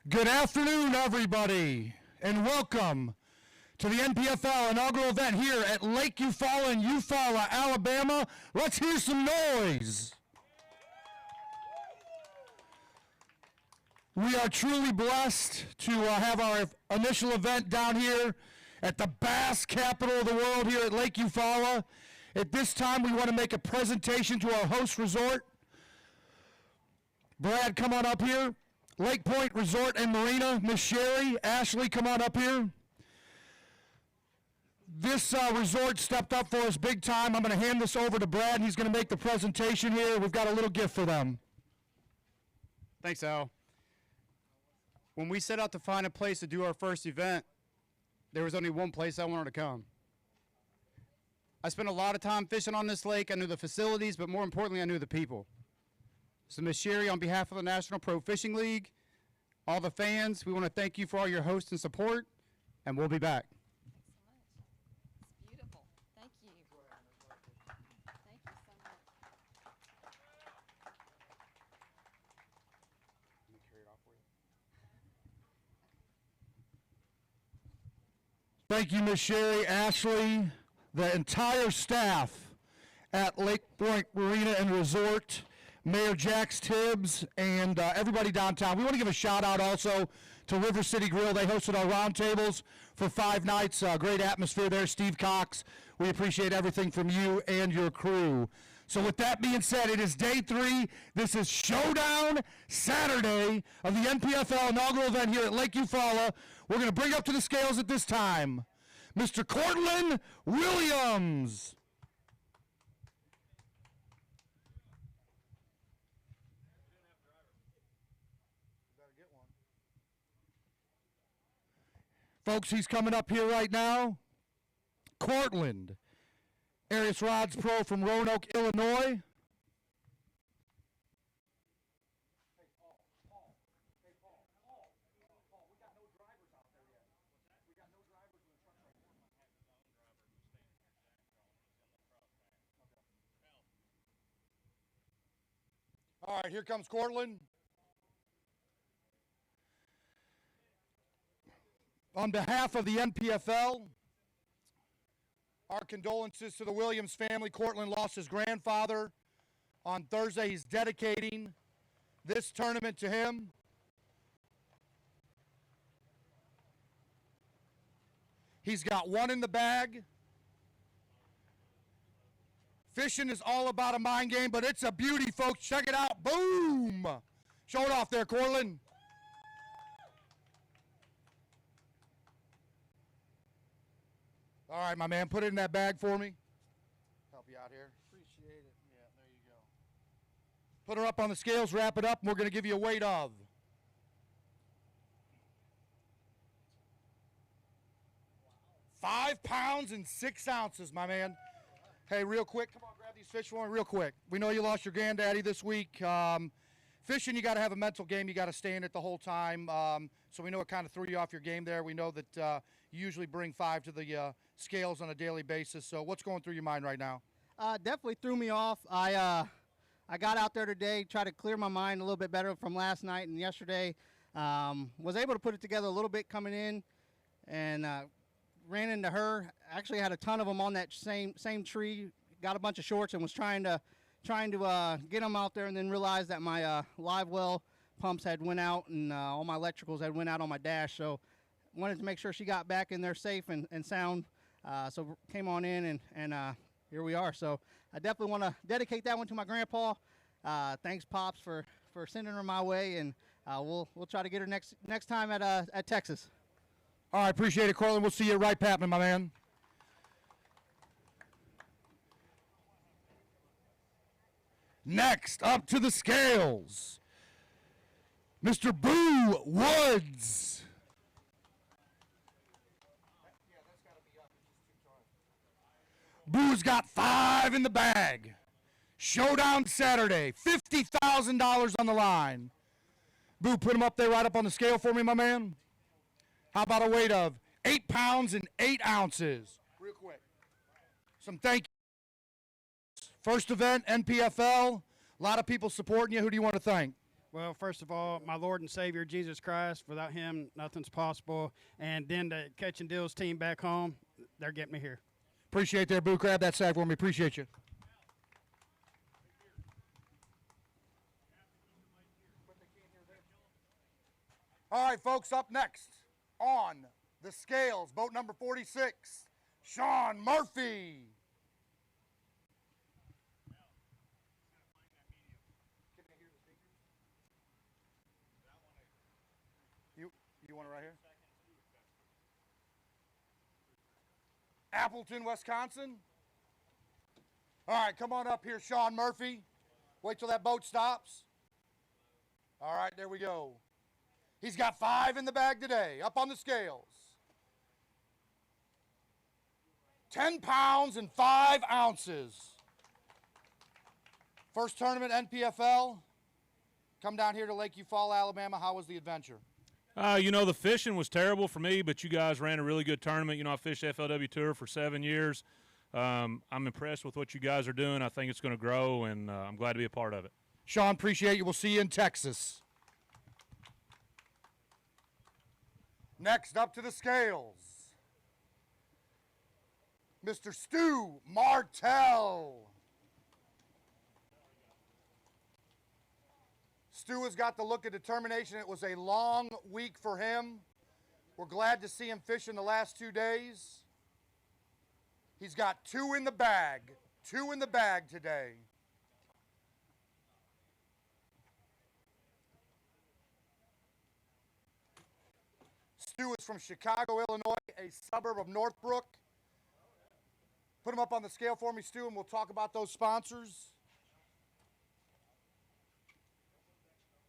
Good afternoon, everybody, and welcome to the NPFL inaugural event here at Lake Eufaula in Eufaula, Alabama. Let's hear some noise. We are truly blessed to have our initial event down here at the bass capital of the world here at Lake Eufaula. At this time, we want to make a presentation to our host resort. Brad, come on up here. Lake Point Resort and Marina, Miss Sherry, Ashley, come on up here. This resort stepped up for us big time. I'm going to hand this over to Brad, and he's going to make the presentation here. We've got a little gift for them. Thanks, Al. When we set out to find a place to do our first event, there was only one place I wanted to come. I spent a lot of time fishing on this lake. I knew the facilities, but more importantly, I knew the people. So, Ms. Sherry, on behalf of the National Pro Fishing League, all the fans, we want to thank you for all your hosts and support, and we'll be back. Excellent. It's beautiful. Thank you. Thank you so much. Let me carry it off for you. Thank you, Miss Sherry, Ashley, the entire staff at Lake Point Marina and Resort, Mayor Jax Tibbs, and everybody downtown. We want to give a shout out also to River City Grill. They hosted our roundtables for 5 nights. Great atmosphere there. Steve Cox, we appreciate everything from you and your crew. So with that being said, it is day 3. This is Showdown Saturday of the NPFL inaugural event here at Lake Eufaula. We're going to bring up to the scales at this time Mr. Cortland Williams. Folks, he's coming up here right now. Cortland, Arius Rods Pro from Roanoke, Illinois. All right, here comes Cortland. On behalf of the NPFL, our condolences to the Williams family. Cortland lost his grandfather on Thursday. He's dedicating this tournament to him. He's got one in the bag. Fishing is all about a mind game, but it's a beauty, folks. Check it out. Boom! Show it off there, Cortland. All right, my man, put it in that bag for me. Help you out here. Appreciate it. Yeah, there you go. Put her up on the scales, wrap it up, and we're going to give you a weight of 5 pounds and 6 ounces, my man. Hey, real quick, come on, grab these fish for me real quick. We know you lost your granddaddy this week. Fishing, you got to have a mental game. You got to stay in it the whole time. So we know it kind of threw you off your game there. We know that you usually bring 5 to the scales on a daily basis. So what's going through your mind right now? Definitely threw me off. I got out there today, tried to clear my mind a little bit better from last night and yesterday. Was able to put it together a little bit coming in, and ran into her. Actually had a ton of them on that same tree. Got a bunch of shorts and was trying to get them out there, and then realized that my live well pumps had went out and all my electricals had went out on my dash. So wanted to make sure she got back in there safe and sound. So came on in and here we are. So I definitely want to dedicate that one to my grandpa. Thanks, Pops, for sending her my way, and we'll try to get her next time at Texas. All right, appreciate it, Cortland. We'll see you right, Patman, my man. Next, up to the scales, Mr. Boo Woods. Boo's got 5 in the bag. Showdown Saturday, $50,000 on the line. Boo, put him up there right up on the scale for me, my man. How about a weight of 8 pounds and 8 ounces? Real quick. Some thank yous. First event, NPFL. A lot of people supporting you. Who do you want to thank? Well, first of all, my Lord and Savior, Jesus Christ. Without him, nothing's possible. And then the Catch and Deals team back home, they're getting me here. Appreciate that, Boo. Grab that sack for me. Appreciate you. All right, folks, up next on the scales, boat number 46, Sean Murphy. You want it right here? Appleton, Wisconsin. All right, come on up here, Sean Murphy. Wait till that boat stops. All right, there we go. He's got 5 in the bag today, up on the scales. 10 pounds and 5 ounces. First tournament, NPFL. Come down here to Lake Eufaula, Alabama. How was the adventure? The fishing was terrible for me, but you guys ran a really good tournament. I fished FLW Tour for 7 years. I'm impressed with what you guys are doing. I think it's going to grow, and I'm glad to be a part of it. Sean, appreciate you. We'll see you in Texas. Next up to the scales, Mr. Stu Martell. Stu has got the look of determination. It was a long week for him. We're glad to see him fishing the last 2 days. He's got 2 in the bag. 2 in the bag today. Stu is from Chicago, Illinois, a suburb of Northbrook. Put him up on the scale for me, Stu, and we'll talk about those sponsors.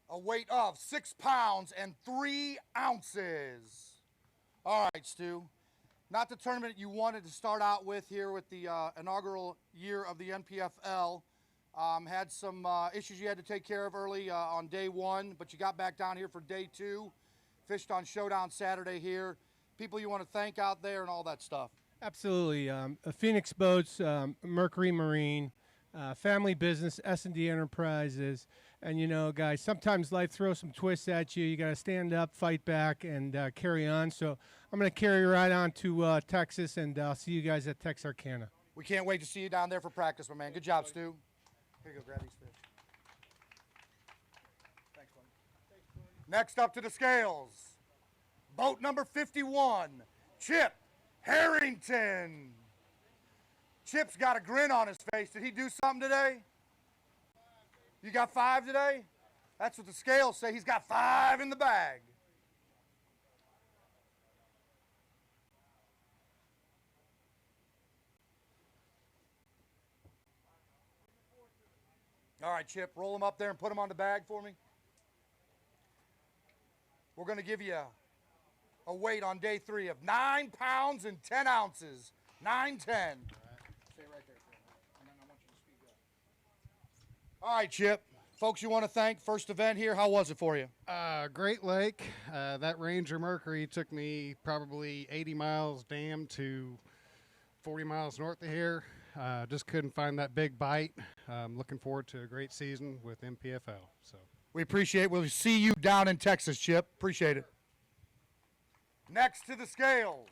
A weight of 6 pounds and 3 ounces. All right, Stu. Not the tournament you wanted to start out with here with the inaugural year of the NPFL. Had some issues you had to take care of early on day 1, but you got back down here for day 2. Fished on Showdown Saturday here. People you want to thank out there and all that stuff. Absolutely. Phoenix Boats, Mercury Marine, family business, S&D Enterprises. And, guys, sometimes life throws some twists at you. You got to stand up, fight back, and carry on. So I'm going to carry right on to Texas, and I'll see you guys at Texarkana. We can't wait to see you down there for practice, my man. Good job, Stu. Here you go, grab these fish. Thanks, buddy. Next up to the scales, boat number 51, Chip Harrington. Chip's got a grin on his face. Did he do something today? You got 5 today? That's what the scales say. He's got 5 in the bag. All right, Chip, roll them up there and put them on the bag for me. We're going to give you a weight on day 3 of 9 pounds and 10 ounces. 9-10. Stay right there for a minute, and then I want you to speak up. All right, Chip. Folks you want to thank, first event here. How was it for you? Great Lake. That Ranger Mercury took me probably 80 miles dam to 40 miles north of here. Just couldn't find that big bite. Looking forward to a great season with NPFL. So We appreciate it. We'll see you down in Texas, Chip. Appreciate it. Next to the scales,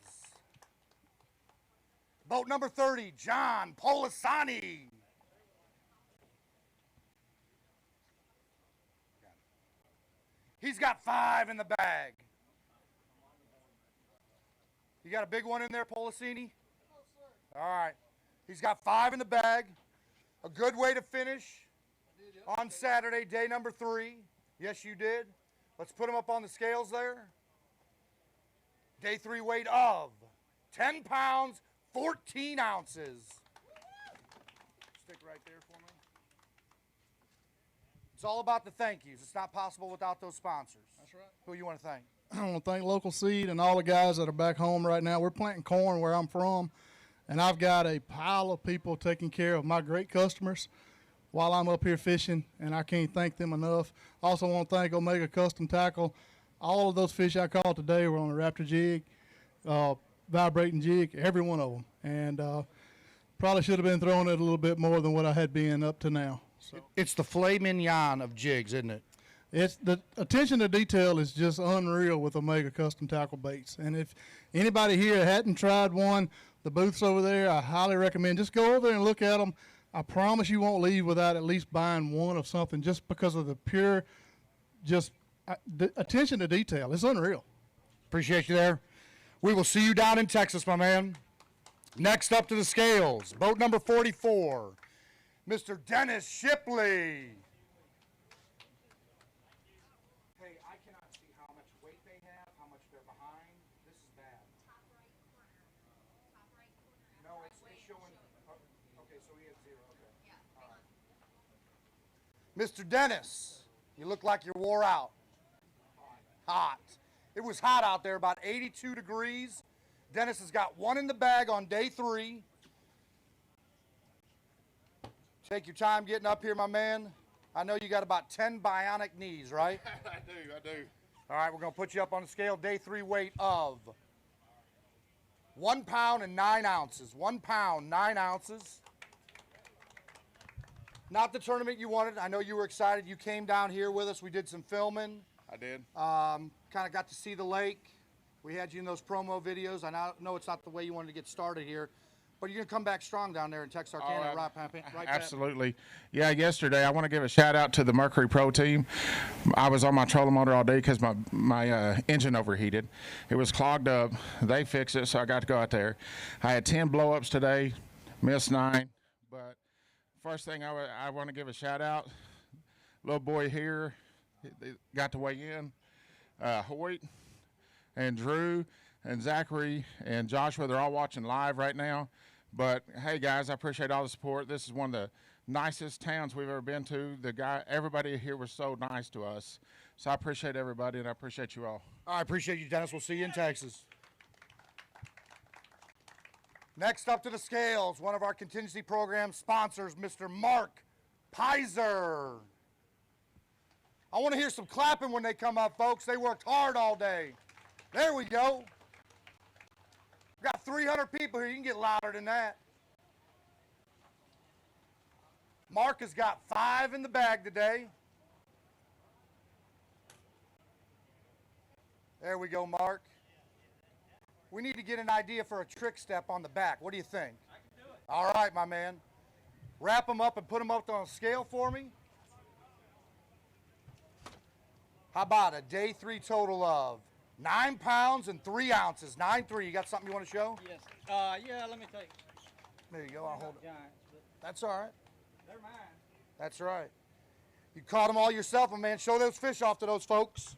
boat number 30, John Polisani. He's got 5 in the bag. You got a big one in there, Polisani? All right. He's got 5 in the bag. A good way to finish on Saturday, day number 3. Yes, you did. Let's put him up on the scales there. Day 3 weight of 10 pounds, 14 ounces. Stick right there for me. It's all about the thank yous. It's not possible without those sponsors. That's right. Who you want to thank? I want to thank Local Seed and all the guys that are back home right now. We're planting corn where I'm from, and I've got a pile of people taking care of my great customers while I'm up here fishing, and I can't thank them enough. Also want to thank Omega Custom Tackle. All of those fish I caught today were on a Raptor jig, vibrating jig, every one of them. And probably should have been throwing it a little bit more than what I had been up to now. So It's the filet mignon of jigs, isn't it? It's the attention to detail is just unreal with Omega Custom Tackle Baits. And if anybody here hadn't tried one, the booth's over there. I highly recommend just go over there and look at them. I promise you won't leave without at least buying one of something just because of the pure, the attention to detail. It's unreal. Appreciate you there. We will see you down in Texas, my man. Next up to the scales, boat number 44, Mr. Dennis Shipley. Hey, I cannot see how much weight they have, how much they're behind. This is bad. Top right corner. Top right corner. No, it's showing. Okay, so he has 0. Okay. Yeah. All right. Mr. Dennis, you look like you're wore out. Hot. It was hot out there, about 82 degrees. Dennis has got one in the bag on day 3. Take your time getting up here, my man. I know you got about 10 bionic knees, right? I do. All right, we're going to put you up on the scale. Day 3 weight of 1 pound and 9 ounces. 1 pound, 9 ounces. Not the tournament you wanted. I know you were excited. You came down here with us. We did some filming. I did. Kind of got to see the lake. We had you in those promo videos. I know it's not the way you wanted to get started here, but you're going to come back strong down there in Texarkana, right, Pat? Absolutely. Yeah, yesterday I want to give a shout out to the Mercury Pro team. I was on my trolling motor all day because my engine overheated. It was clogged up. They fixed it, so I got to go out there. I had 10 blow-ups today, missed 9. But first thing I want to give a shout out, little boy here, he got to weigh in. Hoyt and Drew and Zachary and Joshua, they're all watching live right now. But hey guys, I appreciate all the support. This is one of the nicest towns we've ever been to. Everybody here was so nice to us. So I appreciate everybody, and I appreciate you all. I appreciate you, Dennis. We'll see you in Texas. Next up to the scales, one of our contingency program sponsors, Mr. Mark Pizer. I want to hear some clapping when they come up, folks. They worked hard all day. There we go. We've got 300 people here. You can get louder than that. Mark has got 5 in the bag today. There we go, Mark. We need to get an idea for a trick step on the back. What do you think? I can do it. All right, my man. Wrap them up and put them up on a scale for me. How about a day 3 total of 9 pounds and 3 ounces? 9.3. You got something you want to show? Yes. Yeah, let me take. There you go. I'll hold it. Giants, but That's all right. they're mine. That's right. You caught them all yourself, my man. Show those fish off to those folks.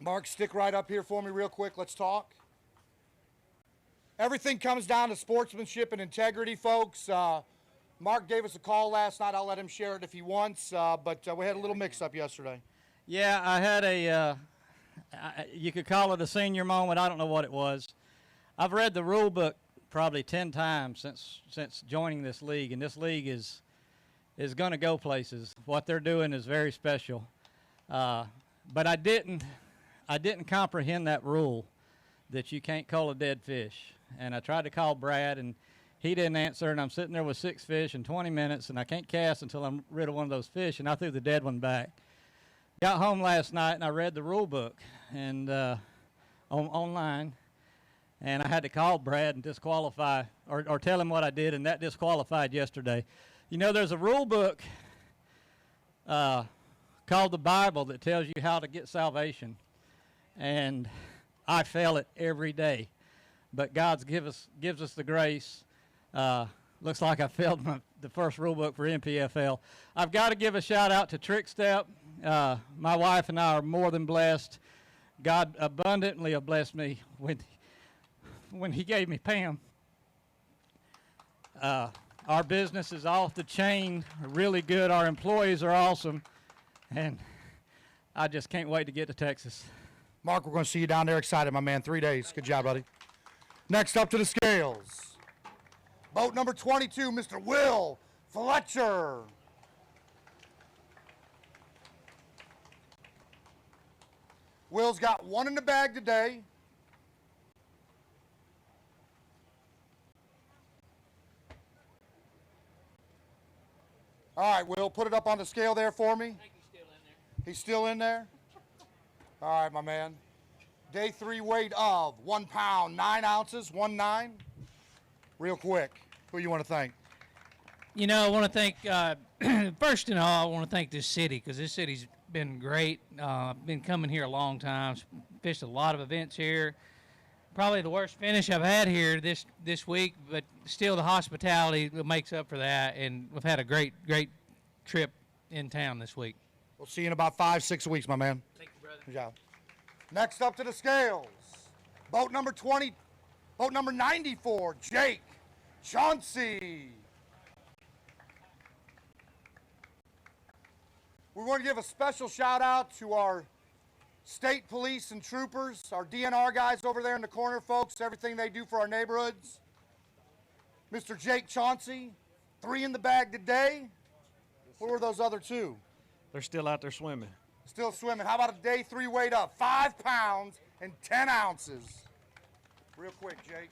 Mark, stick right up here for me real quick. Let's talk. Everything comes down to sportsmanship and integrity, folks. Mark gave us a call last night. I'll let him share it if he wants, but we had a little mix-up yesterday. Yeah, I had you could call it a senior moment. I don't know what it was. I've read the rule book probably 10 times since joining this league, and this league is going to go places. What they're doing is very special. But I didn't comprehend that rule that you can't call a dead fish. And I tried to call Brad, and he didn't answer, and I'm sitting there with 6 fish in 20 minutes, and I can't cast until I'm rid of one of those fish, and I threw the dead one back. Got home last night, and I read the rule book and online, and I had to call Brad and disqualify or tell him what I did, and that disqualified yesterday. You know, there's a rule book called the Bible that tells you how to get salvation, and I fail it every day. But God gives us the grace. Looks like I failed the first rule book for NPFL. I've got to give a shout out to Trick Step. My wife and I are more than blessed. God abundantly blessed me when He gave me Pam. Our business is off the chain, really good. Our employees are awesome, and I just can't wait to get to Texas. Mark, we're going to see you down there. Excited, my man. 3 days. Good job, buddy. Next up to the scales, boat number 22, Mr. Will Fletcher. Will's got 1 in the bag today. All right, Will, put it up on the scale there for me. He's still in there? All right, my man. Day 3 weight of 1 pound, 9 ounces, 1-9. Real quick, who you want to thank? You know, I want to thank, first of all, I want to thank this city because this city's been great. I've been coming here a long time, fished a lot of events here. Probably the worst finish I've had here this week, but still the hospitality makes up for that, and we've had a great trip in town this week. We'll see you in about 5-6 weeks, my man. Thank you, brother. Good job. Next up to the scales, boat number 94, Jake Chauncey. We want to give a special shout out to our state police and troopers, our DNR guys over there in the corner, folks, everything they do for our neighborhoods. Mr. Jake Chauncey, 3 in the bag today. Where were those other 2? They're still out there swimming. Still swimming. How about a day 3 weight up? 5 pounds and 10 ounces. Real quick, Jake.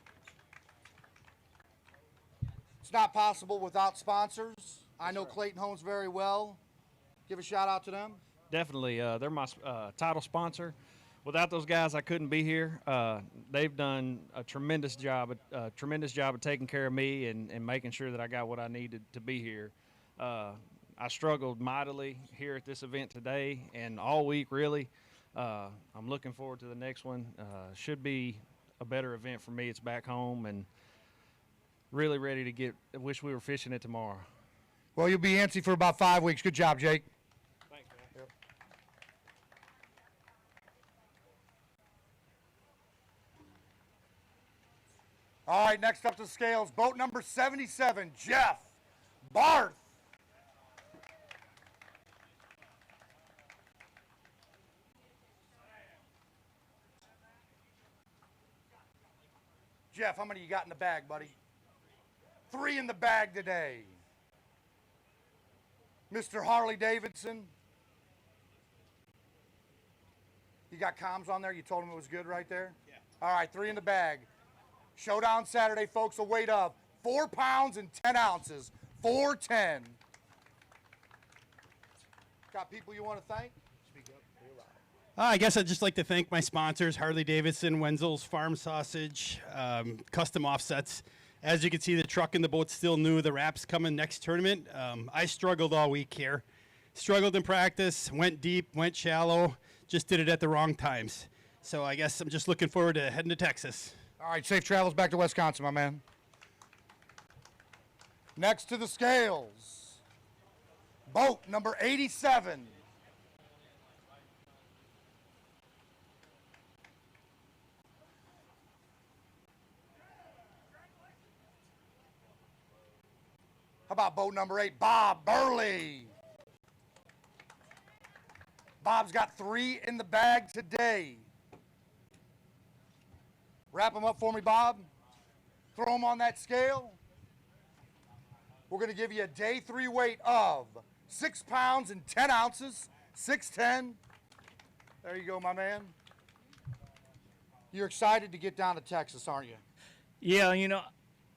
It's not possible without sponsors. I know Clayton Homes very well. Give a shout out to them. Definitely, they're my title sponsor. Without those guys, I couldn't be here. They've done a tremendous job of taking care of me and making sure that I got what I needed to be here. I struggled mightily here at this event today and all week, really. I'm looking forward to the next one. Should be a better event for me. It's back home and really ready to get. I wish we were fishing it tomorrow. Well, you'll be antsy for about 5 weeks. Good job, Jake. Thanks, man. Yep. All right, next up to scales, boat number 77, Jeff Barth. Jeff, how many you got in the bag, buddy? 3 in the bag today. Mr. Harley Davidson. You got comms on there? You told him it was good right there? Yeah. All right, 3 in the bag. Showdown Saturday, folks, a weight of 4 pounds and 10 ounces. 410. Got people you want to thank? Speak up. You're loud. I guess I'd just like to thank my sponsors, Harley Davidson, Wenzel's Farm Sausage, Custom Offsets. As you can see, the truck and the boat's still new. The wrap's coming next tournament. I struggled all week here. Struggled in practice, went deep, went shallow, just did it at the wrong times. So I guess I'm just looking forward to heading to Texas. All right, safe travels back to Wisconsin, my man. Next to the scales, boat number 87. How about boat number 8, Bob Burley? Bob's got 3 in the bag today. Wrap them up for me, Bob. Throw them on that scale. We're going to give you a day 3 weight of 6 pounds and 10 ounces, 610. There you go, my man. You're excited to get down to Texas, aren't you? Yeah, you know,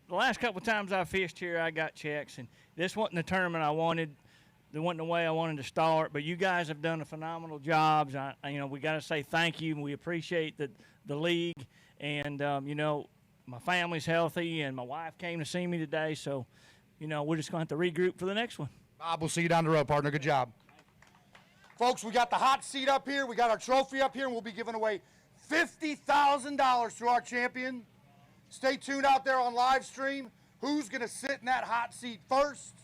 the last couple of times I fished here, I got checks, and this wasn't the tournament I wanted. It wasn't the way I wanted to start, but you guys have done a phenomenal job. You know, we got to say thank you, and we appreciate the league. And, you know, my family's healthy, and my wife came to see me today, so, you know, we're just going to have to regroup for the next one. Bob, we'll see you down the road, partner. Good job. Folks, we got the hot seat up here. We got our trophy up here, and we'll be giving away $50,000 to our champion. Stay tuned out there on live stream. Who's going to sit in that hot seat first?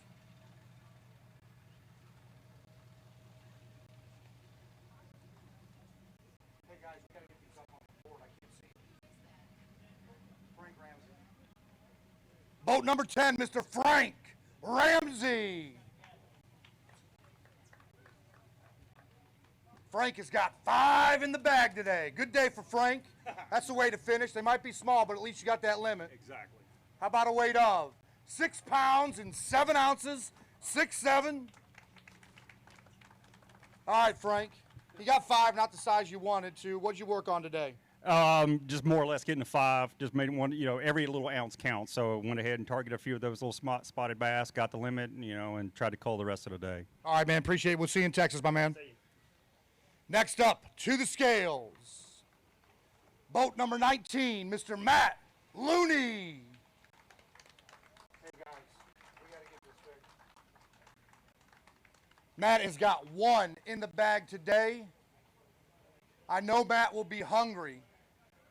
Hey, guys, we got to get these up on the board. I can't see. Frank Ramsey. Boat number 10, Mr. Frank Ramsey. Frank has got 5 in the bag today. Good day for Frank. That's the way to finish. They might be small, but at least you got that limit. Exactly. How about a weight of 6 pounds and 7 ounces, 6'7"? All right, Frank. You got 5, not the size you wanted to. What'd you work on today? Just more or less getting a 5. Just made one, every little ounce counts. So I went ahead and targeted a few of those little spotted bass, got the limit, and tried to cull the rest of the day. All right, man. Appreciate it. We'll see you in Texas, my man. Next up to the scales. Boat number 19, Mr. Matt Looney. Hey, guys. We got to get this fixed. Matt has got 1 in the bag today. I know Matt will be hungry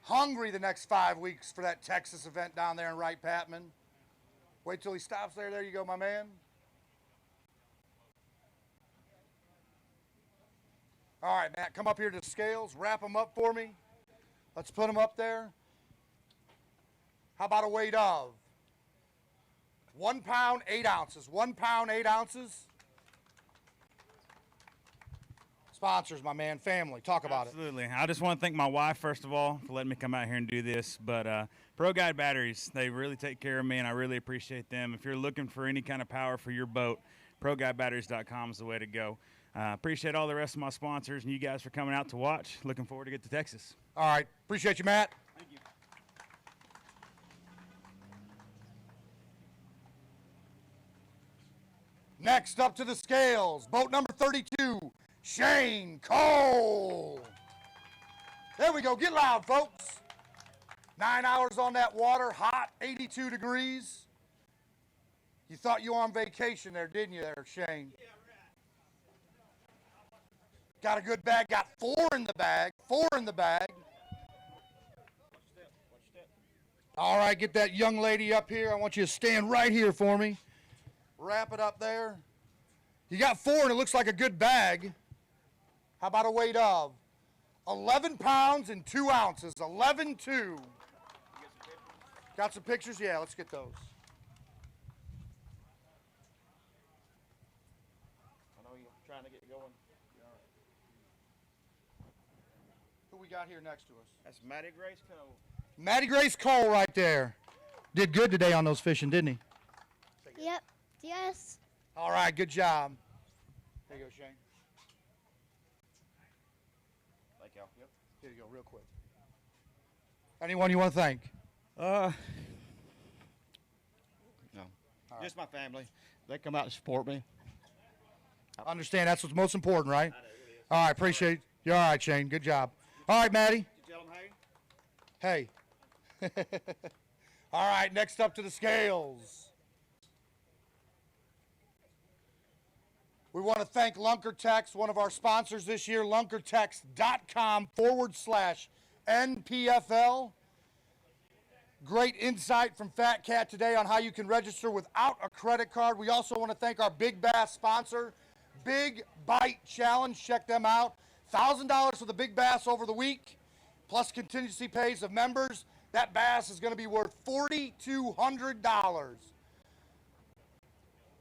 the next 5 weeks for that Texas event down there in Wright-Patman. Wait till he stops there. There you go, my man. All right, Matt, come up here to the scales. Wrap them up for me. Let's put them up there. How about a weight of 1 pound, 8 ounces? 1 pound, 8 ounces. Sponsors, my man, family. Talk about it. Absolutely. I just want to thank my wife, first of all, for letting me come out here and do this. But Pro Guide Batteries, they really take care of me, and I really appreciate them. If you're looking for any kind of power for your boat, ProGuideBatteries.com is the way to go. Appreciate all the rest of my sponsors and you guys for coming out to watch. Looking forward to get to Texas. All right. Appreciate you, Matt. Thank you. Next up to the scales, boat number 32, Shane Cole. There we go. Get loud, folks. 9 hours on that water, hot, 82 degrees. You thought you were on vacation there, didn't you there, Shane? Yeah, right. Got a good bag. Got 4 in the bag. 4 in the bag. All right, get that young lady up here. I want you to stand right here for me. Wrap it up there. You got 4 and it looks like a good bag. How about a weight of 11 pounds and 2 ounces? 11.2. Got some pictures? Yeah, let's get those. I know you're trying to get going. Who we got here next to us? That's Matty Grace Cole. Matty Grace Cole right there. Did good today on those fishing, didn't he? Yep. Yes. All right, good job. There you go, Shane. Thank y'all. Yep. Here you go, real quick. Anyone you want to thank? No. Just my family. They come out to support me. Understand that's what's most important, right? All right, appreciate it. You're all right, Shane. Good job. All right, Maddie. Did you tell them hey? Hey. All right, next up to the scales. We want to thank LunkerTex, one of our sponsors this year, lunkertex.com/NPFL. Great insight from Fat Cat today on how you can register without a credit card. We also want to thank our Big Bass sponsor, Big Bite Challenge. Check them out. $1,000 for the big bass over the week, plus contingency pays of members. That bass is going to be worth $4,200.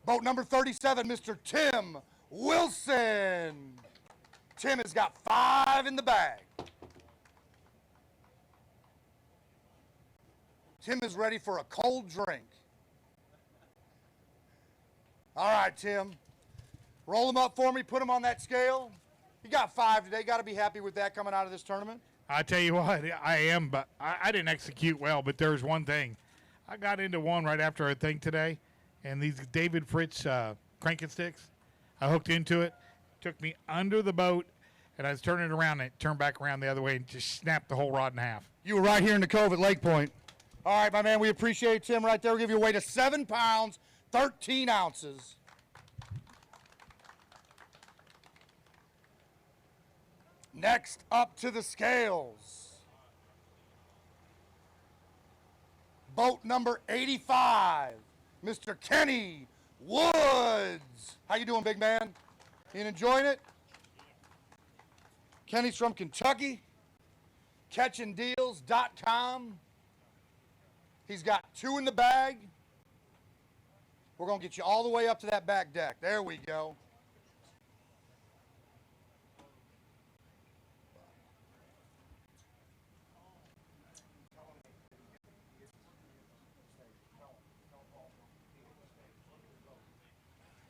Boat number 37, Mr. Tim Wilson. Tim has got 5 in the bag. Tim is ready for a cold drink. All right, Tim. Roll them up for me. Put them on that scale. You got 5 today. Got to be happy with that coming out of this tournament. I tell you what, I am, but I didn't execute well. But there's one thing. I got into one right after a thing today, and these David Fritz cranking sticks, I hooked into it, took me under the boat, and I was turning it around, and it turned back around the other way and just snapped the whole rod in half. You were right here in the cove at Lake Point. All right, my man, we appreciate Tim right there. We'll give you a weight of 7 pounds, 13 ounces. Next up to the scales. Boat number 85, Mr. Kenny Woods. How you doing, big man? You enjoying it? Kenny's from Kentucky. Catchanddeals.com. He's got 2 in the bag. We're going to get you all the way up to that back deck. There we go.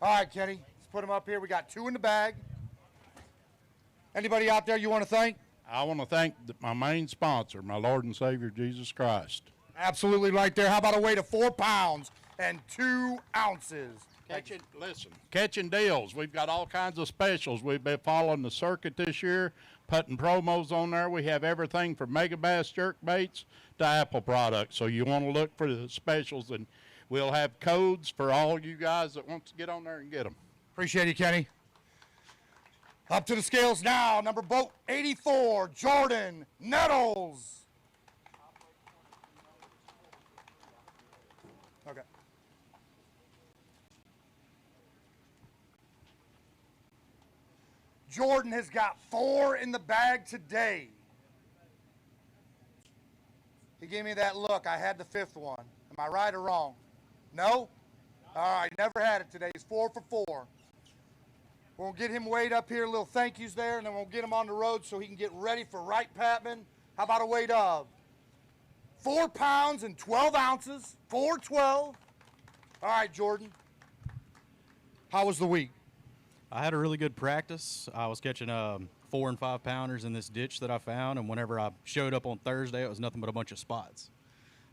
All right, Kenny, let's put them up here. We got 2 in the bag. Anybody out there you want to thank? I want to thank my main sponsor, my Lord and Savior, Jesus Christ. Absolutely right there. How about a weight of 4 pounds and 2 ounces? Catching deals. We've got all kinds of specials. We've been following the circuit this year, putting promos on there. We have everything from Mega Bass jerk baits to Apple products. So you want to look for the specials, and we'll have codes for all you guys that want to get on there and get them. Appreciate you, Kenny. Up to the scales now. Number boat 84, Jordan Nettles. Okay. Jordan has got 4 in the bag today. He gave me that look. I had the 5th one. Am I right or wrong? No? All right, never had it today. He's 4 for 4. We'll get him weighed up here, little thank yous there, and then we'll get him on the road so he can get ready for Wright Patman. How about a weight of 4 pounds and 12 ounces? 412. All right, Jordan. How was the week? I had a really good practice. I was catching 4 and 5 pounders in this ditch that I found, and whenever I showed up on Thursday, it was nothing but a bunch of spots.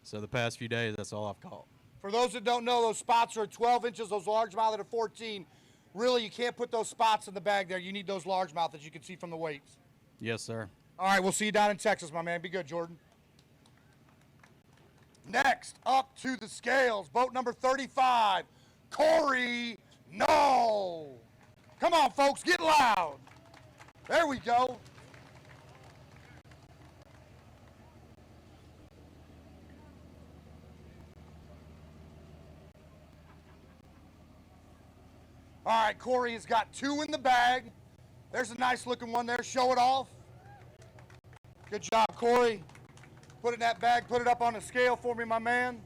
So the past few days, that's all I've caught. For those that don't know, those spots are at 12 inches, those largemouth at 14. Really, you can't put those spots in the bag there. You need those largemouth, as you can see from the weights. Yes, sir. All right, we'll see you down in Texas, my man. Be good, Jordan. Next, up to the scales, boat number 35, Corey Null. Come on, folks, get loud. There we go. All right, Corey has got 2 in the bag. There's a nice looking one there. Show it off. Good job, Corey. Put it in that bag, put it up on the scale for me, my man.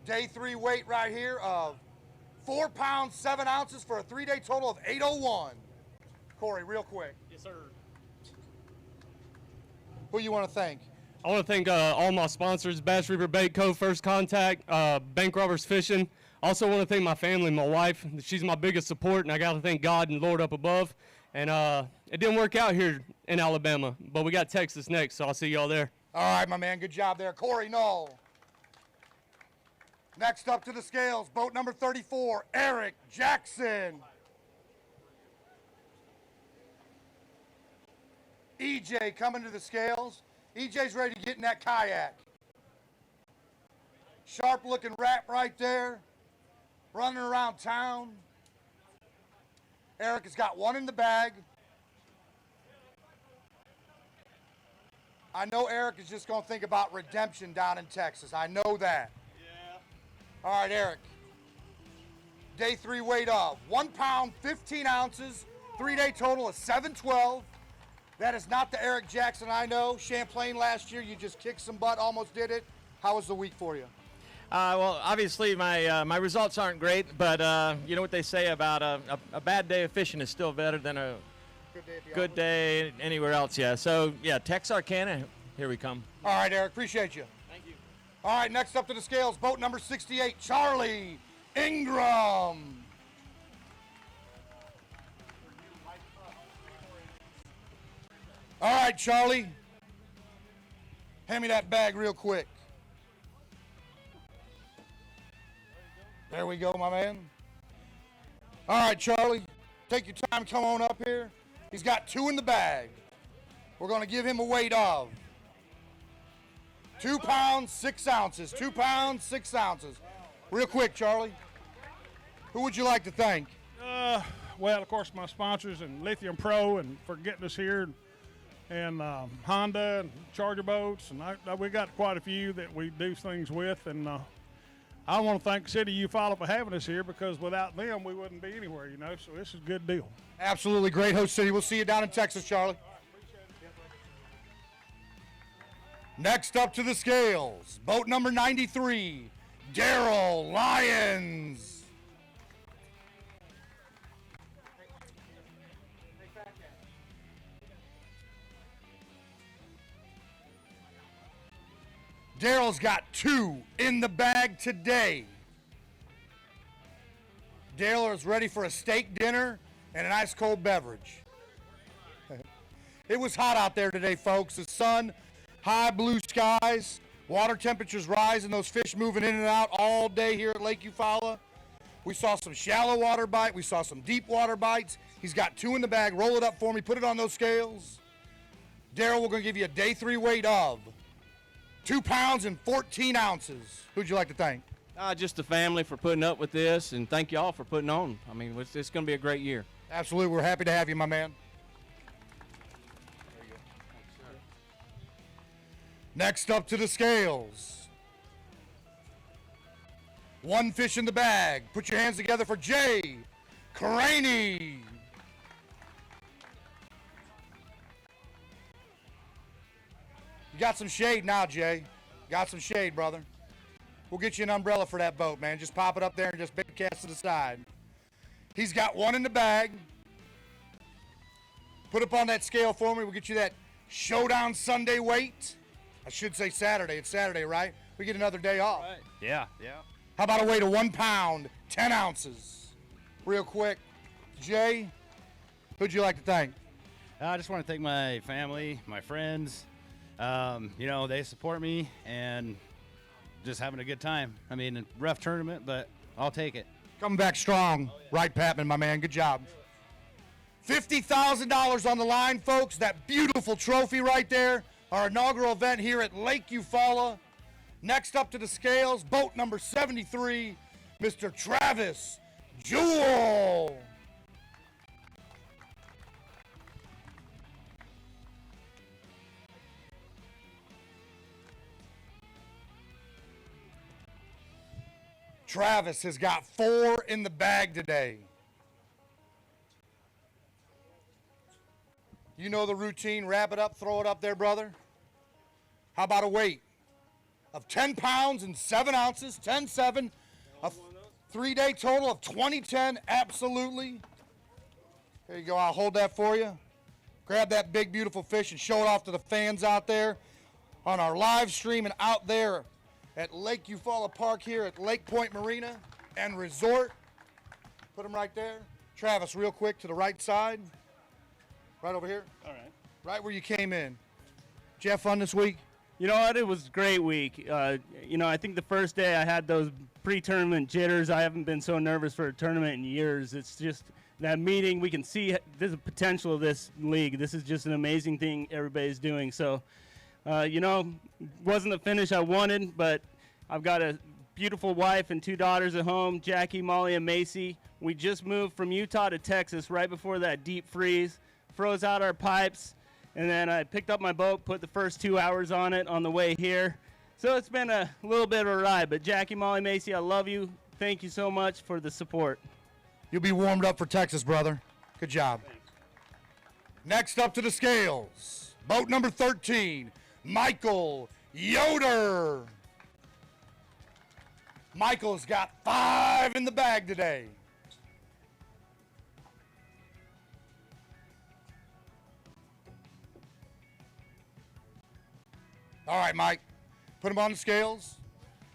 Day 3 weight right here of 4 pounds, 7 ounces for a 3-day total of 801. Corey, real quick. Yes, sir. Who you want to thank? I want to thank all my sponsors, Bass Reaper Bait Co., First Contact, Bank Robbers Fishing. Also want to thank my family, my wife. She's my biggest support, and I got to thank God and Lord up above. And it didn't work out here in Alabama, but we got Texas next, so I'll see y'all there. All right, my man, good job there. Corey Null. Next up to the scales, boat number 34, Eric Jackson. EJ coming to the scales. EJ's ready to get in that kayak. Sharp looking rap right there, running around town. Eric has got 1 in the bag. I know Eric is just going to think about redemption down in Texas. I know that. All right, Eric. Day 3 weight of 1 pound, 15 ounces, 3-day total of 712. That is not the Eric Jackson I know. Champlain last year, you just kicked some butt, almost did it. How was the week for you? Well, obviously my results aren't great, but you know what they say about a bad day of fishing is still better than a good day anywhere else. Yeah. So yeah, Texarkana, here we come. All right, Eric, appreciate you. Thank you. All right, next up to the scales, boat number 68, Charlie Ingram. All right, Charlie. Hand me that bag real quick. There we go, my man. All right, Charlie. Take your time, come on up here. He's got 2 in the bag. We're going to give him a weight of 2 pounds, 6 ounces. 2 pounds, 6 ounces. Real quick, Charlie. Who would you like to thank? Well, of course, my sponsors and Lithium Pro and for getting us here, and Honda and Charger Boats, and we got quite a few that we do things with, and I want to thank City Eufaula for having us here, because without them we wouldn't be anywhere, you know, so this is a good deal. Absolutely great host city. We'll see you down in Texas, Charlie. Next up to the scales, boat number 93, Daryl Lyons. Daryl's got 2 in the bag today. Daryl is ready for a steak dinner and an ice cold beverage. It was hot out there today, folks. The sun, high blue skies, water temperatures rising, those fish moving in and out all day here at Lake Eufaula. We saw some shallow water bite. We saw some deep water bites. He's got 2 in the bag. Roll it up for me. Put it on those scales. Daryl, we're going to give you a day 3 weight of 2 pounds and 14 ounces. Who'd you like to thank? Just the family for putting up with this, and thank y'all for putting on. I mean, it's going to be a great year. Absolutely. We're happy to have you, my man. There you go. Next up to the scales. 1 fish in the bag. Put your hands together for Jay Craney. You got some shade now, Jay. Got some shade, brother. We'll get you an umbrella for that boat, man. Just pop it up there and just big cast to the side. He's got 1 in the bag. Put up on that scale for me. We'll get you that Showdown Sunday weight. I should say Saturday. It's Saturday, right? We get another day off. Right. Yeah. How about a weight of 1 pound, 10 ounces? Real quick. Jay, who'd you like to thank? I just want to thank my family, my friends. They support me and just having a good time. I mean, a rough tournament, but I'll take it. Coming back strong. Right, Patman, my man. Good job. $50,000 on the line, folks. That beautiful trophy right there. Our inaugural event here at Lake Eufaula. Next up to the scales, boat number 73, Mr. Travis Jewell. Travis has got 4 in the bag today. You know the routine. Wrap it up, throw it up there, brother. How about a weight of 10 pounds and 7 ounces, 10-7, a 3-day total of 2010, absolutely. There you go, I'll hold that for you. Grab that big, beautiful fish and show it off to the fans out there on our live stream and out there at Lake Eufaula Park here at Lake Point Marina and Resort. Put them right there. Travis, real quick to the right side. Right over here. All right. Right where you came in. Did you have fun this week? You know what? It was a great week. I think the first day I had those pre-tournament jitters. I haven't been so nervous for a tournament in years. It's just that meeting. We can see the potential of this league. This is just an amazing thing everybody's doing. So, wasn't the finish I wanted, but I've got a beautiful wife and 2 daughters at home, Jackie, Molly, and Macy. We just moved from Utah to Texas right before that deep freeze. Froze out our pipes. And then I picked up my boat, put the first 2 hours on it on the way here. So it's been a little bit of a ride. But Jackie, Molly, Macy, I love you. Thank you so much for the support. You'll be warmed up for Texas, brother. Good job. Thanks. Next up to the scales, boat number 13, Michael Yoder. Michael's got 5 in the bag today. All right, Mike, put him on the scales.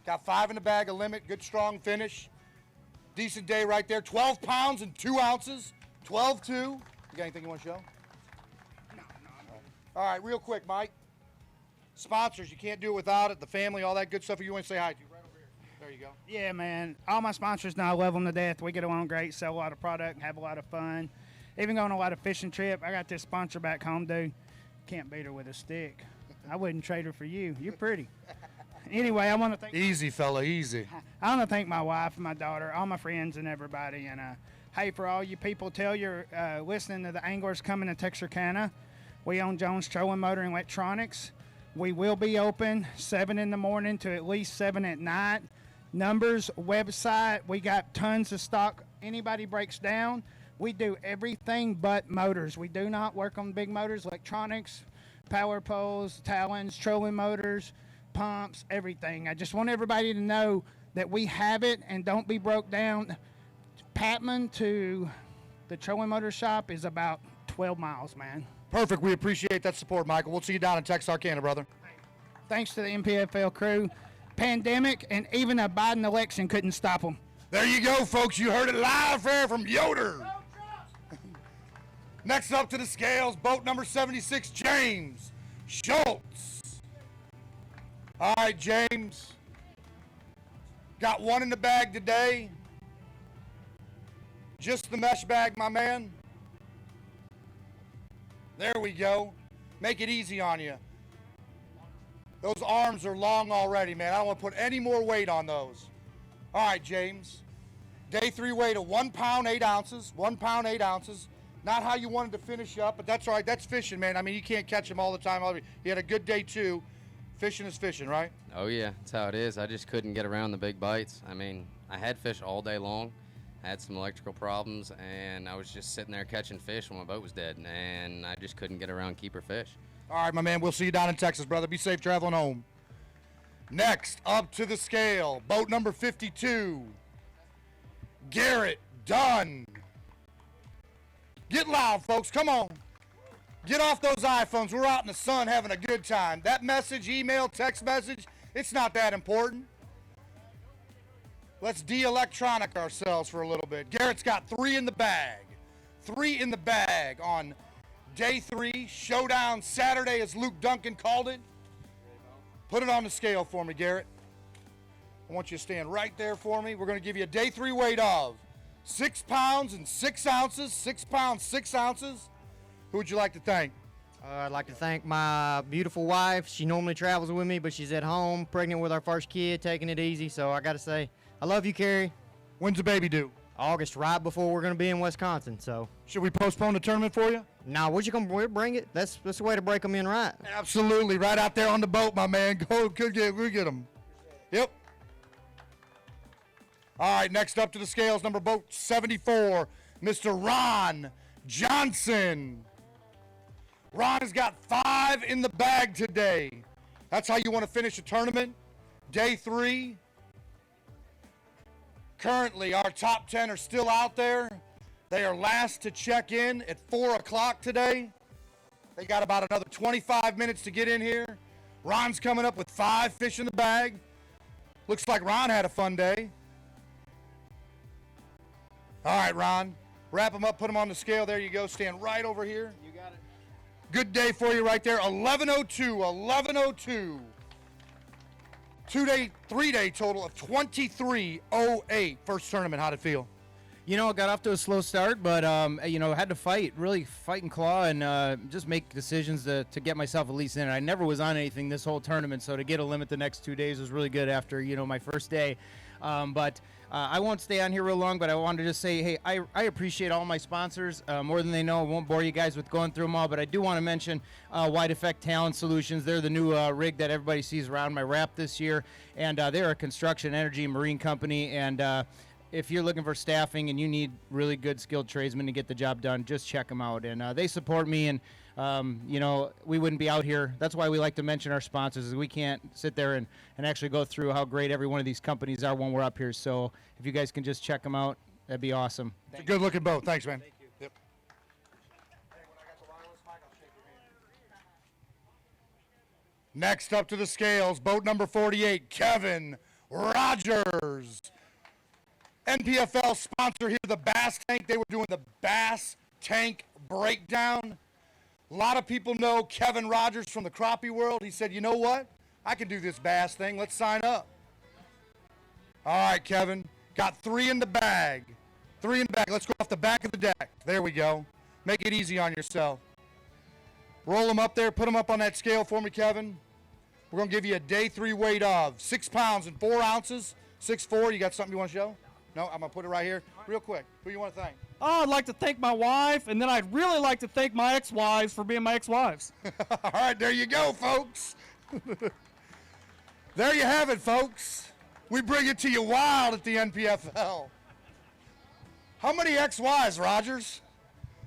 Got 5 in the bag, a limit, good strong finish. Decent day right there, 12 pounds and 2 ounces, 12-2. You got anything you want to show? No. All right, real quick, Mike. Sponsors, you can't do it without it, the family, all that good stuff. You want to say hi to? Right over here. There you go. Yeah, man. All my sponsors now, I love them to death. We get along great, sell a lot of product, and have a lot of fun. Even go on a lot of fishing trip. I got this sponsor back home, dude. Can't beat her with a stick. I wouldn't trade her for you. You're pretty. Anyway, I want to thank... Easy, fella, easy. I want to thank my wife and my daughter, all my friends and everybody. And, hey, for all you people, tell your listening to the anglers coming to Texarkana. We own Jones Trolling Motor and Electronics. We will be open 7 in the morning to at least 7 at night. Numbers, website, we got tons of stock. Anybody breaks down, we do everything but motors. We do not work on big motors, electronics, power poles, talons, trolling motors, pumps, everything. I just want everybody to know that we have it and don't be broke down. Patman to the trolling motor shop is about 12 miles, man. Perfect. We appreciate that support, Michael. We'll see you down in Texarkana, brother. Thanks to the NPFL crew. Pandemic and even a Biden election couldn't stop them. There you go, folks. You heard it live there from Yoder. Next up to the scales, boat number 76, James Schultz. All right, James. Got one in the bag today. Just the mesh bag, my man. There we go. Make it easy on you. Those arms are long already, man. I don't want to put any more weight on those. All right, James. Day 3 weight of 1 pound, 8 ounces. 1 pound, 8 ounces. Not how you wanted to finish up, but that's all right. That's fishing, man. I mean, you can't catch them all the time. He had a good day, too. Fishing is fishing, right? Oh, yeah. That's how it is. I just couldn't get around the big bites. I mean, I had fish all day long. I had some electrical problems, and I was just sitting there catching fish when my boat was dead, and I just couldn't get around keeper fish. All right, my man. We'll see you down in Texas, brother. Be safe traveling home. Next, up to the scale, boat number 52, Garrett Dunn. Get loud, folks. Come on. Get off those iPhones. We're out in the sun having a good time. That message, email, text message, it's not that important. Let's de-electronic ourselves for a little bit. Garrett's got 3 in the bag. 3 in the bag on day 3. Showdown Saturday, as Luke Duncan called it. Put it on the scale for me, Garrett. I want you to stand right there for me. We're going to give you a day 3 weight of 6 pounds and 6 ounces. 6 pounds, 6 ounces. Who would you like to thank? I'd like to thank my beautiful wife. She normally travels with me, but she's at home, pregnant with our first kid, taking it easy. So I got to say, I love you, Carrie. When's the baby due? August, right before we're going to be in Wisconsin. So should we postpone the tournament for you? No, we'll bring it. That's the way to break them in, right? Absolutely, right out there on the boat, my man. Go, good, we get them. Yep. All right, next up to the scales, number boat 74, Mr. Ron Johnson. Ron has got 5 in the bag today. That's how you want to finish a tournament. Day 3. Currently, our top 10 are still out there. They are last to check in at 4 o'clock today. They got about another 25 minutes to get in here. Ron's coming up with 5 fish in the bag. Looks like Ron had a fun day. All right, Ron. Wrap them up, put them on the scale. There you go. Stand right over here. You got it. Good day for you right there. 11:02, 11:02. 3-day total of 23:08. First tournament, how'd it feel? You know, I got off to a slow start, but, had to really fight and claw and just make decisions to get myself at least in. I never was on anything this whole tournament, so to get a limit the next 2 days was really good after, my first day. But I won't stay on here real long, but I wanted to just say, hey, I appreciate all my sponsors more than they know. I won't bore you guys with going through them all, but I do want to mention Wide Effect Talent Solutions. They're the new rig that everybody sees around my wrap this year, and they're a construction, energy, and marine company, and if you're looking for staffing and you need really good skilled tradesmen to get the job done, just check them out. And they support me, and we wouldn't be out here. That's why we like to mention our sponsors, is we can't sit there and actually go through how great every one of these companies are when we're up here. So if you guys can just check them out, that'd be awesome. It's a good looking boat. Thanks, man. Thank you. Yep. Next up to the scales, boat number 48, Kevin Rogers. NPFL sponsor here, the Bass Tank. They were doing the Bass Tank breakdown. A lot of people know Kevin Rogers from the crappie world. He said, you know what? I can do this bass thing. Let's sign up. All right, Kevin. Got 3 in the bag. 3 in the bag. Let's go off the back of the deck. There we go. Make it easy on yourself. Roll them up there. Put them up on that scale for me, Kevin. We're going to give you a day 3 weight of 6 pounds and 4 ounces. 6'4". You got something you want to show? No, I'm going to put it right here. Real quick. Who you want to thank? Oh, I'd like to thank my wife, and then I'd really like to thank my ex-wives for being my ex-wives. All right, there you go, folks. There you have it, folks. We bring it to you wild at the NPFL. How many ex-wives, Rogers?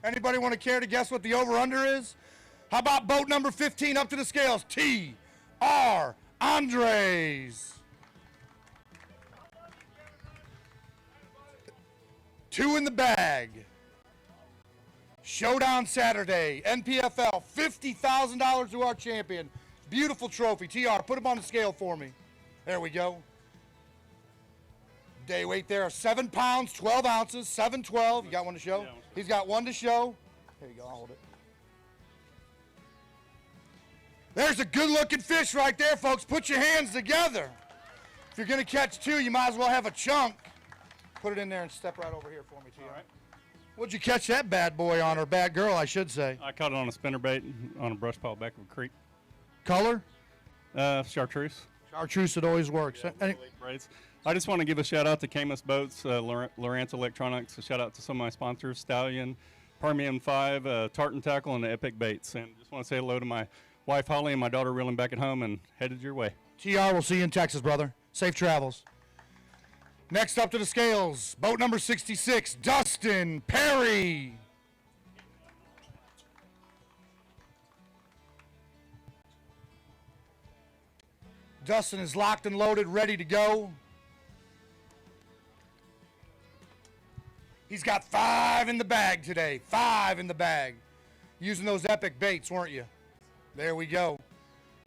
Anybody want to care to guess what the over-under is? How about boat number 15 up to the scales? T.R. Andres. 2 in the bag. Showdown Saturday. NPFL, $50,000 to our champion. Beautiful trophy. TR, put him on the scale for me. There we go. Day weight there, 7 pounds, 12 ounces, 712. You got one to show? He's got one to show. Here you go, I'll hold it. There's a good-looking fish right there, folks. Put your hands together. If you're going to catch two, you might as well have a chunk. Put it in there and step right over here for me, too. All right. What'd you catch that bad boy on, or bad girl, I should say? I caught it on a spinnerbait on a brush pile back of a creek. Color? Chartreuse. Chartreuse, it always works. Yeah, braids. I just want to give a shout out to Camus Boats, Lawrence Electronics, a shout out to some of my sponsors, Stallion, Permian 5, Tartan Tackle, and the Epic Baits. And just want to say hello to my wife Holly and my daughter reeling back at home and headed your way. TR, we'll see you in Texas, brother. Safe travels. Next up to the scales, boat number 66, Dustin Perry. Dustin is locked and loaded, ready to go. He's got 5 in the bag today. 5 in the bag. Using those epic baits, weren't you? There we go.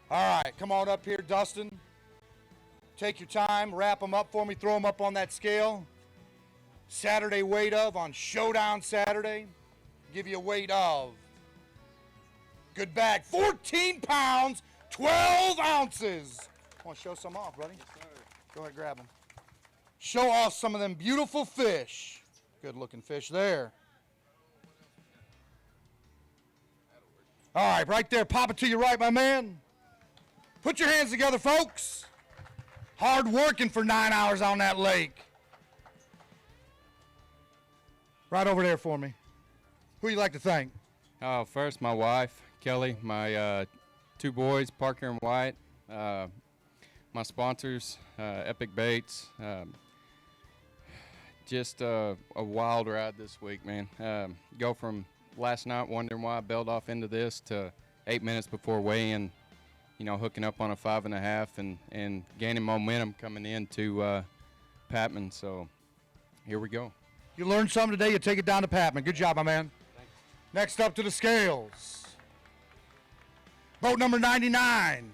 All right, come on up here, Dustin. Take your time, wrap them up for me, throw them up on that scale. Saturday weight of on Showdown Saturday. Give you a weight of. Good bag, 14 pounds, 12 ounces. Want to show some off, buddy? Yes, sir. Go ahead, grab them. Show off some of them beautiful fish. Good looking fish there. All right, right there. Pop it to your right, my man. Put your hands together, folks. Hard working for 9 hours on that lake. Right over there for me. Who you like to thank? Oh, first my wife, Kelly, my 2 boys, Parker and White, my sponsors, Epic Baits. Just a wild ride this week, man. Go from last night wondering why I bailed off into this to 8 minutes before weigh-in, you know, hooking up on a 5.5 and gaining momentum coming into Patman. So here we go. You learned something today, you take it down to Patman. Good job, my man. Thanks. Next up to the scales. Boat number 99,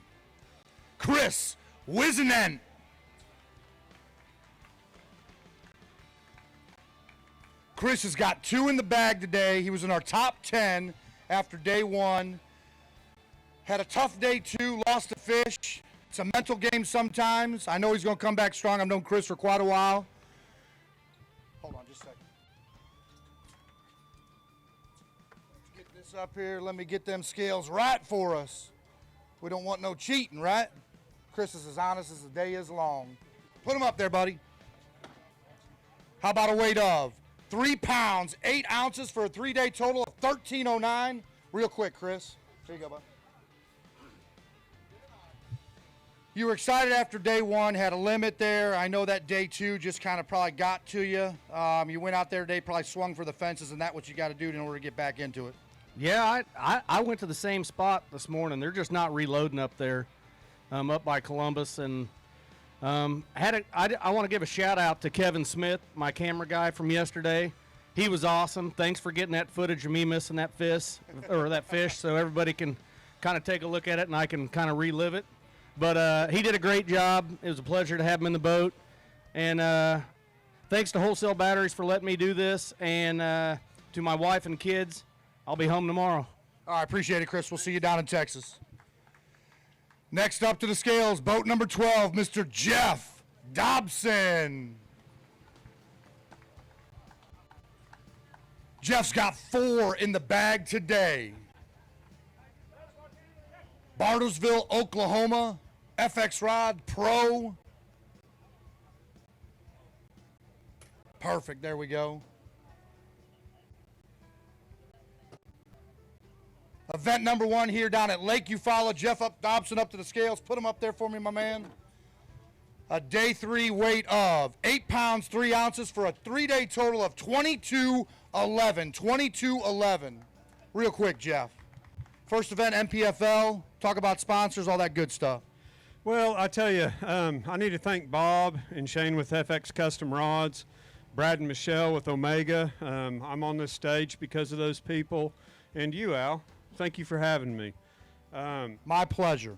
Chris Wizenent. Chris has got 2 in the bag today. He was in our top 10 after day 1. Had a tough day 2, lost a fish. It's a mental game sometimes. I know he's going to come back strong. I've known Chris for quite a while. Hold on just a second. Let's get this up here. Let me get them scales right for us. We don't want no cheating, right? Chris is as honest as the day is long. Put him up there, buddy. How about a weight of 3 pounds, 8 ounces for a 3-day total of 1309. Real quick, Chris. Here you go, bud. You were excited after day 1, had a limit there. I know that day 2 just kind of probably got to you. You went out there today, probably swung for the fences, and that's what you got to do in order to get back into it. Yeah, I went to the same spot this morning. They're just not reloading up there, up by Columbus. And I want to give a shout out to Kevin Smith, my camera guy from yesterday. He was awesome. Thanks for getting that footage of me missing that fish, so everybody can kind of take a look at it and I can kind of relive it. But he did a great job. It was a pleasure to have him in the boat. And thanks to Wholesale Batteries for letting me do this. And to my wife and kids, I'll be home tomorrow. All right, appreciate it, Chris. We'll see you down in Texas. Next up to the scales, boat number 12, Mr. Jeff Dobson. Jeff's got 4 in the bag today. Bartlesville, Oklahoma, FX Rod Pro. Perfect, there we go. Event number 1 here down at Lake Eufaula. Jeff Dobson up to the scales. Put him up there for me, my man. A day 3 weight of 8 pounds, 3 ounces for a 3-day total of 2211. 2211. Real quick, Jeff. First event, NPFL. Talk about sponsors, all that good stuff. Well, I tell you, I need to thank Bob and Shane with FX Custom Rods, Brad and Michelle with Omega. I'm on this stage because of those people. And you, Al, thank you for having me. My pleasure.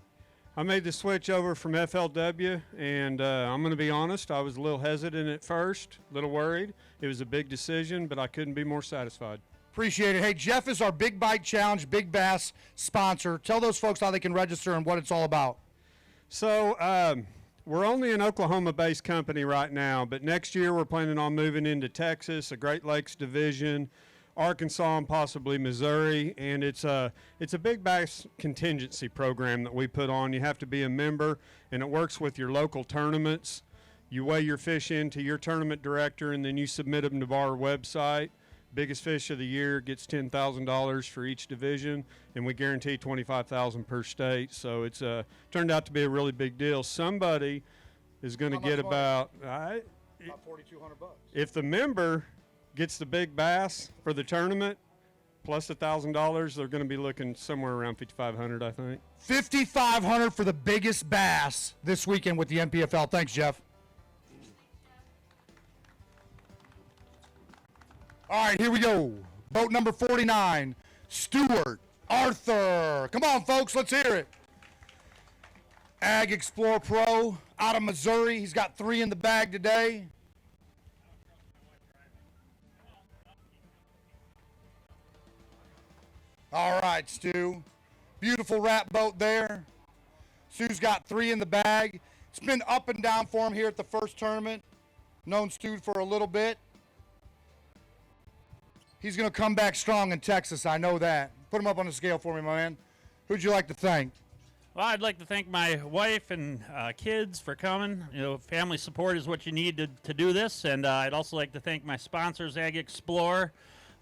I made the switch over from FLW, and I'm going to be honest, I was a little hesitant at first, a little worried. It was a big decision, but I couldn't be more satisfied. Appreciate it. Hey, Jeff is our Big Bite Challenge, Big Bass sponsor. Tell those folks how they can register and what it's all about. So we're only an Oklahoma-based company right now, but next year we're planning on moving into Texas, a Great Lakes division, Arkansas, and possibly Missouri. And it's a big bass contingency program that we put on. You have to be a member, and it works with your local tournaments. You weigh your fish into your tournament director, and then you submit them to our website. Biggest fish of the year gets $10,000 for each division, and we guarantee $25,000 per state. So it's turned out to be a really big deal. Somebody is going to get about $4,200. If the member gets the big bass for the tournament plus $1,000, they're going to be looking somewhere around $5,500, I think. $5,500 for the biggest bass this weekend with the NPFL. Thanks, Jeff. All right, here we go. Boat number 49, Stuart Arthur. Come on, folks, let's hear it. Ag Explorer Pro out of Missouri. He's got 3 in the bag today. All right, Stu. Beautiful wrap boat there. Stu's got 3 in the bag. It's been up and down for him here at the first tournament. Known Stu for a little bit. He's going to come back strong in Texas, I know that. Put him up on the scale for me, my man. Who'd you like to thank? Well, I'd like to thank my wife and kids for coming. You know, family support is what you need to do this. And I'd also like to thank my sponsors, Ag Explorer.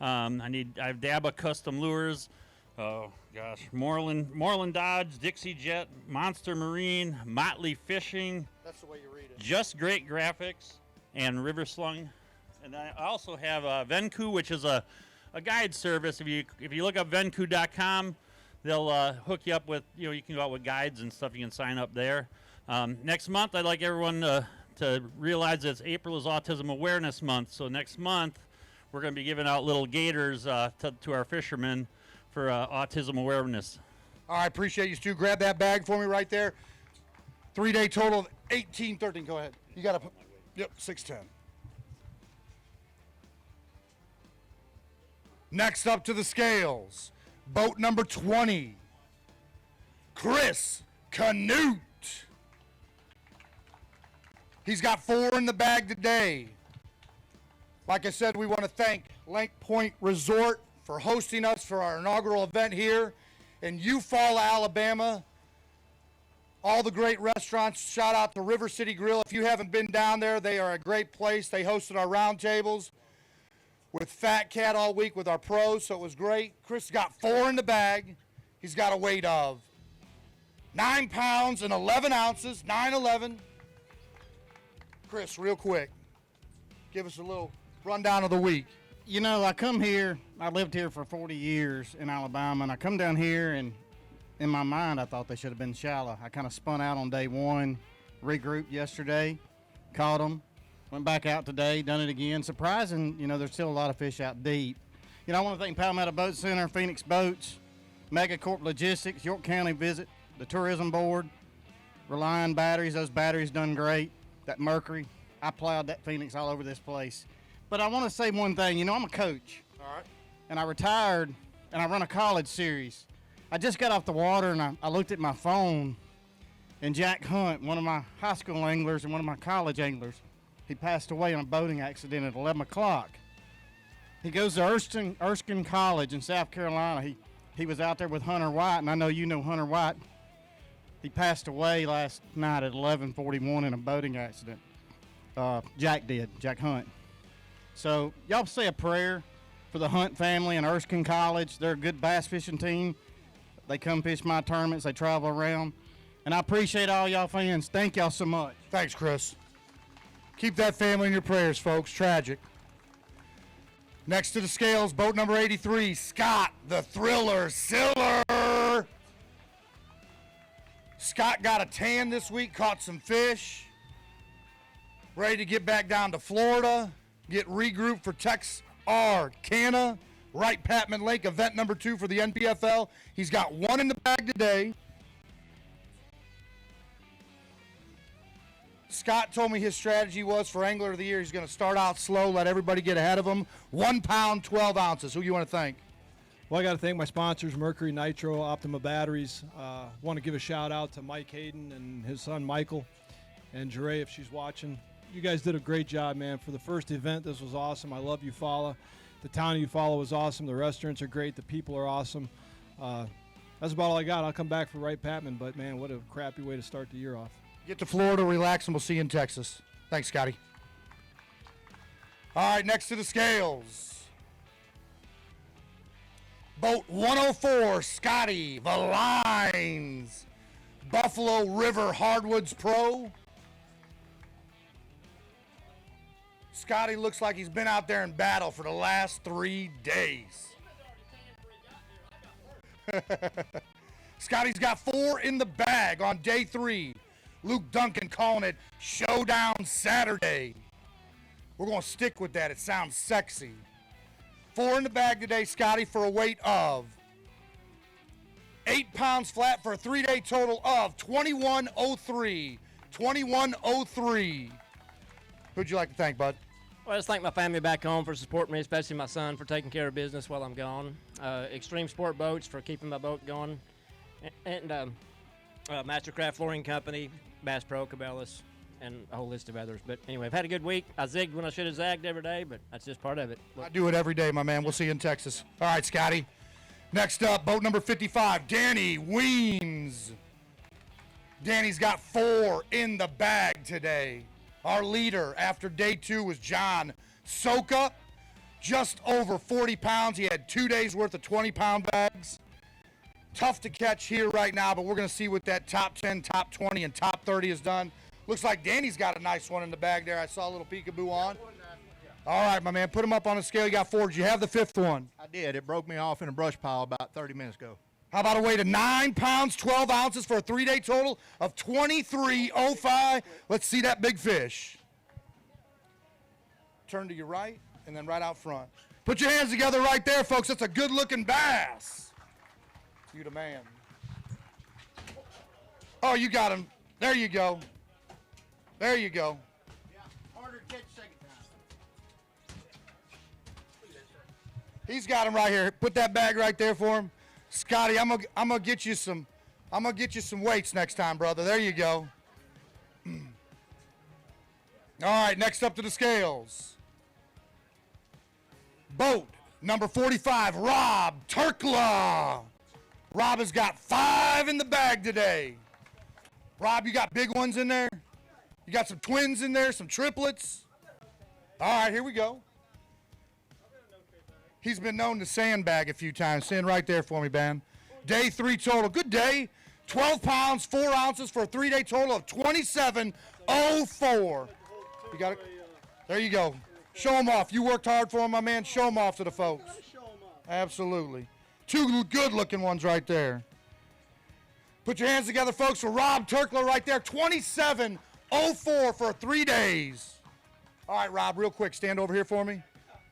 I have Daba Custom Lures. Oh, gosh. Moreland Dodge, Dixie Jet, Monster Marine, Motley Fishing. That's the way you read it. Just Great Graphics, and River Slung. And I also have Venku, which is a guide service. If you look up venku.com, they'll hook you up with, you can go out with guides and stuff. You can sign up there. Next month, I'd like everyone to realize that April is Autism Awareness Month. So next month, we're going to be giving out little gators to our fishermen for autism awareness. All right, appreciate you, Stu. Grab that bag for me right there. 3-day total of 1813. Go ahead. You got to, yep, 610. Next up to the scales, boat number 20, Chris Canute. He's got 4 in the bag today. Like I said, we want to thank Lake Point Resort for hosting us for our inaugural event here in Eufaula, Alabama. All the great restaurants. Shout out to River City Grill. If you haven't been down there, they are a great place. They hosted our roundtables with Fat Cat all week with our pros, so it was great. Chris got 4 in the bag. He's got a weight of 9 pounds and 11 ounces, 911. Chris, real quick, give us a little rundown of the week. You know, I come here, I lived here for 40 years in Alabama, and I come down here, and in my mind, I thought they should have been shallow. I kind of spun out on day 1, regrouped yesterday, caught them. Went back out today, done it again. Surprising, there's still a lot of fish out deep. I want to thank Palmetto Boat Center, Phoenix Boats, Megacorp Logistics, York County Visit, the Tourism Board, Reliant Batteries. Those batteries done great. That Mercury, I plowed that Phoenix all over this place. But I want to say one thing. I'm a coach. All right. And I retired, and I run a college series. I just got off the water, and I looked at my phone, and Jack Hunt, one of my high school anglers and one of my college anglers, he passed away in a boating accident at 11 o'clock. He goes to Erskine College in South Carolina. He was out there with Hunter White, and I know you know Hunter White. He passed away last night at 11:41 in a boating accident. Jack Hunt. So y'all say a prayer for the Hunt family and Erskine College. They're a good bass fishing team. They come fish my tournaments. They travel around. And I appreciate all y'all fans. Thank y'all so much. Thanks, Chris. Keep that family in your prayers, folks. Tragic. Next to the scales, boat number 83, Scott the Thriller Siller. Scott got a tan this week, caught some fish. Ready to get back down to Florida, get regrouped for Texarkana, Wright Patman Lake, event number 2 for the NPFL. He's got 1 in the bag today. Scott told me his strategy was for Angler of the Year, he's going to start out slow, let everybody get ahead of him. 1 pound, 12 ounces. Who you want to thank? Well, I got to thank my sponsors, Mercury Nitro, Optima Batteries. Want to give a shout out to Mike Hayden and his son Michael, and Jure if she's watching. You guys did a great job, man. For the first event, this was awesome. I love Eufaula. The town of Eufaula was awesome. The restaurants are great. The people are awesome. That's about all I got. I'll come back for Wright Patman, but man, what a crappy way to start the year off. Get to Florida, relax, and we'll see you in Texas. Thanks, Scotty. All right, next to the scales. Boat 104, Scotty, the lines. Buffalo River Hardwoods Pro. Scotty looks like he's been out there in battle for the last 3 days. Scotty's got 4 in the bag on day 3. Luke Duncan calling it Showdown Saturday. We're going to stick with that. It sounds sexy. 4 in the bag today, Scotty, for a weight of 8 pounds flat for a 3-day total of 2103. 2103. Who'd you like to thank, bud? Well, I just thank my family back home for supporting me, especially my son for taking care of business while I'm gone. Extreme Sport Boats for keeping my boat going. And Mastercraft Flooring Company, Bass Pro, Cabela's, and a whole list of others. But anyway, I've had a good week. I zigged when I should have zagged every day, but that's just part of it. I do it every day, my man. We'll see you in Texas. All right, Scotty. Next up, boat number 55, Danny Weems. Danny's got 4 in the bag today. Our leader after day 2 was John Soka, just over 40 pounds. He had 2 days worth of 20-pound bags. Tough to catch here right now, but we're going to see what that top 10, top 20, and top 30 has done. Looks like Danny's got a nice one in the bag there. I saw a little peekaboo on. All right, my man, put him up on the scale. You got 4. Did you have the 5th one? I did. It broke me off in a brush pile about 30 minutes ago. How about a weight of 9 pounds, 12 ounces for a 3-day total of 2305? Let's see that big fish. Turn to your right and then right out front. Put your hands together right there, folks. That's a good-looking bass. You the man. Oh, you got him. There you go. There you go. Yeah, harder to catch second time. He's got him right here. Put that bag right there for him. Scotty, I'm gonna get you some weights next time, brother. There you go. All right, next up to the scales. Boat number 45, Rob Turkla. Rob has got 5 in the bag today. Rob, you got big ones in there? You got some twins in there, some triplets? All right, here we go. He's been known to sandbag a few times. Stand right there for me, Ben. Day 3 total. Good day. 12 pounds, 4 ounces for a 3-day total of 2704. You got it? There you go. Show them off. You worked hard for them, my man. Show them off to the folks. Absolutely. 2 good-looking ones right there. Put your hands together, folks, for Rob Turkla right there. 2704 for 3 days. All right, Rob, real quick. Stand over here for me.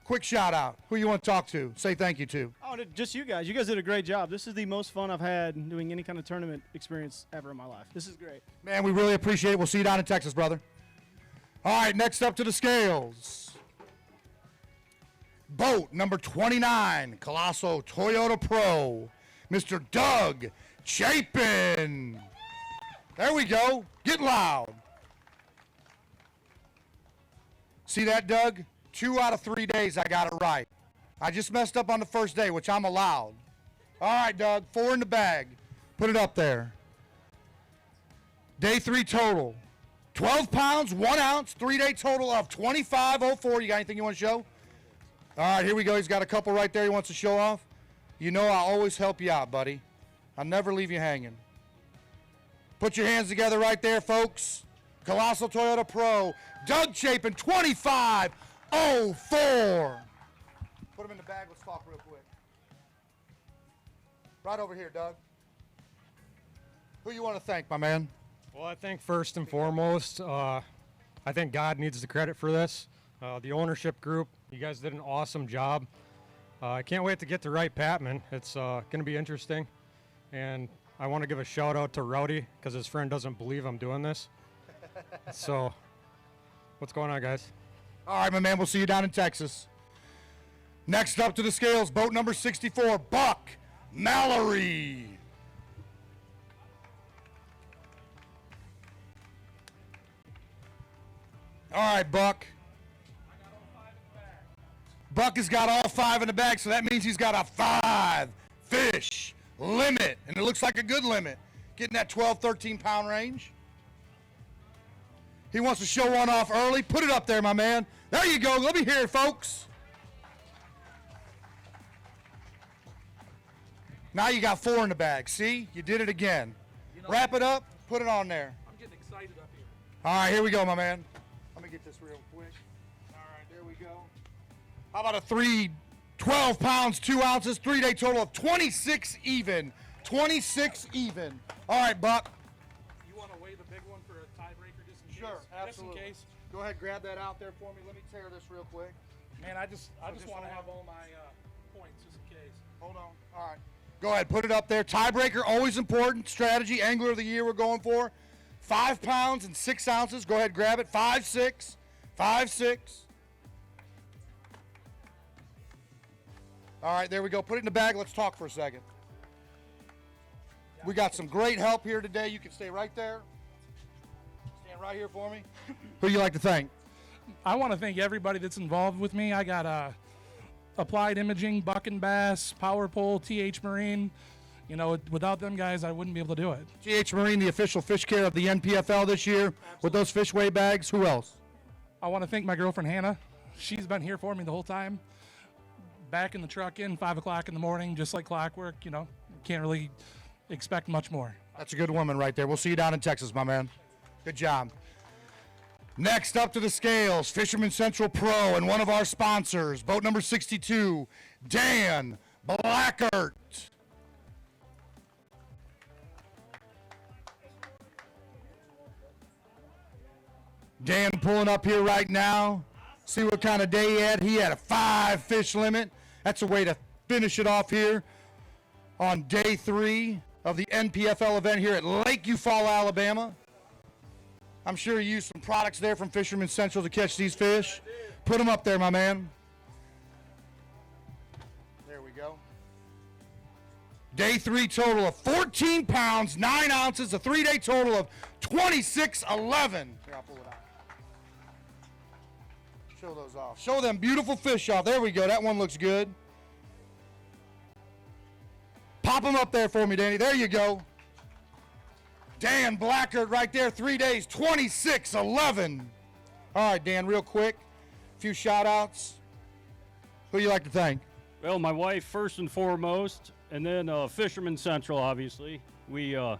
Quick shout out. Who you want to talk to? Say thank you to. Oh, just you guys. You guys did a great job. This is the most fun I've had doing any kind of tournament experience ever in my life. This is great. Man, we really appreciate it. We'll see you down in Texas, brother. All right, next up to the scales. Boat number 29, Colosso Toyota Pro, Mr. Doug Chapin. There we go. Get loud. See that, Doug? 2 out of 3 days I got it right. I just messed up on the first day, which I'm allowed. All right, Doug, 4 in the bag. Put it up there. Day 3 total. 12 pounds, 1 ounce, 3-day total of 2504. You got anything you want to show? All right, here we go. He's got a couple right there he wants to show off. You know I always help you out, buddy. I'll never leave you hanging. Put your hands together right there, folks. Colossal Toyota Pro, Doug Chapin, 2504. Put him in the bag. Let's talk real quick. Right over here, Doug. Who you want to thank, my man? Well, I think first and foremost, I think God needs the credit for this. The ownership group, you guys did an awesome job. I can't wait to get to Wright Patman. It's going to be interesting. And I want to give a shout out to Rowdy because his friend doesn't believe I'm doing this. So, what's going on, guys? All right, my man, we'll see you down in Texas. Next up to the scales, boat number 64, Buck Mallory. All right, Buck. Buck has got all 5 in the bag, so that means he's got a 5-fish limit, and it looks like a good limit, getting that 12, 13-pound range. He wants to show one off early. Put it up there, my man. There you go. Let me hear it, folks. Now you got 4 in the bag. See? You did it again. Wrap it up. Put it on there. I'm getting excited up here. All right, here we go, my man. Let me get this real quick. All right, there we go. How about a 12 pounds, 2 ounces, 3-day total of 26 even. 26 even. All right, Buck. You want to weigh the big one for a tiebreaker just in case? Sure, absolutely. Just in case. Go ahead, grab that out there for me. Let me tear this real quick. Man, I just want to hold have all my points just in case. Hold on. All right. Go ahead, put it up there. Tiebreaker, always important. Strategy, angler of the year we're going for. 5 pounds and 6 ounces. Go ahead, grab it. 5-6. 5-6. All right, there we go. Put it in the bag. Let's talk for a second. We got some great help here today. You can stay right there. Stand right here for me. Who do you like to thank? I want to thank everybody that's involved with me. I got Applied Imaging, Buck and Bass, Power Pole, TH Marine. You know, without them guys, I wouldn't be able to do it. TH Marine, the official fish care of the NPFL this year. With those fish weigh bags. Who else? I want to thank my girlfriend, Hannah. She's been here for me the whole time. Back in the truck 5 o'clock in the morning, just like clockwork. You know, can't really expect much more. That's a good woman right there. We'll see you down in Texas, my man. Good job. Next up to the scales, Fisherman Central Pro and one of our sponsors, boat number 62, Dan Blackert. Dan pulling up here right now. See what kind of day he had. He had a 5-fish limit. That's a way to finish it off here on day 3 of the NPFL event here at Lake Eufaula, Alabama. I'm sure you used some products there from Fisherman Central to catch these fish. Put them up there, my man. There we go. Day 3 total of 14 pounds, 9 ounces, a 3-day total of 26.11. Here, I'll pull it out. Show those off. Show them beautiful fish off. There we go. That one looks good. Pop them up there for me, Danny. There you go. Dan Blackard right there, 3 days, 26.11. All right, Dan, real quick, a few shout-outs. Who you like to thank? Well, my wife first and foremost, and then Fisherman Central, obviously. We are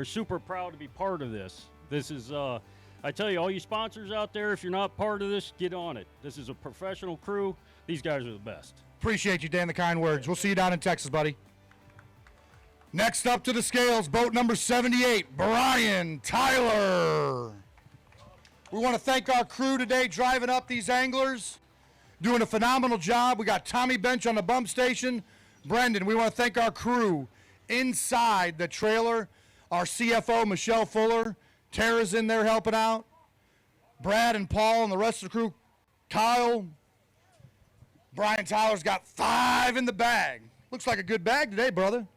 super proud to be part of this. This is, I tell you, all you sponsors out there, if you're not part of this, get on it. This is a professional crew. These guys are the best. Appreciate you, Dan, the kind words. We'll see you down in Texas, buddy. Next up to the scales, boat number 78, Brian Tyler. We want to thank our crew today driving up these anglers, doing a phenomenal job. We got Tommy Bench on the bump station. Brendan, we want to thank our crew inside the trailer. Our CFO, Michelle Fuller. Tara's in there helping out. Brad and Paul and the rest of the crew. Kyle. Brian Tyler's got 5 in the bag. Looks like a good bag today, brother.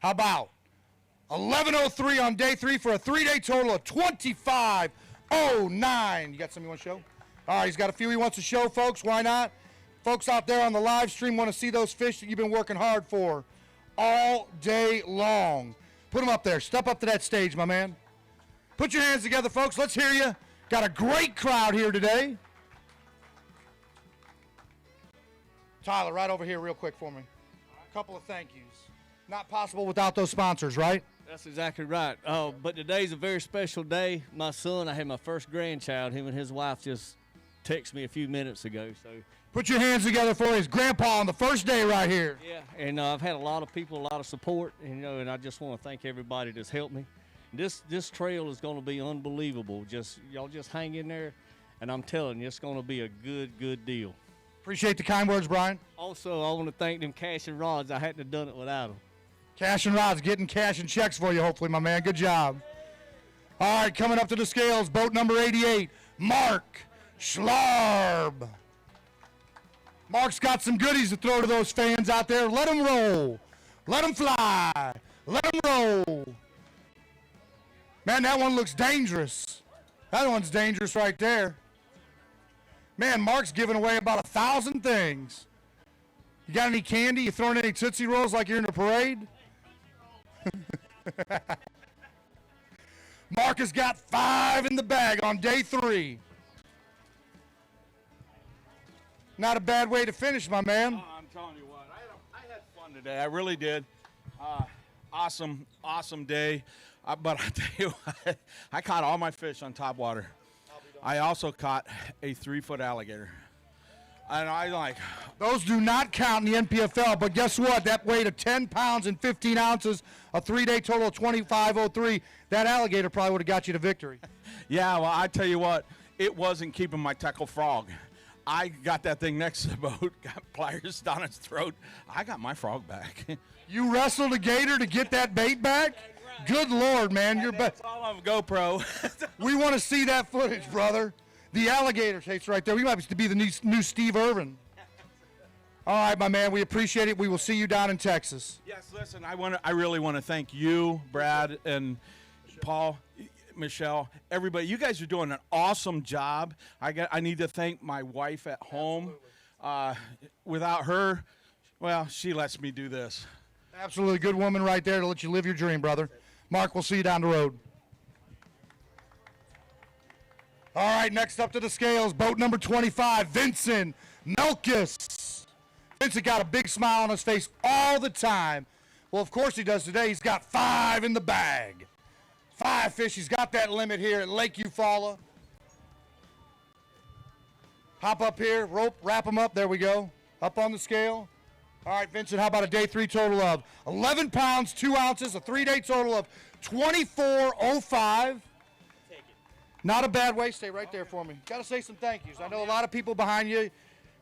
How about 11:03 on day 3 for a 3-day total of 25.09. You got something you want to show? All right, he's got a few he wants to show, folks. Why not? Folks out there on the live stream want to see those fish that you've been working hard for all day long. Put them up there. Step up to that stage, my man. Put your hands together, folks. Let's hear you. Got a great crowd here today. Tyler, right over here real quick for me. A couple of thank yous. Not possible without those sponsors, right? That's exactly right. But today's a very special day. My son, I had my first grandchild. Him and his wife just texted me a few minutes ago. So put your hands together for his grandpa on the first day right here. Yeah, and I've had a lot of people, a lot of support, and, and I just want to thank everybody that's helped me. This trail is going to be unbelievable. Y'all just hang in there, and I'm telling you, it's going to be a good deal. Appreciate the kind words, Brian. Also, I want to thank them Cash and Rods. I hadn't have done it without them. Cash and Rods getting cash and checks for you, hopefully, my man. Good job. All right, coming up to the scales, boat number 88, Mark Schlarb. Mark's got some goodies to throw to those fans out there. Let them roll. Let them fly. Let them roll. Man, that one looks dangerous. That one's dangerous right there. Man, Mark's giving away about 1,000 things. You got any candy? You throwing any Tootsie Rolls like you're in a parade? Mark has got 5 in the bag on day 3. Not a bad way to finish, my man. Oh, I'm telling you what, I had fun today. I really did. Awesome day. But I tell you what, I caught all my fish on top water. I also caught a 3-foot alligator. And I like... Those do not count in the NPFL, but guess what? That weighed of 10 pounds and 15 ounces, a 3-day total of 25.03. That alligator probably would have got you to victory. Yeah, well, I tell you what, it wasn't keeping my tackle frog. I got that thing next to the boat, got pliers down its throat. I got my frog back. You wrestled a gator to get that bait back? Good Lord, man. You're That's all on GoPro. We want to see that footage, brother. The alligator chase right there. We might be the new Steve Irvin. All right, my man. We appreciate it. We will see you down in Texas. Yes, listen, I really want to thank you, Brad, and Paul, Michelle, everybody. You guys are doing an awesome job. I need to thank my wife at home. Without her, well, she lets me do this. Absolutely. Good woman right there to let you live your dream, brother. Mark, we'll see you down the road. All right, next up to the scales, boat number 25, Vincent Melkis. Vincent got a big smile on his face all the time. Well, of course he does today. He's got 5 in the bag. 5 fish. He's got that limit here at Lake Eufaula. Hop up here, rope, wrap him up. There we go. Up on the scale. All right, Vincent, how about a day 3 total of 11 pounds, 2 ounces, a 3-day total of 24.05. Not a bad way. Stay right there for me. Got to say some thank yous. I know a lot of people behind you.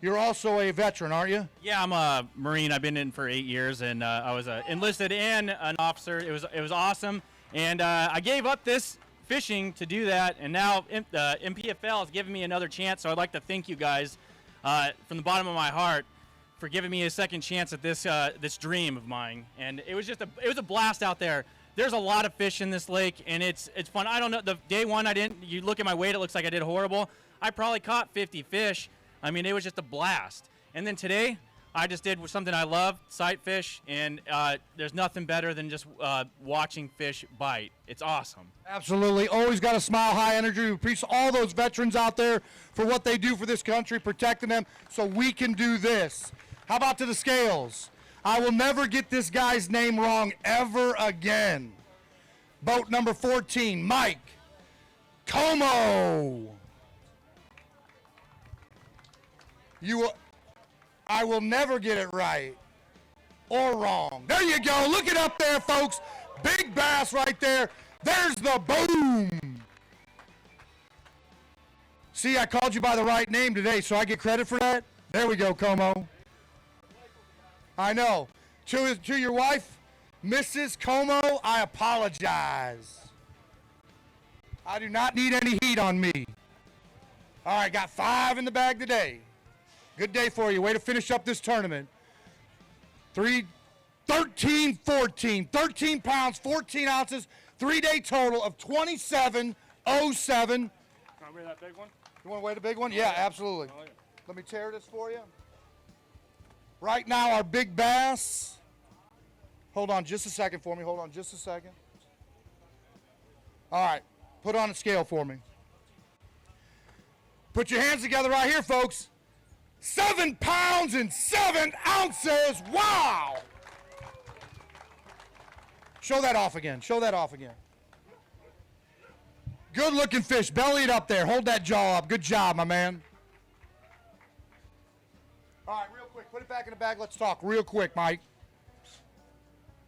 You're also a veteran, aren't you? Yeah, I'm a Marine. I've been in for 8 years, and I was enlisted and an officer. It was awesome, and I gave up this fishing to do that, and now NPFL has given me another chance. So I'd like to thank you guys from the bottom of my heart for giving me a second chance at this dream of mine. And it was a blast out there. There's a lot of fish in this lake, and it's fun. I don't know, the day one you look at my weight, it looks like I did horrible. I probably caught 50 fish. I mean, it was just a blast. And then today, I just did something I love, sight fish, and there's nothing better than just watching fish bite. It's awesome. Absolutely. Always got a smile, high energy. We appreciate all those veterans out there for what they do for this country, protecting them so we can do this. How about to the scales? I will never get this guy's name wrong ever again. Boat number 14, Mike Como. I will never get it right or wrong. There you go. Look it up there, folks. Big bass right there. There's the boom. See, I called you by the right name today, so I get credit for that. There we go, Como. I know. To your wife, Mrs. Como, I apologize. I do not need any heat on me. All right, got 5 in the bag today. Good day for you. Way to finish up this tournament. 13, 14, 13 pounds, 14 ounces, 3-day total of 27.07. Can I weigh that big one? You want to weigh the big one? Yeah, absolutely. Let me tear this for you. Right now, our big bass. Hold on just a second for me. Hold on just a second. All right. Put on a scale for me. Put your hands together right here, folks. 7 pounds and 7 ounces. Wow. Show that off again. Show that off again. Good looking fish. Belly it up there. Hold that jaw up. Good job, my man. All right, real quick. Put it back in the bag. Let's talk real quick, Mike.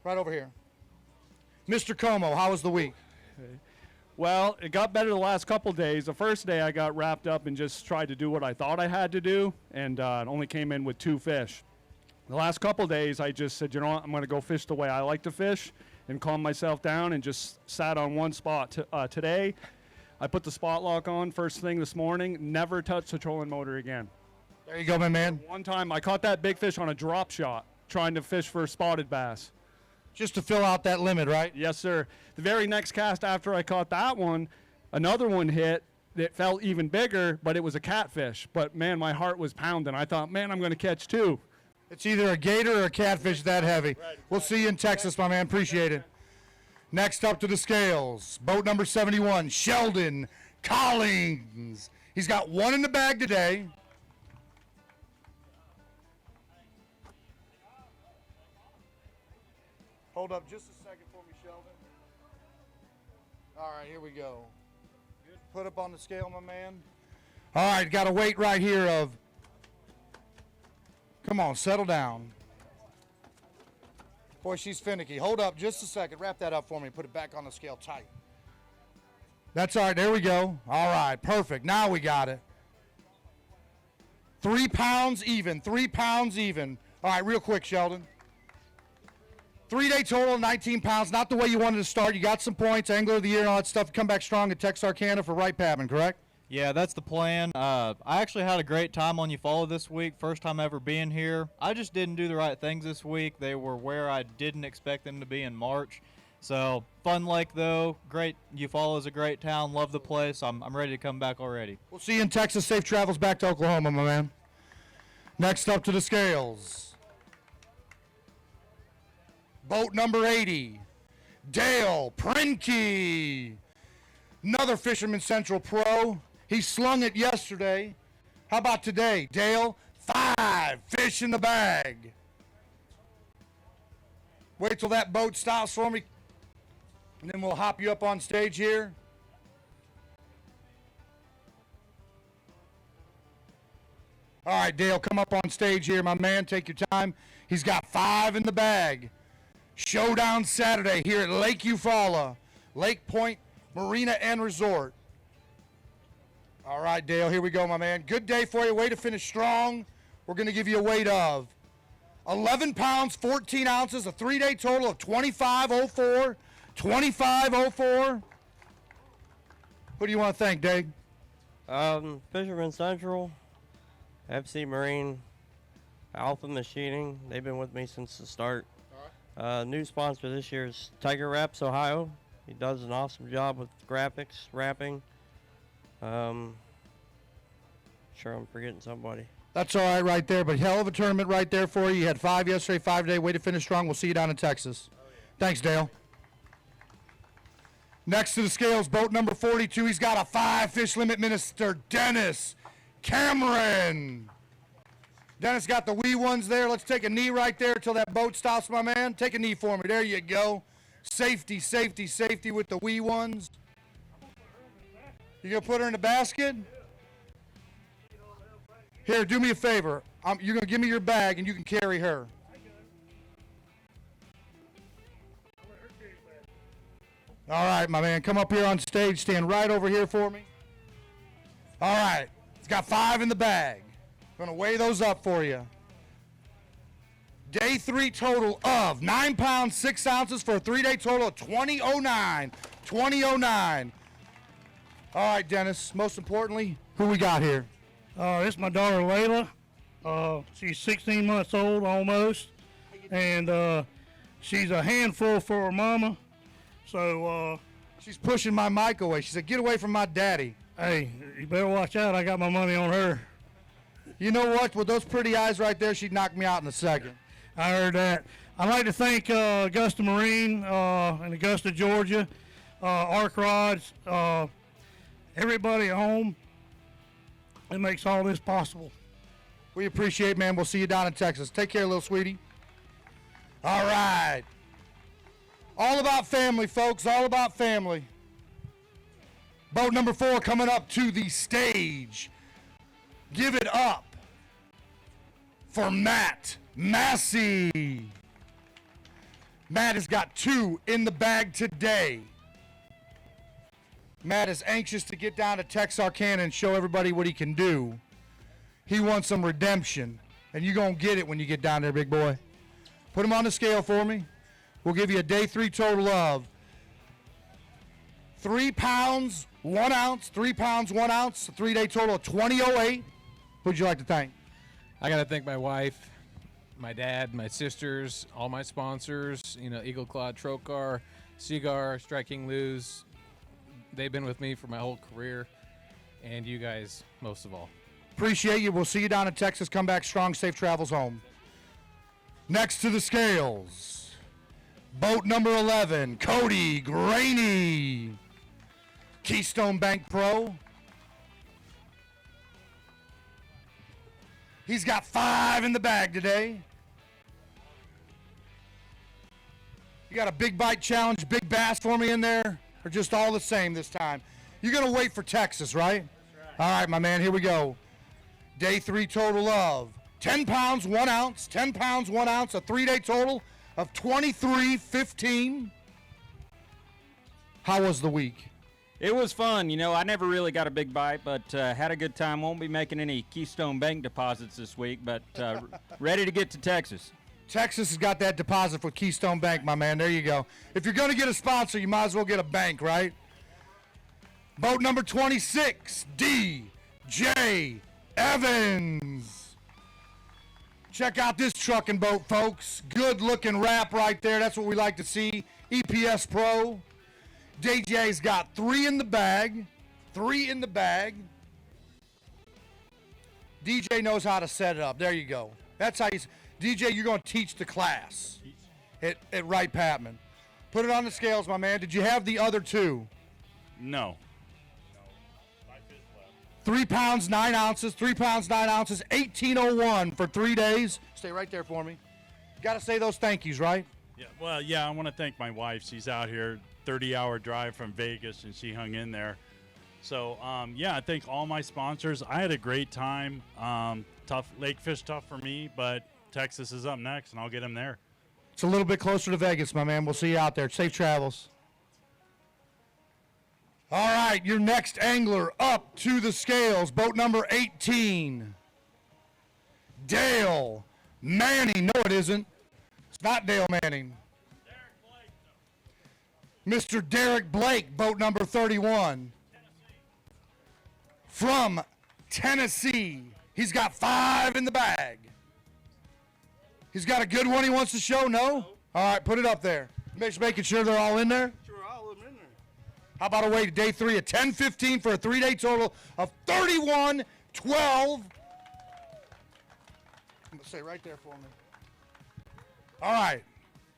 Right over here. Mr. Como, how was the week? Well, it got better the last couple days. The first day I got wrapped up and just tried to do what I thought I had to do, and only came in with 2 fish. The last couple days I just said, you know what, I'm going to go fish the way I like to fish, and calmed myself down and just sat on one spot. Today, I put the spot lock on first thing this morning, never touched the trolling motor again. There you go, my man. One time I caught that big fish on a drop shot trying to fish for spotted bass. Just to fill out that limit, right? Yes, sir. The very next cast after I caught that one, another one hit that felt even bigger, but it was a catfish. But, man, my heart was pounding. I thought, man, I'm going to catch two. It's either a gator or a catfish that heavy. We'll see you in Texas, my man. Appreciate it. Next up to the scales, boat number 71, Sheldon Collins. He's got one in the bag today. Hold up just a second for me, Sheldon. All right, here we go. Put up on the scale, my man. All right, got a weight right here of, come on, settle down. Boy, she's finicky. Hold up just a second. Wrap that up for me. Put it back on the scale tight. That's all right. There we go. All right, perfect. Now we got it. 3 pounds even. 3 pounds even. All right, real quick, Sheldon. 3-day total, 19 pounds. Not the way you wanted to start. You got some points, Angler of the Year and all that stuff. Come back strong at Texarkana for right papping, correct? Yeah, that's the plan. I actually had a great time on Eufaula this week. First time ever being here. I just didn't do the right things this week. They were where I didn't expect them to be in March. So, fun lake though. Great. Eufaula is a great town. Love the place. I'm ready to come back already. We'll see you in Texas. Safe travels back to Oklahoma, my man. Next up to the scales. Boat number 80, Dale Prenke. Another Fisherman Central pro. He slung it yesterday. How about today, Dale? 5 fish in the bag. Wait till that boat stops for me, and then we'll hop you up on stage here. All right, Dale, come up on stage here, my man. Take your time. He's got 5 in the bag. Showdown Saturday here at Lake Eufaula, Lake Point Marina and Resort. All right, Dale, here we go, my man. Good day for you. Way to finish strong. We're going to give you a weight of 11 pounds, 14 ounces, a 3-day total of 2504. 2504. Who do you want to thank, Dave? Fisherman Central, FC Marine, Alpha Machining. They've been with me since the start. New sponsor this year is Tiger Wraps Ohio. He does an awesome job with graphics, wrapping. Sure I'm forgetting somebody. That's all right right there, but hell of a tournament right there for you. You had 5 yesterday, 5 today. Way to finish strong. We'll see you down in Texas. Thanks, Dale. Next to the scales, boat number 42. He's got a 5 fish limit, Mr. Dennis Cameron. Dennis got the wee ones there. Let's take a knee right there till that boat stops, my man. Take a knee for me. There you go. Safety, safety, safety with the wee ones. You gonna put her in the basket? Here, do me a favor. You're gonna give me your bag and you can carry her. All right, my man. Come up here on stage. Stand right over here for me. All right. It's got 5 in the bag. Going to weigh those up for you. Day 3 total of 9 pounds, 6 ounces for a 3-day total of 2009. 2009. All right, Dennis, most importantly, who we got here? This is my daughter, Layla. She's 16 months old almost, and she's a handful for her mama. So she's pushing my mic away. She said, get away from my daddy. Hey, you better watch out. I got my money on her. You know what? With those pretty eyes right there, she'd knock me out in a second. I heard that. I'd like to thank Augusta Marine and Augusta, Georgia, Arc Rods, everybody at home that makes all this possible. We appreciate it, man. We'll see you down in Texas. Take care, little sweetie. All right. All about family, folks. All about family. Boat number 4 coming up to the stage. Give it up for Matt Massey. Matt has got 2 in the bag today. Matt is anxious to get down to Texarkana and show everybody what he can do. He wants some redemption, and you're going to get it when you get down there, big boy. Put him on the scale for me. We'll give you a day 3 total of 3 pounds, 1 ounce, 3 pounds, 1 ounce, a 3-day total of 20.08. Who'd you like to thank? I got to thank my wife, my dad, my sisters, all my sponsors, Eagle Claw, Trocar, Cigar, Striking Lose. They've been with me for my whole career, and you guys most of all. Appreciate you. We'll see you down in Texas. Come back strong. Safe travels home. Next to the scales, boat number 11, Cody Graney, Keystone Bank Pro. He's got 5 in the bag today. You got a big bite challenge, big bass for me in there, or just all the same this time? You're going to wait for Texas, right? That's right. All right, my man, here we go. Day 3 total of 10 pounds, 1 ounce, 10 pounds, 1 ounce, a 3-day total of 23.15. How was the week? It was fun. I never really got a big bite, but had a good time. Won't be making any Keystone Bank deposits this week, but ready to get to Texas. Texas has got that deposit for Keystone Bank, my man. There you go. If you're going to get a sponsor, you might as well get a bank, right? Boat number 26, DJ Evans. Check out this trucking boat, folks. Good-looking wrap right there. That's what we like to see. EPS Pro. DJ's got 3 in the bag. 3 in the bag. DJ knows how to set it up. There you go. That's how you... DJ, you're going to teach the class at Wright Patman. Put it on the scales, my man. Did you have the other 2? No. 3 pounds, 9 ounces. 3 pounds, 9 ounces. 18.01 for 3 days. Stay right there for me. Got to say those thank yous, right? Yeah. Well, yeah. I want to thank my wife. She's out here, 30-hour drive from Vegas, and she hung in there. So, yeah, I thank all my sponsors. I had a great time. Tough Lake Fish, tough for me, but Texas is up next, and I'll get them there. It's a little bit closer to Vegas, my man. We'll see you out there. Safe travels. All right, your next angler up to the scales, boat number 18, Dale Manning. No, it isn't. It's not Dale Manning. Mr. Derek Blake, boat number 31. From Tennessee. He's got 5 in the bag. He's got a good one he wants to show, no? All right, put it up there. Just making sure they're all in there. Sure, all of them in there. How about a way to day 3 at 10:15 for a 3-day total of 31.12. I'm going to say right there for me. All right.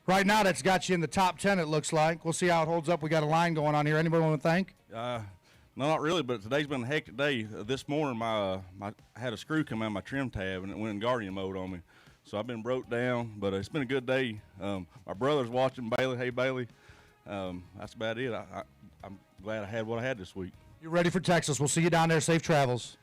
Right now, that's got you in the top 10, it looks like. We'll see how it holds up. We got a line going on here. Anybody want to thank? No, not really, but today's been a hectic day. This morning, I had a screw come out of my trim tab, and it went in guardian mode on me. So I've been broke down, but it's been a good day. My brother's watching, Bailey. Hey, Bailey. That's about it. I'm glad I had what I had this week. You're ready for Texas. We'll see you down there. Safe travels.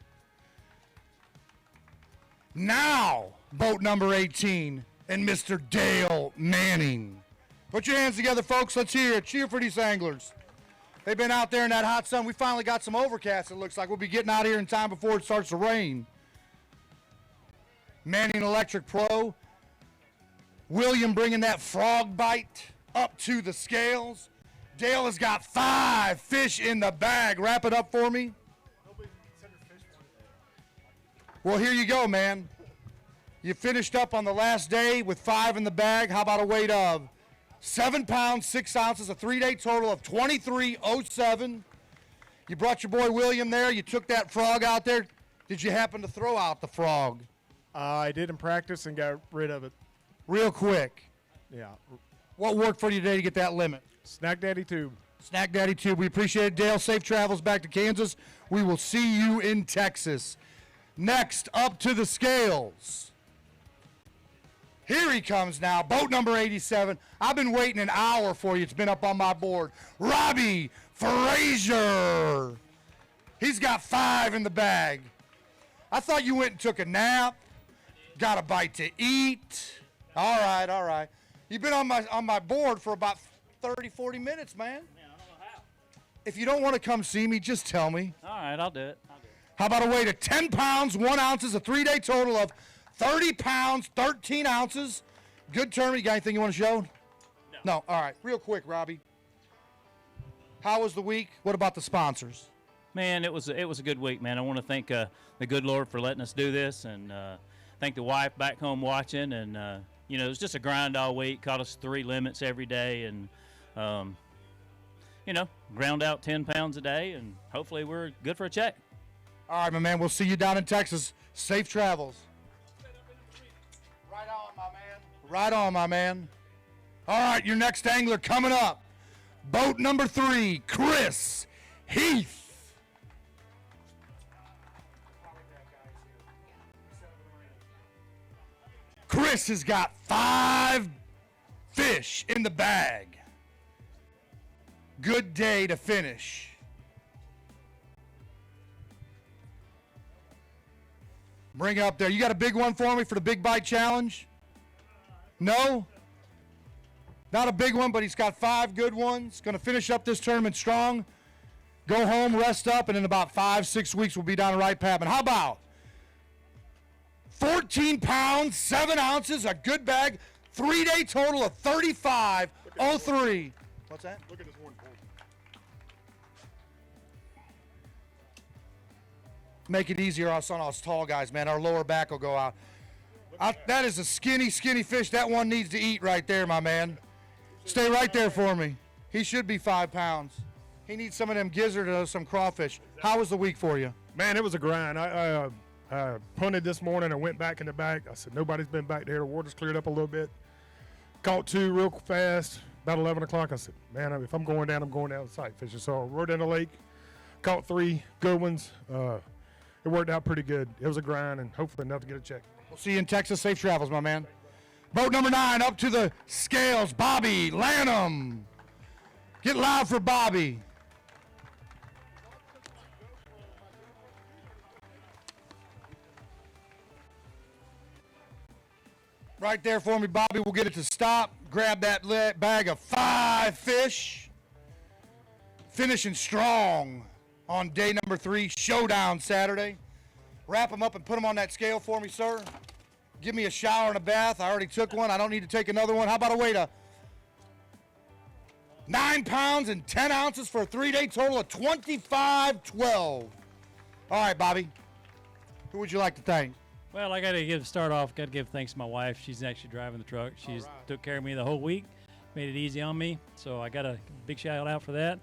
Now, boat number 18 and Mr. Dale Manning. Put your hands together, folks. Let's hear it. Cheer for these anglers. They've been out there in that hot sun. We finally got some overcast, it looks like. We'll be getting out here in time before it starts to rain. Manning Electric Pro. William bringing that frog bite up to the scales. Dale has got 5 fish in the bag. Wrap it up for me. Well, here you go, man. You finished up on the last day with 5 in the bag. How about a weight of 7 pounds, 6 ounces, a 3-day total of 23.07. You brought your boy William there. You took that frog out there. Did you happen to throw out the frog? I did in practice and got rid of it. Real quick. Yeah. What worked for you today to get that limit? Snack Daddy Tube. Snack Daddy Tube. We appreciate it, Dale. Safe travels back to Kansas. We will see you in Texas. Next, up to the scales. Here he comes now, boat number 87. I've been waiting an hour for you. It's been up on my board. Robbie Frazier. He's got 5 in the bag. I thought you went and took a nap, got a bite to eat. All right, all right. You've been on my board for about 30, 40 minutes, man. Man, I don't know how. If you don't want to come see me, just tell me. All right, I'll do it. How about a weight of 10 pounds, 1 ounce, a 3-day total of 30 pounds, 13 ounces. Good tournament. You got anything you want to show? No, all right. Real quick, Robbie. How was the week? What about the sponsors? Man, it was a good week, man. I want to thank the good Lord for letting us do this, and thank the wife back home watching. And it was just a grind all week. Caught us 3 limits every day, and ground out 10 pounds a day, and hopefully we're good for a check. All right, my man. We'll see you down in Texas. Safe travels. Right on, my man. Right on, my man. All right, your next angler coming up. Boat number 3, Chris Heath. Chris has got 5 fish in the bag. Good day to finish. Bring it up there. You got a big one for me for the Big Bite Challenge? No? Not a big one, but he's got 5 good ones. Going to finish up this tournament strong. Go home, rest up, and in about 5-6 weeks we'll be down to Wright Patman. How about 14 pounds, 7 ounces, a good bag, 3-day total of 35.03. What's that? Look at this one. Make it easier on us tall guys, man. Our lower back will go out. That is a skinny, skinny fish. That one needs to eat right there, my man. Stay right there for me. He should be 5 pounds. He needs some of them gizzard or some crawfish. How was the week for you? Man, it was a grind. I punted this morning and went back in the back. I said, nobody's been back there. The water's cleared up a little bit. Caught 2 real fast. About 11 o'clock, I said, man, if I'm going down the sight fishing. So I rode in the lake, caught 3 good ones. It worked out pretty good. It was a grind, and hopefully enough to get a check. We'll see you in Texas. Safe travels, my man. Boat number 9 up to the scales. Bobby Lanham. Get loud for Bobby. Right there for me, Bobby. We'll get it to stop. Grab that bag of 5 fish. Finishing strong on day number 3, Showdown Saturday. Wrap them up and put them on that scale for me, sir. Give me a shower and a bath. I already took one. I don't need to take another one. How about a weight of 9 pounds and 10 ounces for a 3-day total of 25.12. All right, Bobby. Who would you like to thank? Well, I got to start off. Got to give thanks to my wife. She's actually driving the truck. She's took care of me the whole week, made it easy on me. So I got a big shout out for that.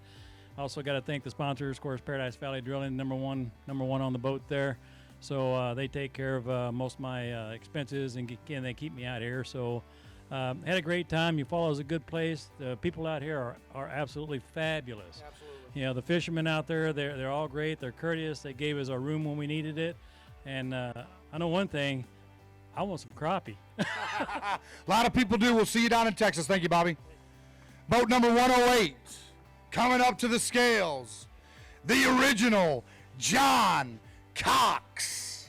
Also got to thank the sponsors, of course, Paradise Valley Drilling, number one on the boat there. So they take care of most of my expenses, and they keep me out here. So had a great time. Eufaula is a good place. The people out here are absolutely fabulous. Absolutely. The fishermen out there, they're all great. They're courteous. They gave us our room when we needed it. And I know one thing, I want some crappie. A lot of people do. We'll see you down in Texas. Thank you, Bobby. Boat number 108, coming up to the scales, the original John Cox.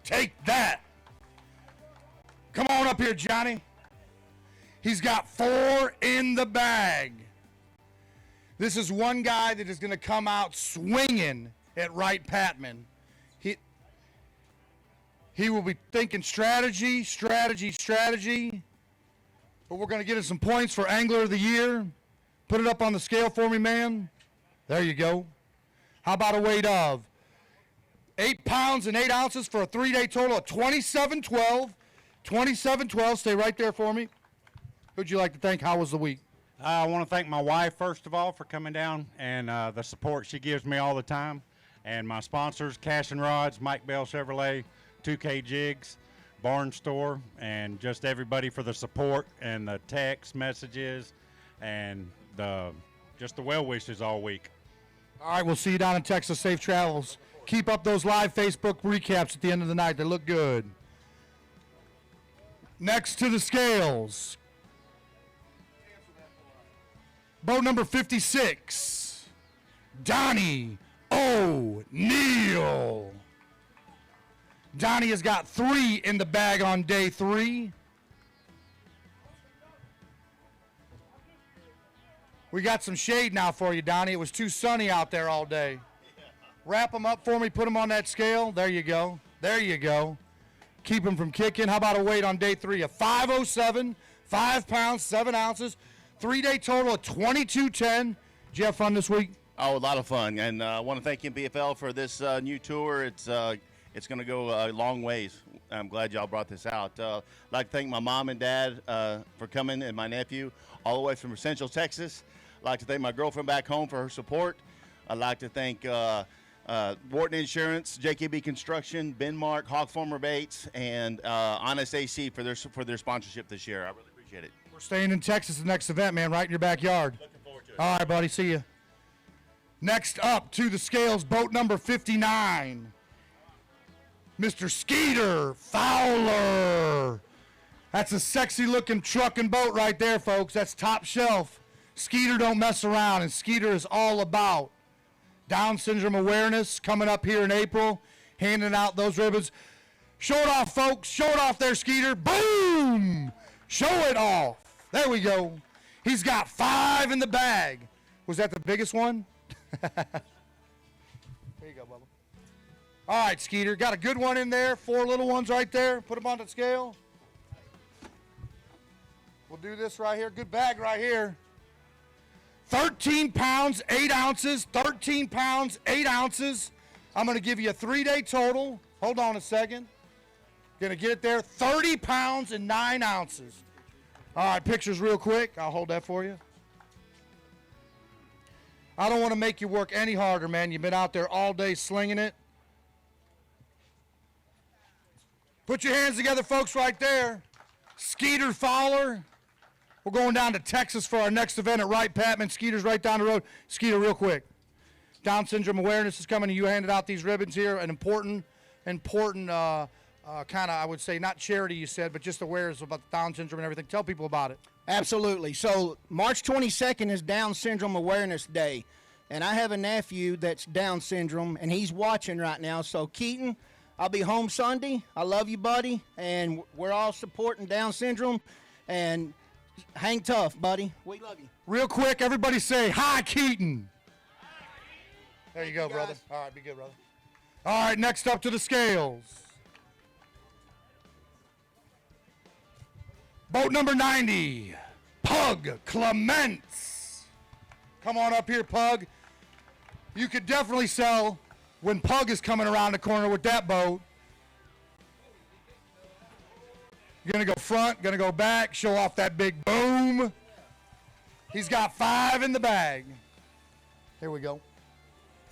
Take that. Come on up here, Johnny. He's got 4 in the bag. This is one guy that is going to come out swinging at Wright Patman. He will be thinking strategy. But we're going to get him some points for Angler of the Year. Put it up on the scale for me, man. There you go. How about a weight of 8 pounds and 8 ounces for a 3-day total of 27.12. 27.12. Stay right there for me. Who'd you like to thank? How was the week? I want to thank my wife, first of all, for coming down and the support she gives me all the time. And my sponsors, Cash and Rods, Mike Bell Chevrolet, 2K Jigs, Barn Store, and just everybody for the support and the text messages and just the well wishes all week. All right, we'll see you down in Texas. Safe travels. Keep up those live Facebook recaps at the end of the night. They look good. Next to the scales, boat number 56, Donnie O'Neill. Donnie has got 3 in the bag on day 3. We got some shade now for you, Donnie. It was too sunny out there all day. Wrap them up for me. Put them on that scale. There you go. There you go. Keep them from kicking. How about a weight on day 3 of 507, 5 pounds, 7 ounces. 3-day total of 2210. Did you have fun this week? Oh, a lot of fun, and I want to thank NPFL for this new tour. It's going to go a long ways. I'm glad y'all brought this out. I'd like to thank my mom and dad for coming, and my nephew all the way from Central Texas. I'd like to thank my girlfriend back home for her support. I'd like to thank Wharton Insurance, JKB Construction, Benmark, Hawkfarmer Baits, and Honest AC for their sponsorship this year. I really appreciate it. We're staying in Texas the next event, man, right in your backyard. Looking forward to it. All right, buddy. See you. Next up to the scales, boat number 59. Mr. Skeeter Fowler. That's a sexy-looking truck and boat right there, folks. That's top shelf. Skeeter don't mess around, and Skeeter is all about Down syndrome awareness coming up here in April, handing out those ribbons. Show it off, folks. Show it off there, Skeeter. Boom! Show it off. There we go. He's got 5 in the bag. Was that the biggest one? There you go, Bubba. All right, Skeeter. Got a good one in there. 4 little ones right there. Put them on the scale. We'll do this right here. Good bag right here. 13 pounds, 8 ounces. 13 pounds, 8 ounces. I'm going to give you a 3-day total. Hold on a second. Going to get it there. 30 pounds and 9 ounces. All right, pictures real quick. I'll hold that for you. I don't want to make you work any harder, man. You've been out there all day slinging it. Put your hands together, folks, right there. Skeeter Fowler. We're going down to Texas for our next event at Wright Patman. Skeeter's right down the road. Skeeter, real quick. Down syndrome awareness is coming, and you handed out these ribbons here. An important kind of, I would say, not charity, you said, but just awareness about Down syndrome and everything. Tell people about it. Absolutely. So March 22nd is Down Syndrome Awareness Day, and I have a nephew that's Down syndrome, and he's watching right now. So Keaton, I'll be home Sunday. I love you, buddy, and we're all supporting Down syndrome, and hang tough, buddy. We love you. Real quick, everybody say, hi, Keaton. There you go, brother. All right, be good, brother. All right, next up to the scales. Boat number 90, Pug Clements. Come on up here, Pug. You could definitely sell when Pug is coming around the corner with that boat. You're going to go front, going to go back, show off that big boom. He's got 5 in the bag. Here we go.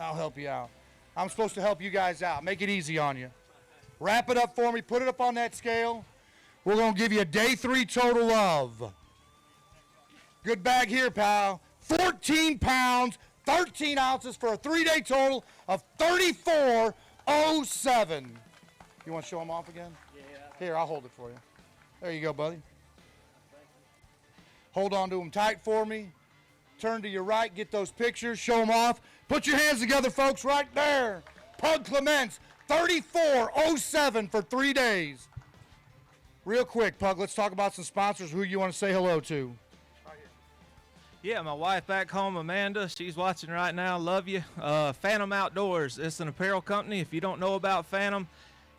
I'll help you out. I'm supposed to help you guys out. Make it easy on you. Wrap it up for me. Put it up on that scale. We're going to give you a day 3 total of. Good bag here, pal. 14 pounds, 13 ounces for a 3-day total of 34.07. You want to show them off again? Yeah. Here, I'll hold it for you. There you go, buddy. Hold on to them tight for me. Turn to your right, get those pictures, show them off. Put your hands together, folks, right there. Pug Clements, 34.07 for 3 days. Real quick, Pug, let's talk about some sponsors who you want to say hello to. Yeah, my wife back home, Amanda, she's watching right now. Love you. Phantom Outdoors, it's an apparel company. If you don't know about Phantom,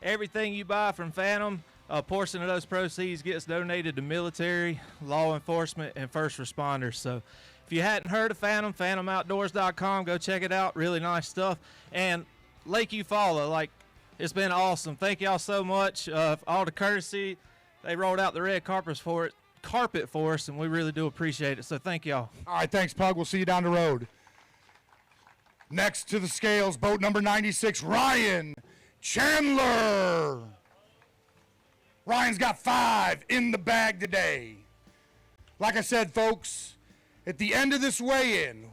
everything you buy from Phantom, a portion of those proceeds gets donated to military, law enforcement, and first responders. So if you hadn't heard of Phantom, phantomoutdoors.com, go check it out. Really nice stuff. And Lake Eufaula, like, it's been awesome. Thank y'all so much. All the courtesy. They rolled out the red carpet for us, and we really do appreciate it. So thank y'all. All right, thanks, Pug. We'll see you down the road. Next to the scales, boat number 96, Ryan Chandler. Ryan's got 5 in the bag today. Like I said, folks, at the end of this weigh-in,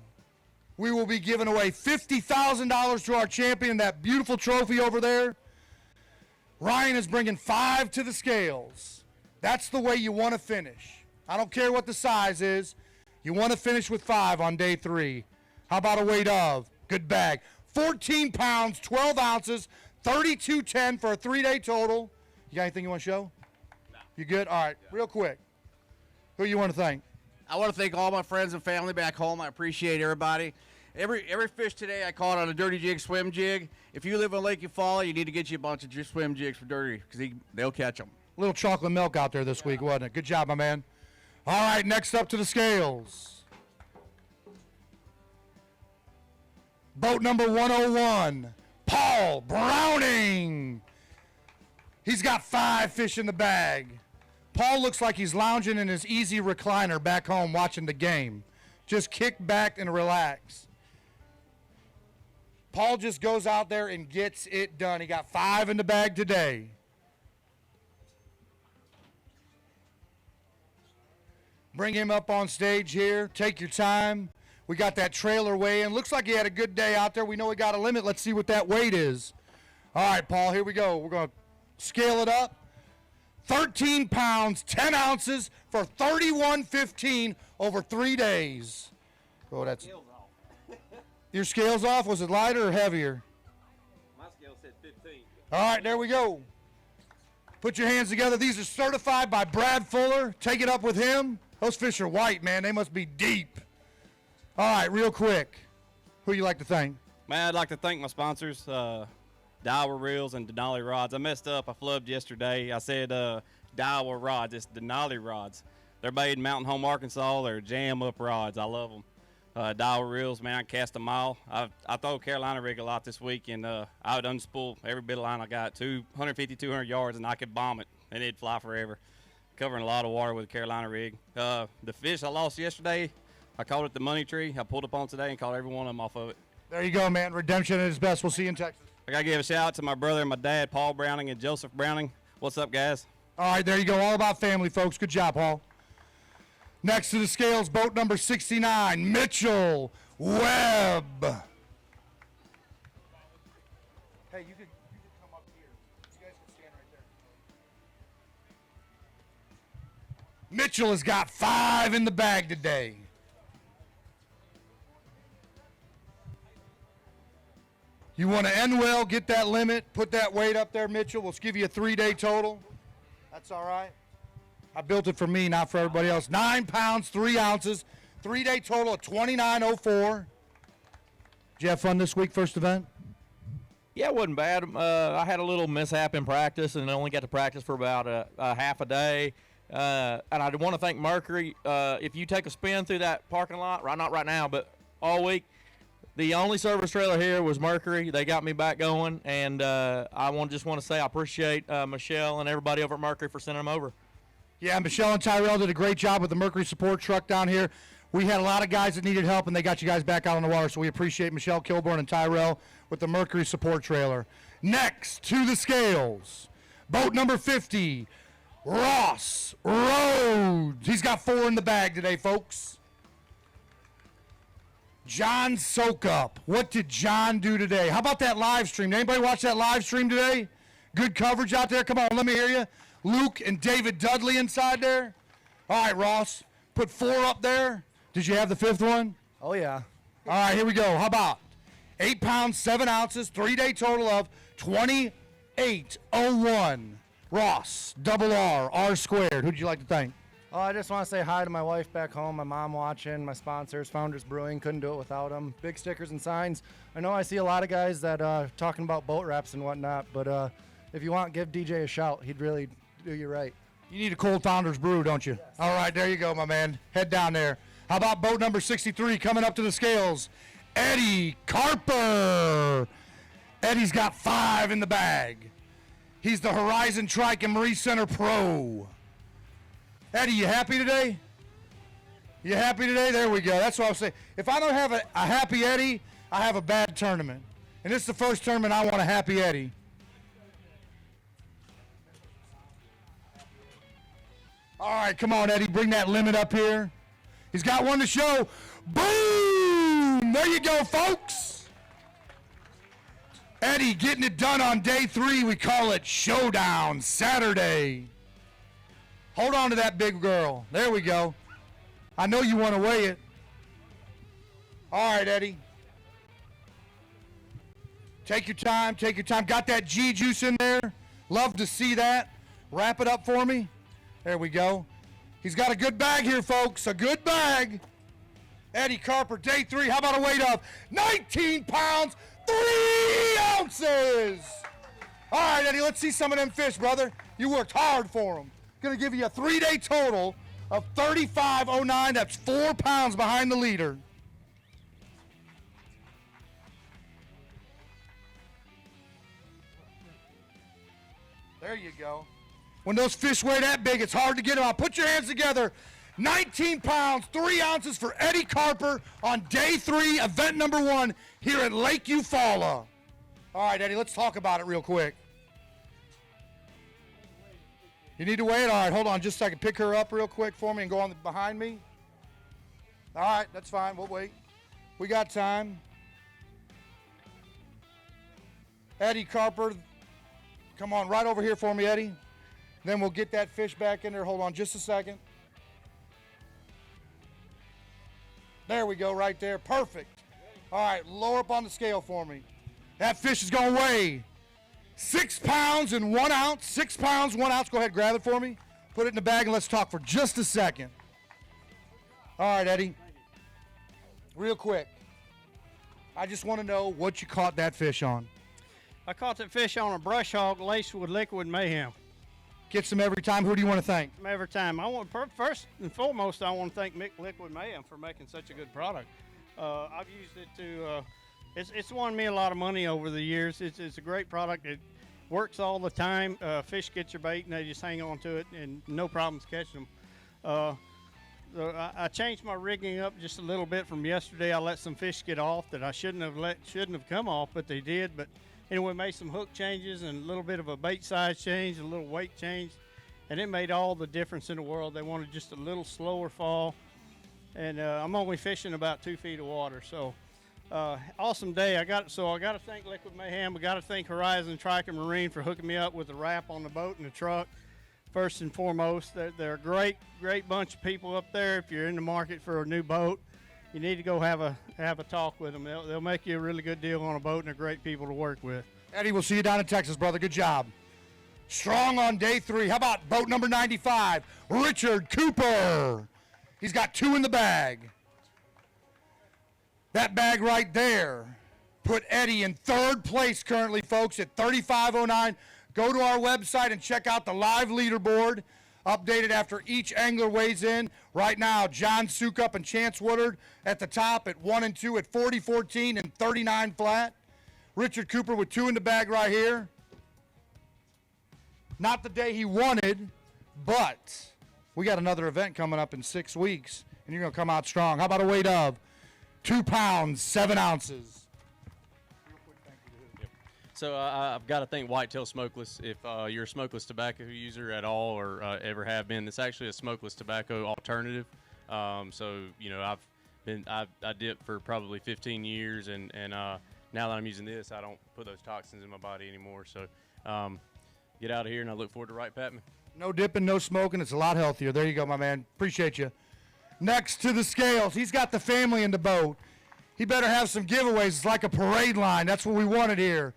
we will be giving away $50,000 to our champion, that beautiful trophy over there. Ryan is bringing 5 to the scales. That's the way you want to finish. I don't care what the size is. You want to finish with 5 on day 3. How about a weight of? Good bag. 14 pounds, 12 ounces, 32.10 for a 3-day total. You got anything you want to show? No. You good? All right, real quick. Who you want to thank? I want to thank all my friends and family back home. I appreciate everybody. Every fish today I caught on a dirty jig, swim jig. If you live on Lake Eufaula, you need to get you a bunch of swim jigs for dirty because they'll catch them. Little chocolate milk out there this week, wasn't it? Good job, my man. All right, next up to the scales. Boat number 101, Paul Browning. He's got 5 fish in the bag. Paul looks like he's lounging in his easy recliner back home watching the game. Just kick back and relax. Paul just goes out there and gets it done. He got 5 in the bag today. Bring him up on stage here. Take your time. We got that trailer weigh-in. Looks like he had a good day out there. We know he got a limit. Let's see what that weight is. All right, Paul, here we go. We're going to scale it up. 13 pounds, 10 ounces for $31.15 over 3 days. Oh, that's... Your scale's off? Was it lighter or heavier? My scale said 15. All right, there we go. Put your hands together. These are certified by Brad Fuller. Take it up with him. Those fish are white, man. They must be deep. All right, real quick. Who you like to thank? Man, I'd like to thank my sponsors, Daiwa Reels and Denali Rods. I messed up. I flubbed yesterday. I said Daiwa Rods. It's Denali Rods. They're made in Mountain Home, Arkansas. They're jam-up rods. I love them. Daiwa Reels, man, I cast a mile. I throw Carolina rig a lot this week, and I would unspool every bit of line I got, 150, 200 yards, and I could bomb it, and it'd fly forever. Covering a lot of water with a Carolina rig. The fish I lost yesterday, I caught at the money tree. I pulled up on today and caught every one of them off of it. There you go, man. Redemption at its best. We'll see you in Texas. I got to give a shout out to my brother and my dad, Paul Browning and Joseph Browning. What's up, guys? All right, there you go. All about family, folks. Good job, Paul. Next to the scales, boat number 69, Mitchell Webb. Hey, you could come up here. You guys can stand right there. Mitchell has got 5 in the bag today. You want to end well, get that limit, put that weight up there, Mitchell. We'll give you a 3-day total. That's all right. I built it for me, not for everybody else. 9 pounds, 3 ounces, 3-day total of $29.04. Did you have fun this week, first event? Yeah, it wasn't bad. I had a little mishap in practice and only got to practice for about a half a day. And I want to thank Mercury. If you take a spin through that parking lot, not right now, but all week, the only service trailer here was Mercury. They got me back going, and I just want to say I appreciate Michelle and everybody over at Mercury for sending them over. Yeah, Michelle and Tyrell did a great job with the Mercury support truck down here. We had a lot of guys that needed help, and they got you guys back out on the water, so we appreciate Michelle Kilborn and Tyrell with the Mercury support trailer. Next to the scales, boat number 50, Ross Rhodes. He's got 4 in the bag today, folks. John Soakup. What did John do today? How about that live stream? Did anybody watch that live stream today? Good coverage out there. Come on, let me hear you. Luke and David Dudley inside there. All right, Ross, put 4 up there. Did you have the 5th one? Oh, yeah. All right, here we go. How about 8 pounds, 7 ounces, 3-day total of $28.01. Ross, double R squared. Who'd you like to thank? Oh, I just want to say hi to my wife back home, my mom watching, my sponsors, Founders Brewing. Couldn't do it without them. Big stickers and signs. I know I see a lot of guys that talking about boat wraps and whatnot, but if you want, give DJ a shout. He'd really do you right. You need a cold Founders Brew, don't you? Yes. All right, there you go, my man. Head down there. How about boat number 63 coming up to the scales? Eddie Carper. Eddie's got 5 in the bag. He's the Horizon Trike and Marine Center Pro. Eddie, you happy today? You happy today? There we go. That's what I was saying. If I don't have a happy Eddie, I have a bad tournament. And this is the first tournament I want a happy Eddie. All right, come on, Eddie. Bring that limit up here. He's got one to show. Boom! There you go, folks. Eddie getting it done on day 3. We call it Showdown Saturday. Hold on to that big girl. There we go. I know you want to weigh it. All right, Eddie. Take your time. Take your time. Got that G juice in there. Love to see that. Wrap it up for me. There we go. He's got a good bag here, folks. A good bag. Eddie Carper, day 3. How about a weight of 19 pounds, 3 ounces? All right, Eddie, let's see some of them fish, brother. You worked hard for them. Going to give you a 3-day total of 35.09. That's 4 pounds behind the leader. There you go. When those fish weigh that big, it's hard to get them out. Put your hands together. 19 pounds, 3 ounces for Eddie Carper on day 3, event number 1 here at Lake Eufaula. All right, Eddie, let's talk about it real quick. You need to weigh it? All right, hold on just a second. Pick her up real quick for me and go on behind me. All right, that's fine. We'll wait. We got time. Eddie Carper, come on right over here for me, Eddie. Then we'll get that fish back in there. Hold on just a second. There we go, right there. Perfect. All right, lower up on the scale for me. That fish is going to weigh 6 pounds and 1 ounce. 6 pounds, 1 ounce. Go ahead, grab it for me. Put it in the bag and let's talk for just a second. All right, Eddie. Real quick. I just want to know what you caught that fish on. I caught that fish on a brush hog laced with liquid mayhem. Gets them every time. Who do you want to thank? Every time. First and foremost, I want to thank Liquid Mayhem for making such a good product. I've used it to, it's won me a lot of money over the years. It's a great product. It works all the time. Fish get your bait and they just hang on to it and no problems catching them. I changed my rigging up just a little bit from yesterday. I let some fish get off that I shouldn't have come off, but they did. But anyway, made some hook changes and a little bit of a bait size change, a little weight change, and it made all the difference in the world. They wanted just a little slower fall, and I'm only fishing about 2 feet of water. So awesome day. I got to thank Liquid Mayhem. I got to thank Horizon Trike and Marine for hooking me up with the wrap on the boat and the truck. First and foremost, they're a great bunch of people up there. If you're in the market for a new boat, you need to go have a talk with them. They'll make you a really good deal on a boat, and they're great people to work with. Eddie, we'll see you down in Texas, brother. Good job. Strong on day 3. How about boat number 95, Richard Cooper? He's got 2 in the bag. That bag right there put Eddie in 3rd place currently, folks, at 35.09. Go to our website and check out the live leaderboard, updated after each angler weighs in. Right now, John Sukup and Chance Woodard at the top at 1 and 2 at 40-14 and 39 flat. Richard Cooper with 2 in the bag right here. Not the day he wanted, but we got another event coming up in 6 weeks, and you're going to come out strong. How about a weight of 2 pounds, 7 ounces? So I've got to thank Whitetail Smokeless. If you're a smokeless tobacco user at all or ever have been, it's actually a smokeless tobacco alternative. So you know, I dipped for probably 15 years, and now that I'm using this, I don't put those toxins in my body anymore. So get out of here, and I look forward to Wright Patman. No dipping, no smoking. It's a lot healthier. There you go, my man. Appreciate you. Next to the scales, he's got the family in the boat. He better have some giveaways. It's like a parade line. That's what we wanted here.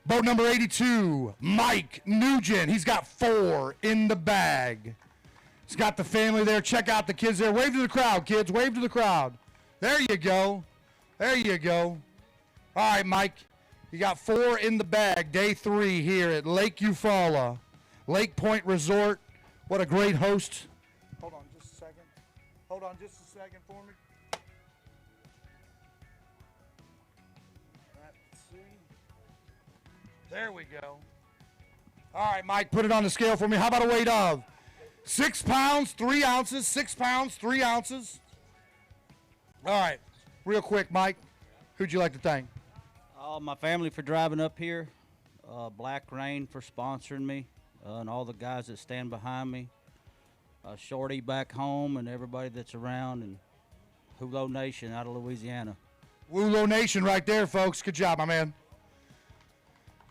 Boat number 82, Mike Nugent. He's got 4 in the bag. He's got the family there. Check out the kids there. Wave to the crowd, kids. Wave to the crowd. There you go. There you go. All right, Mike. You got 4 in the bag. Day 3 here at Lake Eufaula, Lake Point Resort. What a great host. Hold on just a second. Hold on just a second for me. There we go. All right, Mike, put it on the scale for me. How about a weight of 6 pounds, 3 ounces, 6 pounds, 3 ounces? All right, real quick, Mike, who'd you like to thank? My family for driving up here, Black Rain for sponsoring me, and all the guys that stand behind me, Shorty back home, and everybody that's around, and Hulo Nation out of Louisiana. Wulo Nation right there, folks. Good job, my man.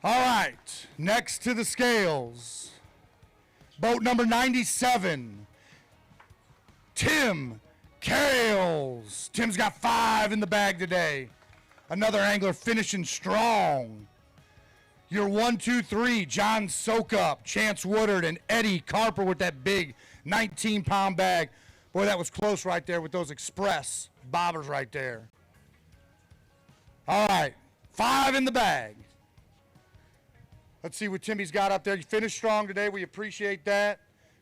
All right, next to the scales, boat number 97, Tim Kales. Tim's got 5 in the bag today. Another angler finishing strong. Your 1, 2, 3, John Sokup, Chance Woodard, and Eddie Carper with that big 19-pound bag. Boy, that was close right there with those express bobbers right there. All right, 5 in the bag. Let's see what Timmy's got up there. You finished strong today. We appreciate that.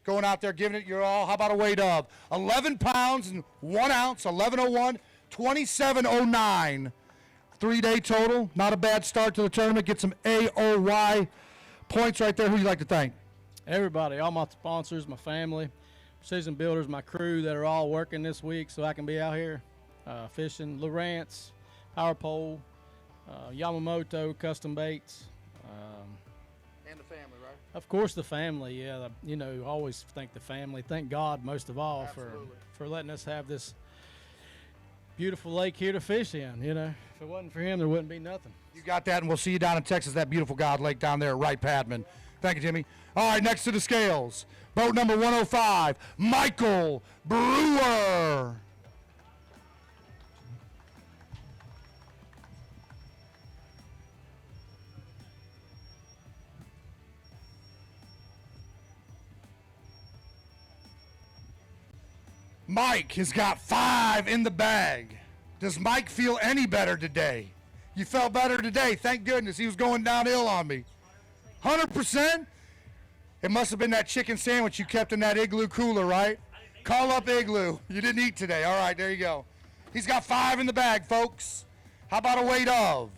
going out there, giving it your all. How about a weight of 11 pounds and 1 ounce, 1101, 2709. 3-day total. Not a bad start to the tournament. Get some AOY points right there. Who you like to thank? Everybody, all my sponsors, my family, Precision Builders, my crew that are all working this week so I can be out here fishing. Lawrence, Power Pole, Yamamoto, Custom Baits. And the family, right? Of course, the family, yeah. You know, always thank the family. Thank God, most of all, for letting us have this beautiful lake here to fish in. You know, if it wasn't for him, there wouldn't be nothing. You got that, and we'll see you down in Texas, that beautiful God Lake down there at Wright Padman. Thank you, Jimmy. All right, next to the scales, boat number 105, Michael Brewer. Mike has got 5 in the bag. Does Mike feel any better today? You felt better today. Thank goodness. He was going downhill on me. 100%? It must have been that chicken sandwich you kept in that Igloo cooler, right? Call up Igloo. You didn't eat today. All right, there you go. He's got 5 in the bag, folks. How about a weight of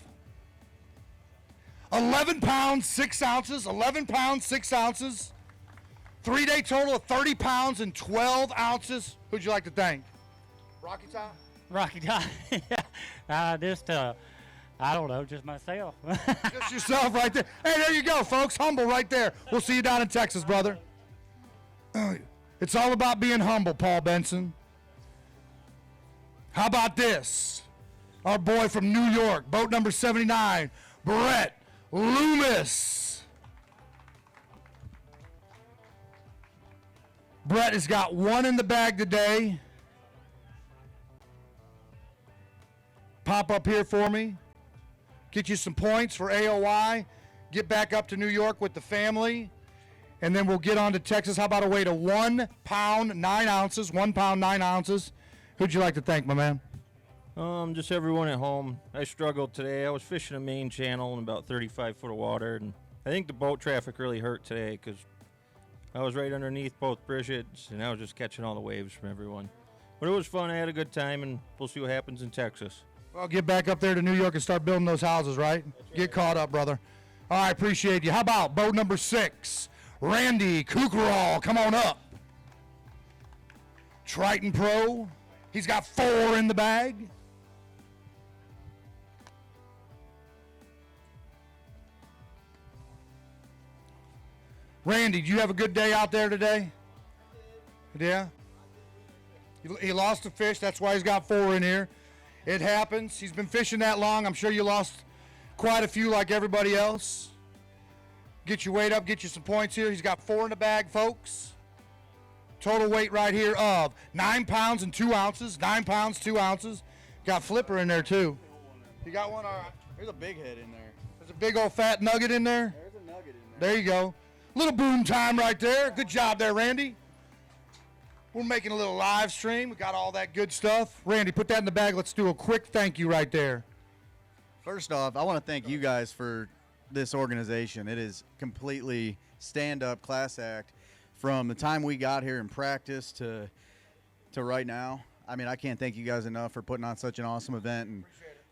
11 pounds, 6 ounces, 11 pounds, 6 ounces. 3-day total of 30 pounds and 12 ounces. Who'd you like to thank? Rocky Top? Rocky Top. I don't know, just myself. Just yourself right there. Hey, there you go, folks. Humble right there. We'll see you down in Texas, brother. It's all about being humble, Paul Benson. How about this? Our boy from New York, boat number 79, Brett Loomis. Brett has got 1 in the bag today. Pop up here for me. Get you some points for AOY. Get back up to New York with the family. And then we'll get on to Texas. How about a weight of 1 pound, 9 ounces? 1 pound, 9 ounces. Who'd you like to thank, my man? Just everyone at home. I struggled today. I was fishing a main channel in about 35 foot of water, and I think the boat traffic really hurt today because I was right underneath both Bridgets, and I was just catching all the waves from everyone. But it was fun. I had a good time, and we'll see what happens in Texas. Well, get back up there to New York and start building those houses, right? Get caught up, brother. All right, appreciate you. How about boat number 6, Randy Kukral? Come on up. Triton Pro. He's got 4 in the bag. Randy, did you have a good day out there today? Yeah? He lost a fish. That's why he's got 4 in here. It happens. He's been fishing that long. I'm sure you lost quite a few like everybody else. Get your weight up. Get you some points here. He's got 4 in the bag, folks. Total weight right here of 9 pounds and 2 ounces. 9 pounds, 2 ounces. Got Flipper in there, too. You got one? All right. There's a big head in there. There's a big old fat nugget in there? There's a nugget in there. There you go. Little boom time right there. Good job there, Randy. We're making a little live stream. We got all that good stuff. Randy, put that in the bag. Let's do a quick thank you right there. First off, I want to thank you guys for this organization. It is completely stand-up class act from the time we got here in practice to right now. I mean, I can't thank you guys enough for putting on such an awesome event.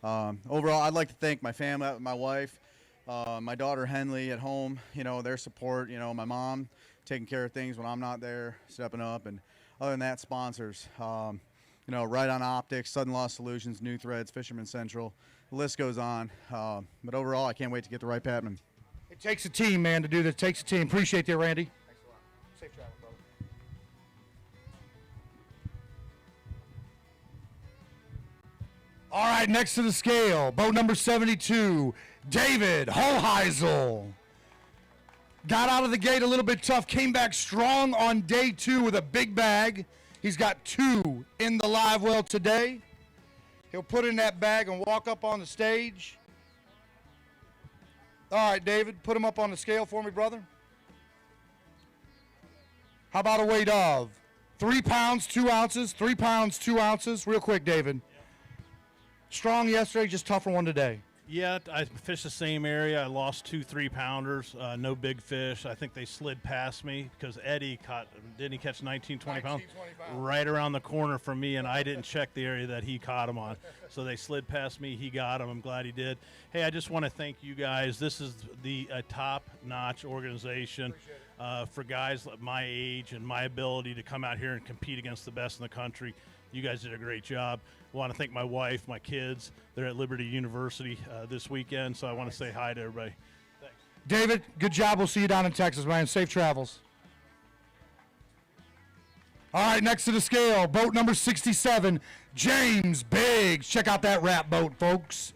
And overall, I'd like to thank my family, my wife, my daughter Henley at home, their support, my mom taking care of things when I'm not there, stepping up, and other than that, sponsors, Right On Optics, Sudden Loss Solutions, New Threads, Fisherman Central, the list goes on. But overall, I can't wait to get the right Patman. It takes a team, man, to do this. It takes a team. Appreciate that, Randy. Thanks a lot. Safe travel, brother. All right, next to the scale, boat number 72, David Hoheisel. Got out of the gate a little bit tough, came back strong on day 2 with a big bag. He's got 2 in the live well today. He'll put in that bag and walk up on the stage. All right, David, put him up on the scale for me, brother. How about a weight of 3 pounds, 2 ounces, 3 pounds, 2 ounces? Real quick, David. Strong yesterday, just tougher one today. Yeah, I fished the same area. I lost 2 3-pounders, no big fish. I think they slid past me because Eddie didn't he catch 19, 20 pounds? Right around the corner from me, and I didn't check the area that he caught them on. So they slid past me. He got them. I'm glad he did. Hey, I just want to thank you guys. This is the top-notch organization for guys my age and my ability to come out here and compete against the best in the country. You guys did a great job. I want to thank my wife, my kids. They're at Liberty University this weekend, so I want to say hi to everybody. Thanks. David, good job. We'll see you down in Texas, man. Safe travels. All right, next to the scale, boat number 67, James Biggs. Check out that wrap boat, folks.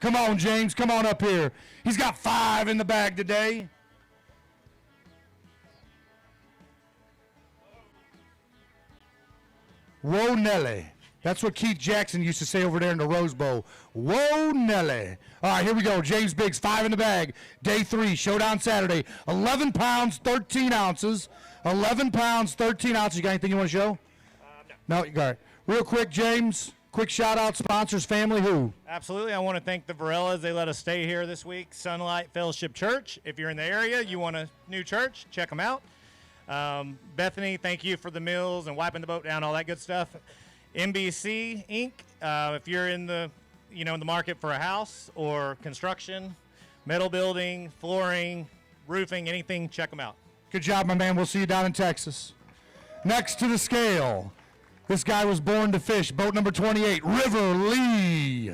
Come on, James. Come on up here. He's got 5 in the bag today. Whoa, Nelly. That's what Keith Jackson used to say over there in the Rose Bowl. Whoa, Nelly. All right, here we go. James Biggs, 5 in the bag. Day 3, Showdown Saturday. 11 pounds, 13 ounces. 11 pounds, 13 ounces. You got anything you want to show? No. You got it. Real quick, James. Quick shout-out, sponsors, family, who? Absolutely. I want to thank the Varellas. They let us stay here this week. Sunlight Fellowship Church. If you're in the area, you want a new church, check them out. Bethany, thank you for the meals and wiping the boat down, all that good stuff. NBC Inc. If you're in the market for a house or construction, metal building, flooring, roofing, anything, check them out. Good job, my man. We'll see you down in Texas. Next to the scale, this guy was born to fish. Boat number 28, River Lee.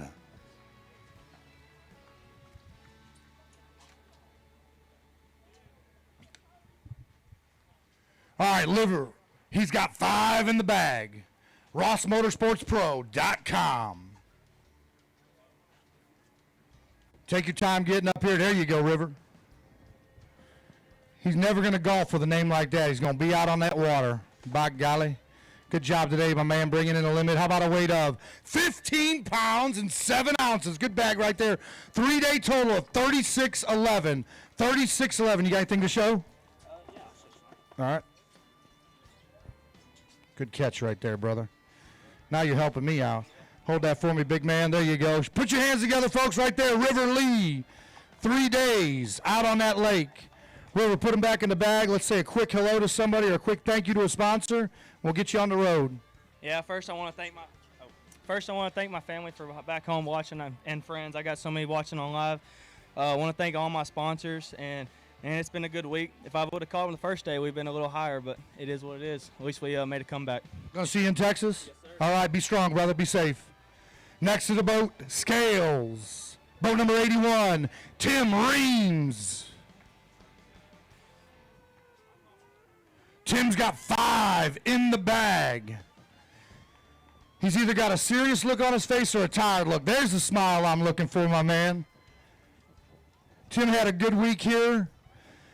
All right, Liver. He's got 5 in the bag. RossMotorsportsPro.com. Take your time getting up here. There you go, River. He's never going to golf with a name like that. He's going to be out on that water. By golly. Good job today, my man, bringing in the limit. How about a weight of 15 pounds and 7 ounces? Good bag right there. 3-day total of 36.11. 36.11. You got anything to show? Yeah. All right. Good catch right there, brother. Now you're helping me out. Hold that for me, big man. There you go. Put your hands together, folks, right there. River Lee, 3 days out on that lake. River, put them back in the bag. Let's say a quick hello to somebody or a quick thank you to a sponsor. We'll get you on the road. Yeah, first I want to thank my family for back home watching and friends. I got so many watching on live. I want to thank all my sponsors, and it's been a good week. If I would have called them the first day, we've been a little higher, but it is what it is. At least we made a comeback. Gonna see you in Texas? Yes, sir. All right, be strong, brother. Be safe. Next to the boat, scales. Boat number 81, Tim Reams. Tim's got 5 in the bag. He's either got a serious look on his face or a tired look. There's the smile I'm looking for, my man. Tim had a good week here.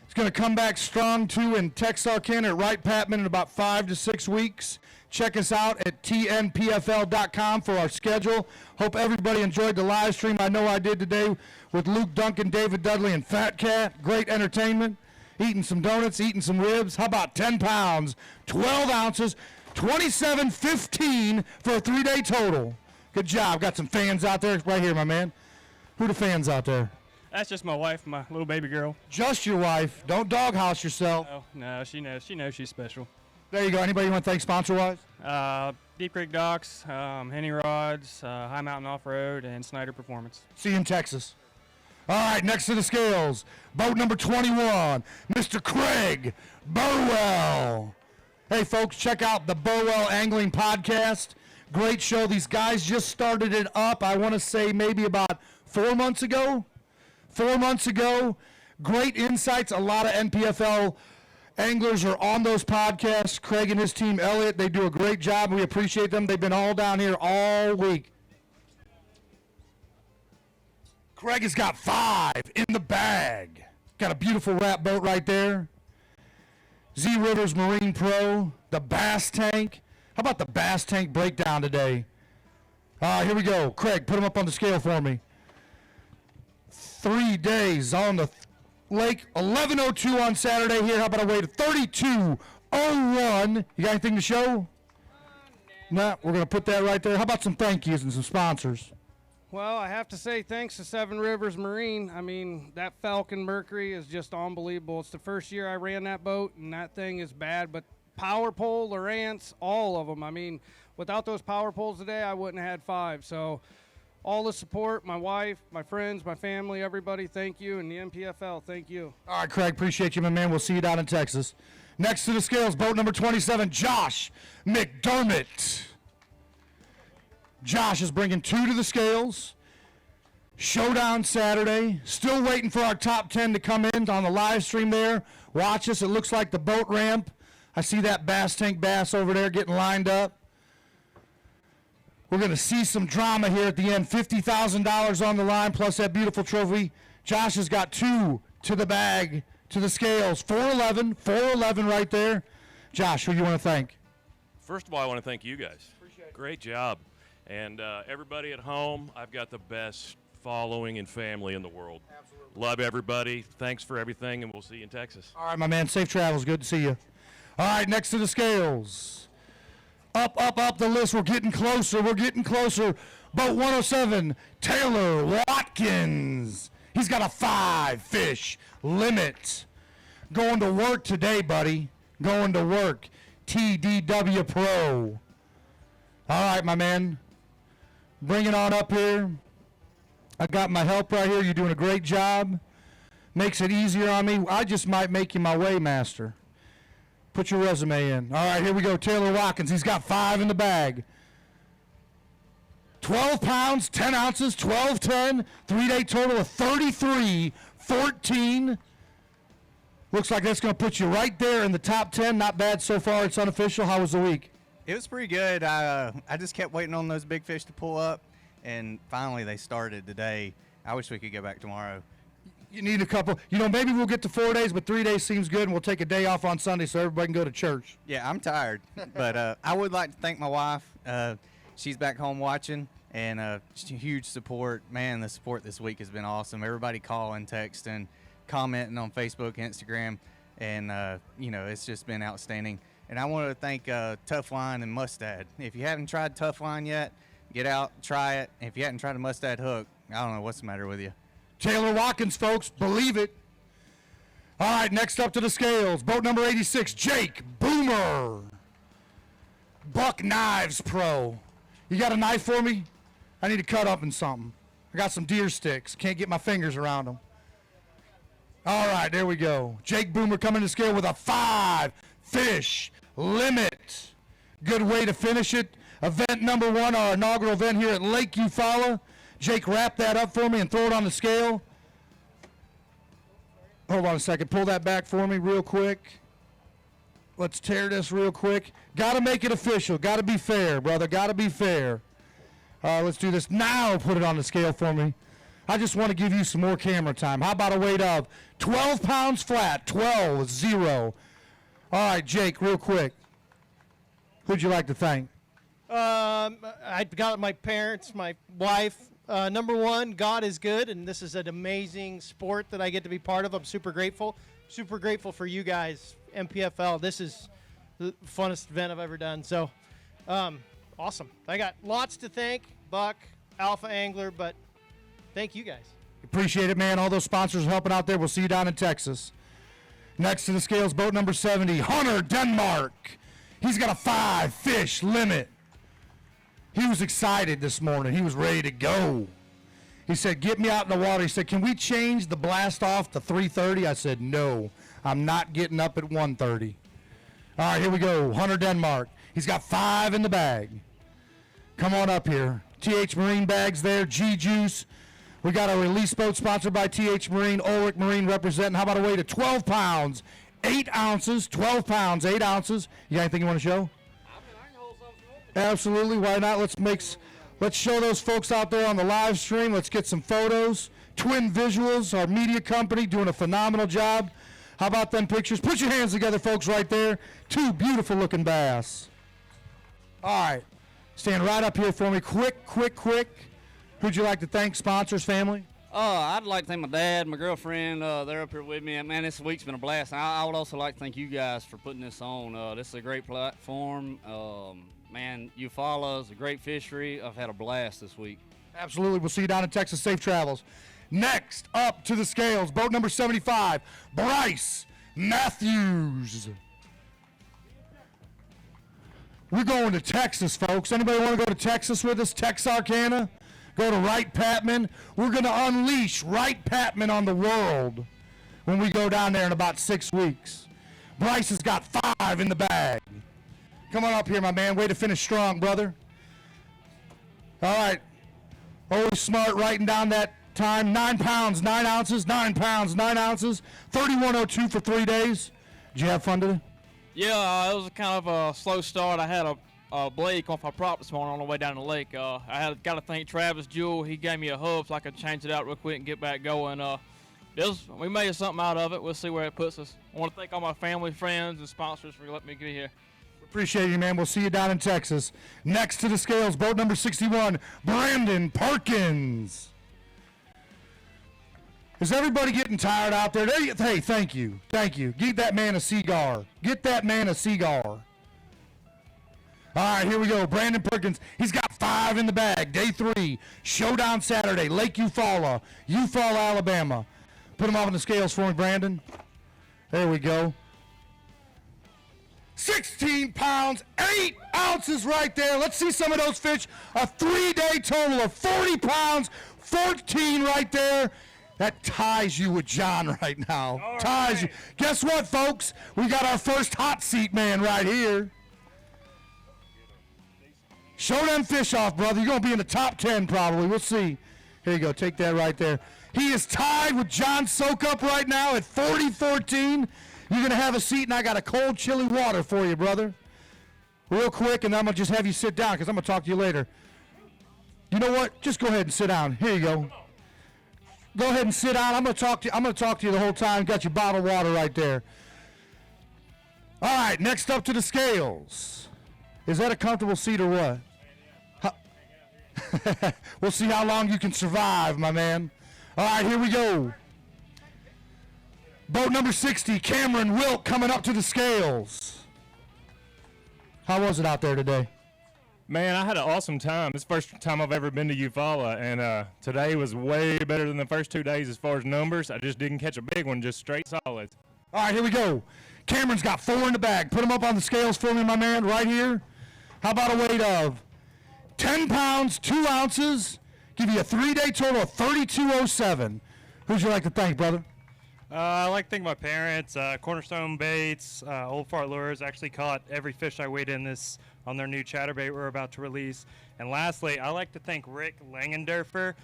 He's going to come back strong, too, in Texarkana at Wright Patman in about 5 to 6 weeks. Check us out at TNPFL.com for our schedule. Hope everybody enjoyed the live stream. I know I did today with Luke Duncan, David Dudley, and Fat Cat. Great entertainment. Eating some donuts, eating some ribs. How about 10 pounds, 12 ounces, 27.15 for a 3-day total. Good job. Got some fans out there right here, my man. Who the fans out there? That's just my wife, my little baby girl. Just your wife. Don't doghouse yourself. No, she knows. She knows she's special. There you go. Anybody you want to thank sponsor-wise? Deep Creek Docks, Henny Rods, High Mountain Off-Road, and Snyder Performance. See you in Texas. All right, next to the scales, boat number 21, Mr. Craig Burwell. Hey, folks, check out the Burwell Angling Podcast. Great show. These guys just started it up, I want to say maybe about 4 months ago. 4 months ago. Great insights. A lot of NPFL anglers are on those podcasts. Craig and his team, Elliot, they do a great job. We appreciate them. They've been all down here all week. Craig has got 5 in the bag. Got a beautiful wrap boat right there. Z Rivers Marine Pro, the Bass Tank. How about the Bass Tank breakdown today? Here we go. Craig, put them up on the scale for me. 3 days on the lake. 11:02 on Saturday here. How about a weight of 32.01? You got anything to show? No, we're going to put that right there. How about some thank yous and some sponsors? Well, I have to say thanks to Seven Rivers Marine. I mean, that Falcon Mercury is just unbelievable. It's the first year I ran that boat, and that thing is bad. But power pole, Lowrance, all of them. I mean, without those power poles today, I wouldn't have had 5. So all the support, my wife, my friends, my family, everybody, thank you. And the NPFL, thank you. All right, Craig, appreciate you, my man. We'll see you down in Texas. Next to the scales, boat number 27, Josh McDermott. Josh is bringing 2 to the scales. Showdown Saturday. Still waiting for our top 10 to come in on the live stream there. Watch us. It looks like the boat ramp. I see that bass tank bass over there getting lined up. We're going to see some drama here at the end. $50,000 on the line plus that beautiful trophy. Josh has got 2 to the bag, to the scales. 411 right there. Josh, who do you want to thank? First of all, I want to thank you guys. Great job. And everybody at home, I've got the best following and family in the world. Absolutely. Love everybody. Thanks for everything, and we'll see you in Texas. All right, my man. Safe travels. Good to see you. All right, next to the scales. Up the list. We're getting closer. Boat 107, Taylor Watkins. He's got a 5-fish limit. Going to work today, buddy. Going to work. TDW Pro. All right, my man. Bring it on up here. I got my help right here. You're doing a great job. Makes it easier on me. I just might make you my weighmaster. Put your resume in. All right, here we go. Taylor Watkins. He's got 5 in the bag. 12 pounds, 10 ounces, 12-10. 3-day total of 33-14. Looks like that's going to put you right there in the top 10. Not bad so far. It's unofficial. How was the week? It was pretty good. I just kept waiting on those big fish to pull up, and finally they started today. I wish we could go back tomorrow. You need a couple. Maybe we'll get to 4 days, but 3 days seems good, and we'll take a day off on Sunday so everybody can go to church. Yeah, I'm tired. But I would like to thank my wife. She's back home watching, and huge support. Man, the support this week has been awesome. Everybody calling, texting, commenting on Facebook, Instagram, and, it's just been outstanding. And I want to thank Tough Line and Mustad. If you haven't tried Tough Line yet, get out, try it. And if you haven't tried a Mustad hook, I don't know what's the matter with you. Taylor Watkins, folks, believe it. All right, next up to the scales, boat number 86, Jake Boomer. Buck Knives Pro. You got a knife for me? I need to cut up in something. I got some deer sticks. Can't get my fingers around them. All right, there we go. Jake Boomer coming to scale with a 5-fish limit. Good way to finish it. Event number 1, our inaugural event here at Lake Eufaula. Jake, wrap that up for me and throw it on the scale. Hold on a second. Pull that back for me real quick. Let's tear this real quick. Got to make it official. Got to be fair, brother. Got to be fair. Let's do this. Now put it on the scale for me. I just want to give you some more camera time. How about a weight of 12 pounds flat? 12-0. All right, Jake, real quick. Who'd you like to thank? I've got my parents, my wife. Number 1, God is good, and this is an amazing sport that I get to be part of. I'm super grateful. Super grateful for you guys, NPFL. This is the funnest event I've ever done. So, awesome. I got lots to thank, Buck, Alpha Angler, but thank you guys. Appreciate it, man. All those sponsors are helping out there. We'll see you down in Texas. Next to the scales, boat number 70, Hunter Denmark. He's got a 5-fish limit. He was excited this morning. He was ready to go. He said, get me out in the water. He said, can we change the blast off to 3:30? I said, no, I'm not getting up at 1:30. All right, here we go. Hunter Denmark. He's got 5 in the bag. Come on up here. TH Marine bags there, G-Juice. We got a release boat sponsored by TH Marine, Ulrich Marine representing. How about a weight of 12 pounds, 8 ounces, 12 pounds, 8 ounces. You got anything you want to show? Absolutely. Why not? Let's show those folks out there on the live stream. Let's get some photos. Twin Visuals, our media company, doing a phenomenal job. How about them pictures? Put your hands together, folks, right there. 2 beautiful-looking bass. All right. Stand right up here for me. Quick. Who'd you like to thank? Sponsors, family? I'd like to thank my dad, my girlfriend. They're up here with me. Man, this week's been a blast. I would also like to thank you guys for putting this on. This is a great platform. Man, Eufaula is a great fishery. I've had a blast this week. Absolutely. We'll see you down in Texas. Safe travels. Next up to the scales, boat number 75, Bryce Matthews. We're going to Texas, folks. Anybody want to go to Texas with us? Texarkana? Go to Wright Patman. We're going to unleash Wright Patman on the world when we go down there in about 6 weeks. Bryce has got 5 in the bag. Come on up here, my man. Way to finish strong, brother. All right. Always smart writing down that time. 9 pounds, 9 ounces, 9 pounds, 9 ounces. 31:02 for 3 days. Did you have fun today? Yeah, it was kind of a slow start. I had a Blake off my prop this morning on the way down the lake. I got to thank Travis Jewell. He gave me a hub so I could change it out real quick and get back going. We made something out of it. We'll see where it puts us. I want to thank all my family, friends, and sponsors for letting me get here. Appreciate you, man. We'll see you down in Texas. Next to the scales, boat number 61, Brandon Parkins. Is everybody getting tired out there? Hey, thank you. Thank you. Get that man a cigar. Get that man a cigar. All right, here we go. Brandon Perkins. He's got 5 in the bag. Day 3. Showdown Saturday. Lake Eufaula, Alabama. Put them off on the scales for me, Brandon. There we go. 16 pounds, 8 ounces right there. Let's see some of those fish. A 3-day total of 40 pounds, 14 right there. That ties you with John right now. All ties right. You. Guess what, folks? We got our first hot seat man right here. Show them fish off, brother. You're going to be in the top 10 probably. We'll see. Here you go. Take that right there. He is tied with John Sokup right now at 40-14. You're going to have a seat, and I got a cold, chilly water for you, brother. Real quick, and I'm going to just have you sit down because I'm going to talk to you later. You know what? Just go ahead and sit down. Here you go. Go ahead and sit down. I'm going to talk to you. I'm going to talk to you the whole time. Got your bottled water right there. All right, next up to the scales. Is that a comfortable seat or what? We'll see how long you can survive, my man. All right, here we go. Boat number 60, Cameron Wilk coming up to the scales. How was it out there today? Man, I had an awesome time. It's the first time I've ever been to Eufaula, and today was way better than the first 2 days as far as numbers. I just didn't catch a big one, just straight solids. All right, here we go. Cameron's got 4 in the bag. Put them up on the scales for me, my man, right here. How about a weight of 10 pounds, 2 ounces? Give you a 3-day total of 32.07. Who'd you like to thank, brother? I like to thank my parents, Cornerstone Baits, Old Fart Lures. Actually caught every fish I weighed in this on their new chatterbait we're about to release. And lastly, I like to thank Rick Langendorfer.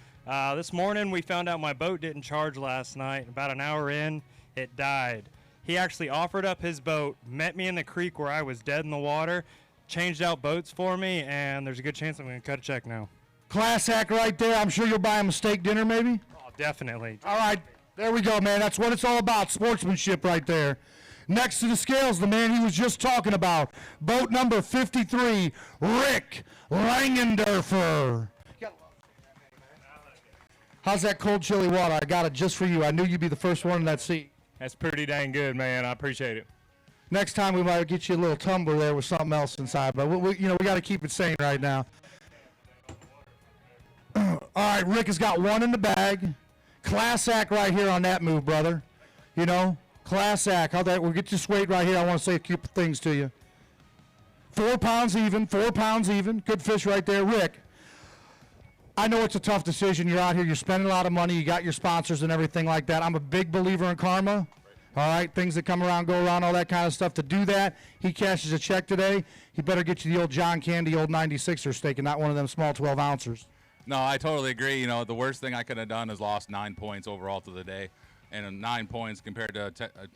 This morning we found out my boat didn't charge last night. About an hour in, it died. He actually offered up his boat, met me in the creek where I was dead in the water, changed out boats for me, and there's a good chance I'm going to cut a check now. Class act right there. I'm sure you'll buy him a steak dinner maybe? Oh, definitely. All right. There we go, man. That's what it's all about, sportsmanship right there. Next to the scales, the man he was just talking about, boat number 53, Rick Langendorfer. How's that cold, chilly water? I got it just for you. I knew you'd be the first one in that seat. That's pretty dang good, man. I appreciate it. Next time we might get you a little tumbler there with something else inside, but we got to keep it sane right now. All right, Rick has got 1 in the bag. Class act right here on that move, brother. You know, class act. We'll get this weight right here. I want to say a few things to you. 4 pounds even, 4 pounds even. Good fish right there. Rick, I know it's a tough decision. You're out here. You're spending a lot of money. You got your sponsors and everything like that. I'm a big believer in karma. All right, things that come around, go around, all that kind of stuff. To do that, he cashes a check today. He better get you the old John Candy, old 96er steak, and not one of them small 12-ouncers. No, I totally agree. You know, the worst thing I could have done is lost 9 points overall to the day. And 9 points compared to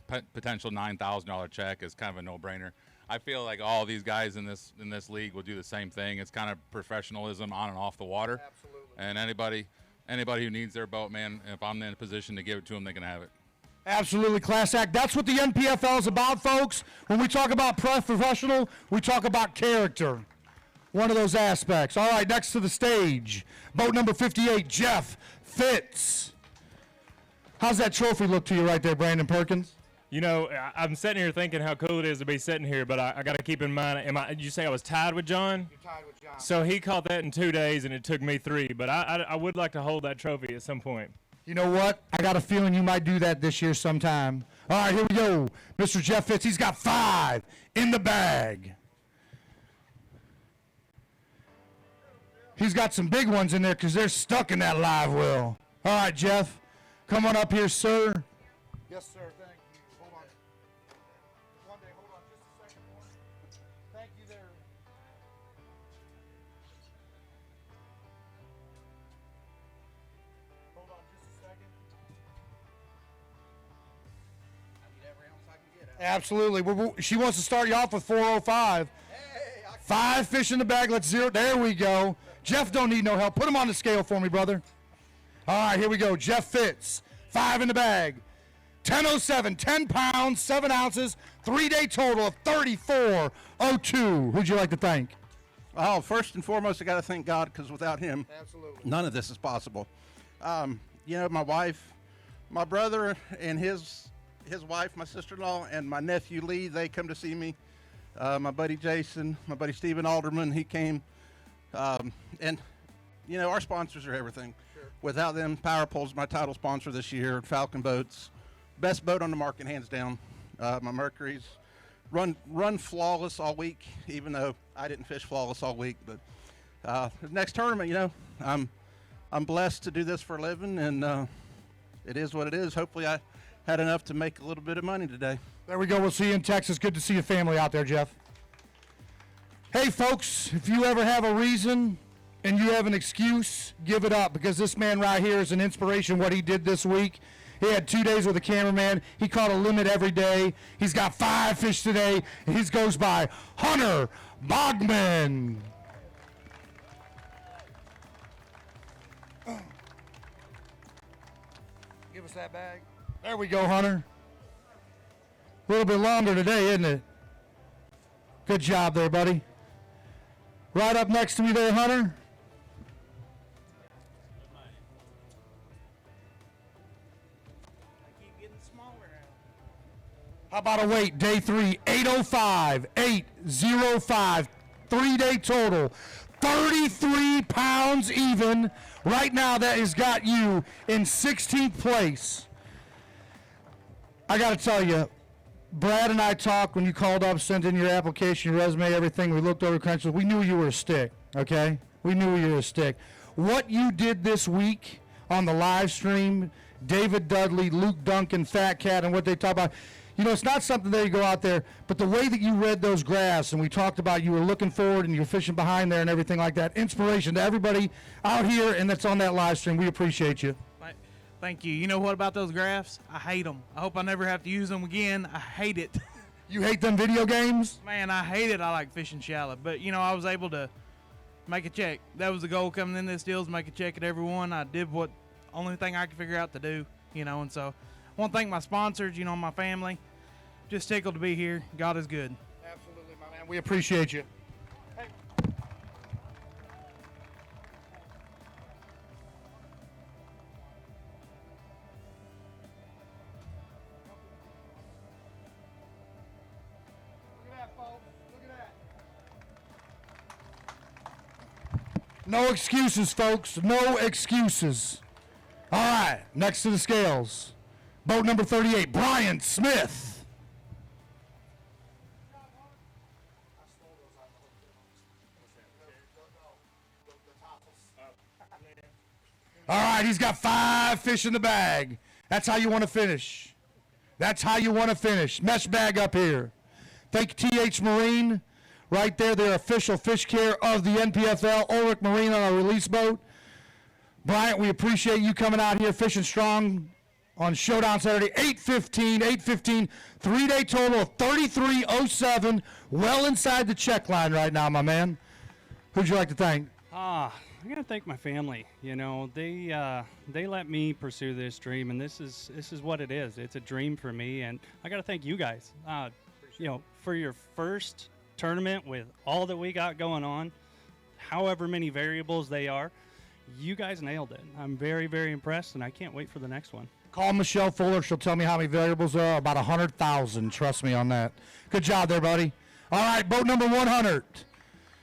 a potential $9,000 check is kind of a no-brainer. I feel like all these guys in this league will do the same thing. It's kind of professionalism on and off the water. Absolutely. And anybody who needs their boat, man, if I'm in a position to give it to them, they can have it. Absolutely, class act. That's what the NPFL is about, folks. When we talk about professional, we talk about character. One of those aspects. All right, next to the stage, boat number 58, Jeff Fitz. How's that trophy look to you right there, Brandon Perkins? You know, I'm sitting here thinking how cool it is to be sitting here, but I got to keep in mind, did you say I was tied with John? You're tied with John. So he caught that in 2 days, and it took me 3. But I would like to hold that trophy at some point. You know what? I got a feeling you might do that this year sometime. All right, here we go. Mr. Jeff Fitz, he's got 5 in the bag. He's got some big ones in there because they're stuck in that live well. All right, Jeff, come on up here, sir. Yes, sir. Thank you. Hold on. One day, hold on just a second more. Thank you there. Hold on just a second. Absolutely. She wants to start you off with 405. 5 fish in the bag. Let's zero. There we go. Jeff don't need no help. Put him on the scale for me, brother. All right, here we go. Jeff Fitz. 5 in the bag. 10:07, 10 pounds, 7 ounces, 3-day total of 34.02. Who'd you like to thank? Oh, first and foremost, I got to thank God, because without him, none of this is possible. You know, my wife, my brother, and his wife, my sister-in-law, and my nephew Lee, they come to see me. My buddy Jason, my buddy Stephen Alderman, he came. And, you know, our sponsors are everything. Sure. Without them, Power Pole's my title sponsor this year, Falcon Boats. Best boat on the market, hands down. My Mercury's run flawless all week, even though I didn't fish flawless all week. But the next tournament, you know, I'm blessed to do this for a living, and it is what it is. Hopefully I had enough to make a little bit of money today. There we go. We'll see you in Texas. Good to see your family out there, Jeff. Hey, folks, if you ever have a reason and you have an excuse, give it up, because this man right here is an inspiration, what he did this week. He had 2 days with a cameraman. He caught a limit every day. He's got 5 fish today. And he goes by Hunter Bogman. Give us that bag. There we go, Hunter. A little bit longer today, isn't it? Good job there, buddy. Right up next to me there, Hunter. How about a weight? Day 3, 805, 805, 3-day total, 33 pounds even. Right now, that has got you in 16th place. I got to tell you, Brad and I talked when you called up, sent in your application, your resume, everything. We looked over credentials. We knew you were a stick, okay? We knew you were a stick. What you did this week on the live stream, David Dudley, Luke Duncan, Fat Cat, and what they talk about, you know, it's not something that you go out there, but the way that you read those graphs, and we talked about you were looking forward and you're fishing behind there and everything like that, inspiration to everybody out here and that's on that live stream. We appreciate you. Thank you. You know what about those graphs? I hate them. I hope I never have to use them again. I hate it. You hate them video games? Man, I hate it. I like fishing shallow. But, you know, I was able to make a check. That was the goal coming in this deal, is make a check at every one. I did what only thing I could figure out to do, you know, and so I want to thank my sponsors, you know, my family. Just tickled to be here. God is good. Absolutely, my man. We appreciate you. No excuses, folks. No excuses. All right, next to the scales. Boat number 38, Brian Smith. All right, he's got 5 fish in the bag. That's how you want to finish. That's how you want to finish. Mesh bag up here. Thank you, TH Marine. Right there, their official fish care of the NPFL, Ulrich Marine on our release boat. Bryant, we appreciate you coming out here fishing strong on Showdown Saturday, 8:15, 3-day total of 33.07, well inside the check line right now, my man. Who'd you like to thank? I gotta thank my family. You know, they let me pursue this dream, and this is what it is. It's a dream for me, and I gotta thank you guys. You know, for your first tournament with all that we got going on, however many variables they are, you guys nailed it. I'm very, very impressed, and I can't wait for the next one. Call Michelle Fuller. She'll tell me how many variables there are. About 100,000. Trust me on that. Good job there, buddy. All right, boat number 100.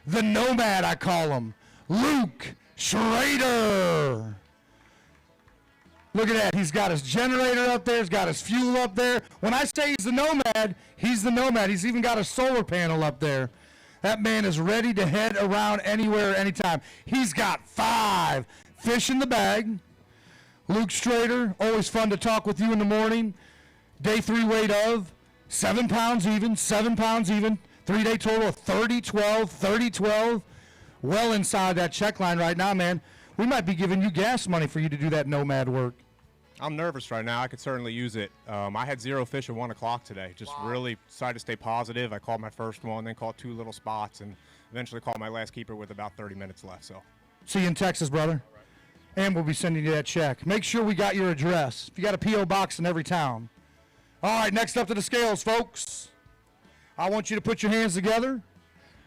The Nomad, I call him. Luke Schrader. Look at that. He's got his generator up there. He's got his fuel up there. When I say he's the Nomad, he's the Nomad. He's even got a solar panel up there. That man is ready to head around anywhere, anytime. He's got 5 fish in the bag. Luke Schrader, always fun to talk with you in the morning. Day 3 weight of 7 pounds even, 7 pounds even. 3-day total of 30-12, 30-12. Well inside that check line right now, man. We might be giving you gas money for you to do that Nomad work. I'm nervous right now. I could certainly use it. I had 0 fish at 1 o'clock today. Just really decided to stay positive. I called my first one, then caught 2 little spots, and eventually caught my last keeper with about 30 minutes left. So, see you in Texas, brother. And we'll be sending you that check. Make sure we got your address. If you got a P.O. box in every town. All right, next up to the scales, folks. I want you to put your hands together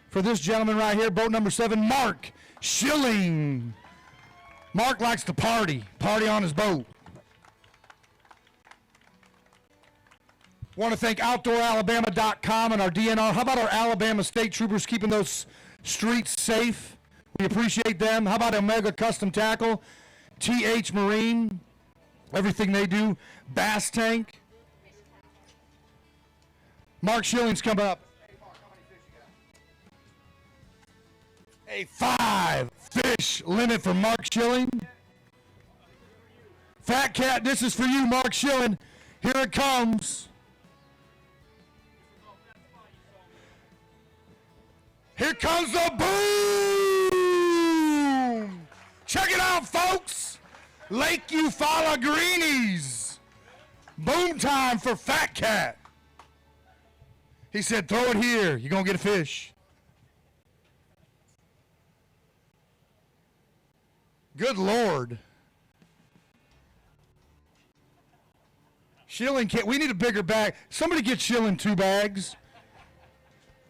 for this gentleman right here, boat number 7, Mark Schilling. Mark likes to party on his boat. Want to thank OutdoorAlabama.com and our DNR. How about our Alabama State Troopers keeping those streets safe? We appreciate them. How about Omega Custom Tackle, TH Marine, everything they do, Bass Tank. Mark Schilling's coming up. A 5 fish limit for Mark Schilling. Fat Cat, this is for you, Mark Schilling. Here it comes. Here comes the boom! Check it out, folks. Lake Eufaula Greenies. Boom time for Fat Cat. He said, throw it here. You're going to get a fish. Good Lord. Schilling can't. We need a bigger bag. Somebody get Schilling 2 bags.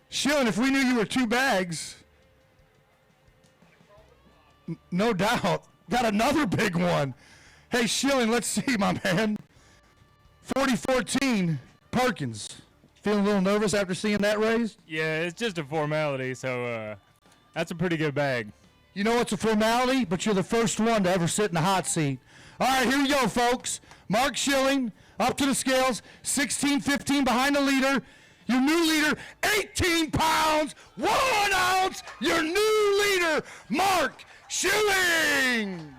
Schilling, if we knew you were 2 bags. No doubt. Got another big one. Hey, Schilling, let's see, my man. 4014 Perkins. Feeling a little nervous after seeing that raised? Yeah, it's just a formality, so that's a pretty good bag. You know it's a formality, but you're the first one to ever sit in the hot seat. All right, here we go, folks. Mark Schilling, up to the scales, 16-15 behind the leader. Your new leader, 18 pounds, 1 ounce. Your new leader, Mark Schilling.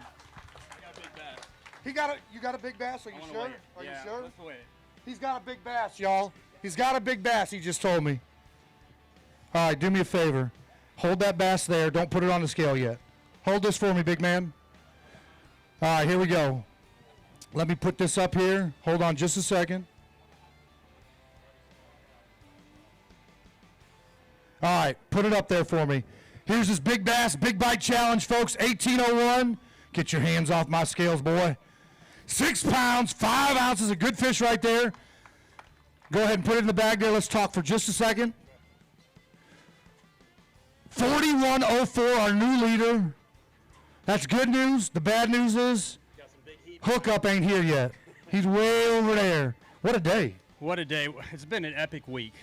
You got a big bass? Are you sure? Are you sure? Let's wait. He's got a big bass, y'all. He's got a big bass, he just told me. All right, do me a favor. Hold that bass there. Don't put it on the scale yet. Hold this for me, big man. All right, here we go. Let me put this up here. Hold on just a second. All right, put it up there for me. Here's his big bass, big bite challenge, folks. 1801. Get your hands off my scales, boy. 6 pounds, 5 ounces, a good fish right there. Go ahead and put it in the bag there. Let's talk for just a second. 4104, our new leader. That's good news. The bad news is hookup ain't here yet. He's way over there. What a day. What a day. It's been an epic week.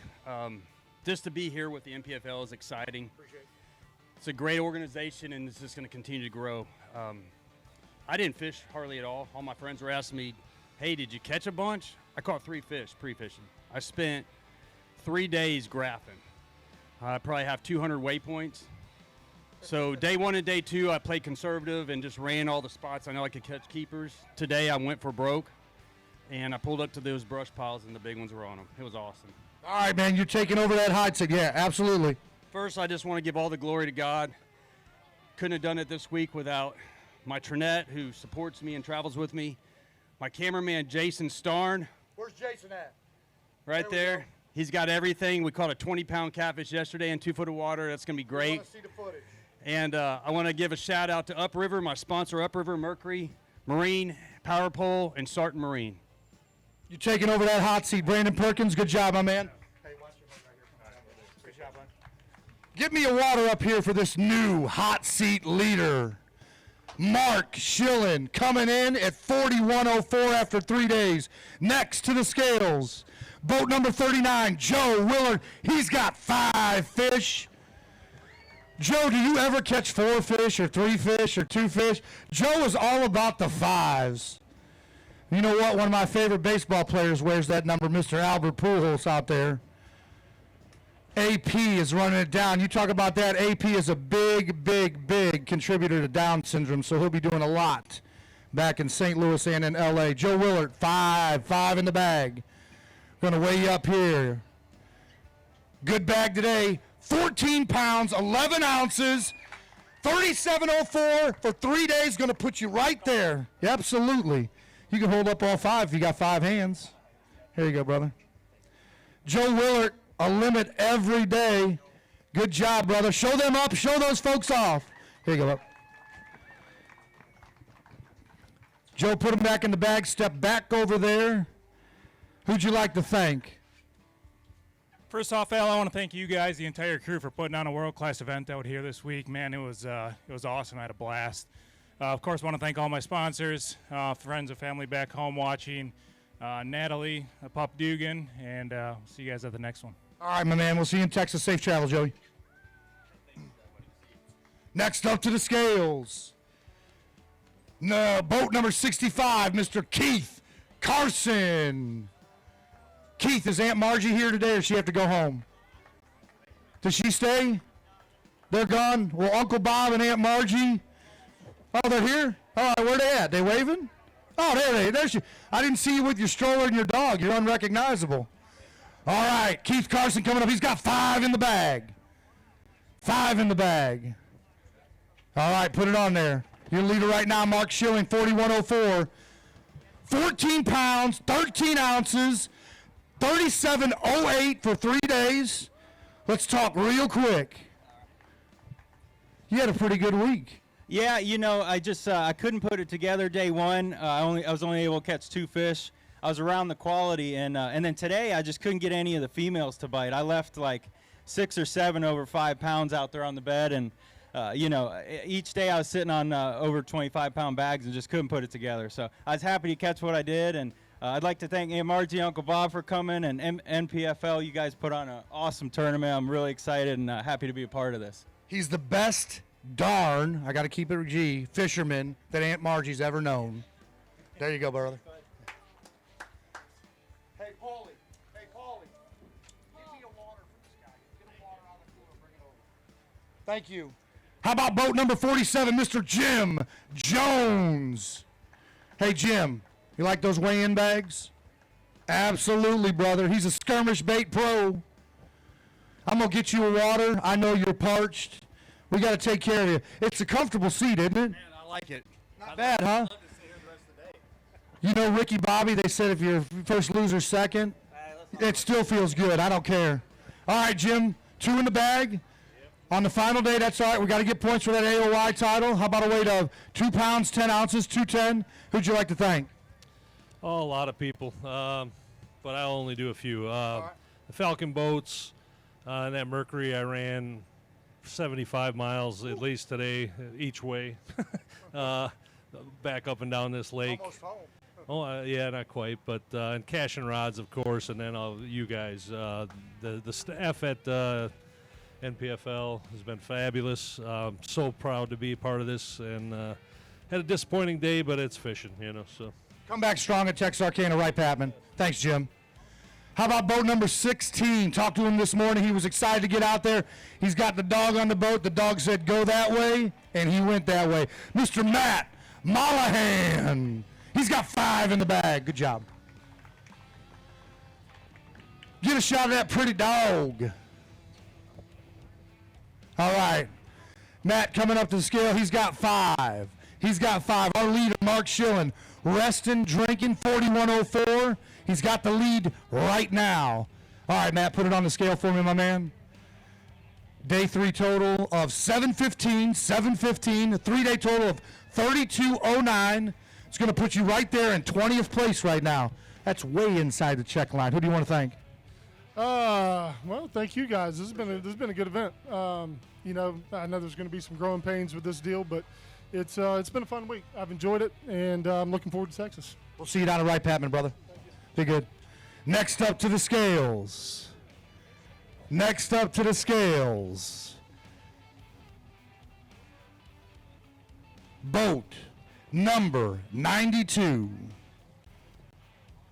Just to be here with the NPFL is exciting. It's a great organization, and it's just going to continue to grow. I didn't fish hardly at all. All my friends were asking me, hey, did you catch a bunch? I caught 3 fish pre-fishing. I spent 3 days graphing. I probably have 200 waypoints. So day 1 and day 2, I played conservative and just ran all the spots I know I could catch keepers. Today I went for broke, and I pulled up to those brush piles, and the big ones were on them. It was awesome. All right, man, you're taking over that hot seat. Yeah, absolutely. First, I just want to give all the glory to God. Couldn't have done it this week without my Trinette, who supports me and travels with me, my cameraman, Jason Starn. Where's Jason at? Right there. He's got everything. We caught a 20-pound catfish yesterday in 2 foot of water. That's going to be great. I want to see the footage. And I want to give a shout out to Upriver, my sponsor, Upriver Mercury Marine, Power Pole, and Sarton Marine. You're taking over that hot seat. Brandon Perkins, good job, my man. Hey, watch your right here. Good job, bud. Get me a water up here for this new hot seat leader. Mark Schillen coming in at 41.04 after 3 days. Next to the scales, boat number 39, Joe Willard. He's got 5 fish. Joe, do you ever catch 4 fish or 3 fish or 2 fish? Joe is all about the 5s. You know what? One of my favorite baseball players wears that number, Mr. Albert Pujols out there. AP is running it down. You talk about that. AP is a big, big, big contributor to Down syndrome, so he'll be doing a lot back in St. Louis and in L.A. Joe Willard, 5 in the bag. Going to weigh you up here. Good bag today. 14 pounds, 11 ounces, 37.04 for 3 days. Going to put you right there. Yeah, absolutely. You can hold up all 5 if you got 5 hands. Here you go, brother. Joe Willard, a limit every day. Good job, brother. Show them up. Show those folks off. Here you go, up. Joe, put them back in the bag. Step back over there. Who'd you like to thank? First off, Al, I want to thank you guys, the entire crew, for putting on a world-class event out here this week. Man, it was awesome. I had a blast. Of course, I want to thank all my sponsors, friends and family back home watching, Natalie, Pup Dugan, and see you guys at the next one. All right, my man. We'll see you in Texas. Safe travel, Joey. Next up to the scales. No, boat number 65, Mr. Keith Carson. Keith, is Aunt Margie here today, or does she have to go home? Does she stay? They're gone? Well, Uncle Bob and Aunt Margie. Oh, they're here? All right, where they at? They waving? Oh, there's you. I didn't see you with your stroller and your dog. You're unrecognizable. All right, Keith Carson coming up. He's got 5 in the bag. 5 in the bag. All right, put it on there. Your leader right now, Mark Schilling, 41.04. 14 pounds, 13 ounces, 37.08 for 3 days. Let's talk real quick. You had a pretty good week. Yeah, I couldn't put it together day one. I was only able to catch 2 fish. I was around the quality, and then today I just couldn't get any of the females to bite. I left like 6 or 7 over 5 pounds out there on the bed, and each day I was sitting on over 25-pound bags and just couldn't put it together. So I was happy to catch what I did, and I'd like to thank Aunt Margie and Uncle Bob for coming, and NPFL. You guys put on an awesome tournament. I'm really excited and happy to be a part of this. He's the best darn, I got to keep it G, fisherman that Aunt Margie's ever known. There you go, brother. Hey, Paulie. Give me a water for this guy. Get a water out of the cooler, bring it over. Thank you. How about boat number 47, Mr. Jim Jones? Hey, Jim, you like those weigh-in bags? Absolutely, brother. He's a skirmish bait pro. I'm going to get you a water. I know you're parched. We got to take care of you. It's a comfortable seat, isn't it? Man, I like it. Not bad, huh? You know, Ricky Bobby, they said if you're first loser second, it still feels good. I don't care. All right, Jim, 2 in the bag. Yep. On the final day, that's all right. We got to get points for that AOY title. How about a weight of 2 pounds, 10 ounces, 210? Who'd you like to thank? Oh, a lot of people, but I'll only do a few. The Falcon boats and that Mercury I ran 75 miles at least today each way, back up and down this lake. Almost home. Oh, yeah, not quite, but and Cash and Rods, of course, and then you guys. The staff at NPFL has been fabulous. So proud to be a part of this, and had a disappointing day, but it's fishing, so. Come back strong at Texarkana, right, Patman? Thanks, Jim. How about boat number 16? Talked to him this morning. He was excited to get out there. He's got the dog on the boat. The dog said, go that way, and he went that way. Mr. Matt Mollahan. He's got 5 in the bag. Good job. Get a shot of that pretty dog. All right. Matt coming up to the scale. He's got 5. Our leader, Mark Schillen, resting, drinking, 41.04. He's got the lead right now. All right, Matt, put it on the scale for me, my man. Day 3 total of 715, a 3-day total of 32.09. It's going to put you right there in 20th place right now. That's way inside the check line. Who do you want to thank? Well, thank you guys. This has been a good event. I know there's going to be some growing pains with this deal, but it's been a fun week. I've enjoyed it, and I'm looking forward to Texas. We'll see you down at Wright Patman, brother. Be good. Next up to the scales. Next up to the scales. Boat number 92.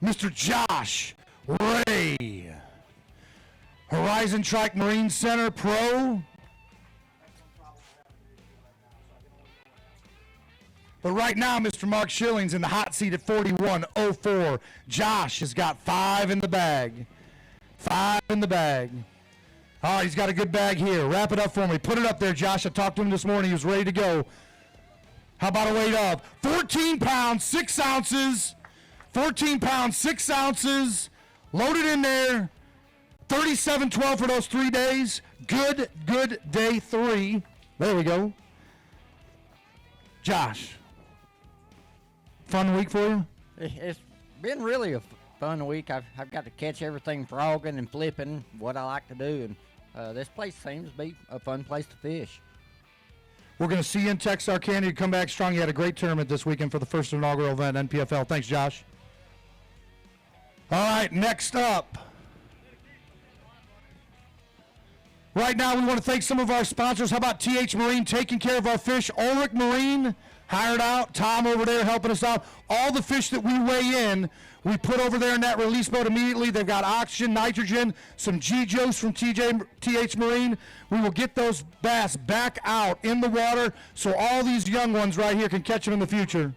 Mr. Josh Ray. Horizon Trike Marine Center Pro. But right now, Mr. Mark Schilling's in the hot seat at 41.04. Josh has got 5 in the bag. 5 in the bag. All right, he's got a good bag here. Wrap it up for me. Put it up there, Josh. I talked to him this morning. He was ready to go. How about a weight of 14 pounds, 6 ounces. 14 pounds, 6 ounces. Loaded in there. 37.12 for those 3 days. Good day 3. There we go. Josh. Fun week for you? It's been really a fun week. I've got to catch everything frogging and flipping, what I like to do, and this place seems to be a fun place to fish. We're going to see you in Texarkana. You come back strong. You had a great tournament this weekend for the first inaugural event, NPFL. Thanks, Josh. All right, next up. Right now, we want to thank some of our sponsors. How about TH Marine taking care of our fish? Ulrich Marine, hired out. Tom over there helping us out. All the fish that we weigh in, we put over there in that release boat immediately. They've got oxygen, nitrogen, some G-Joes from TH Marine. We will get those bass back out in the water so all these young ones right here can catch them in the future.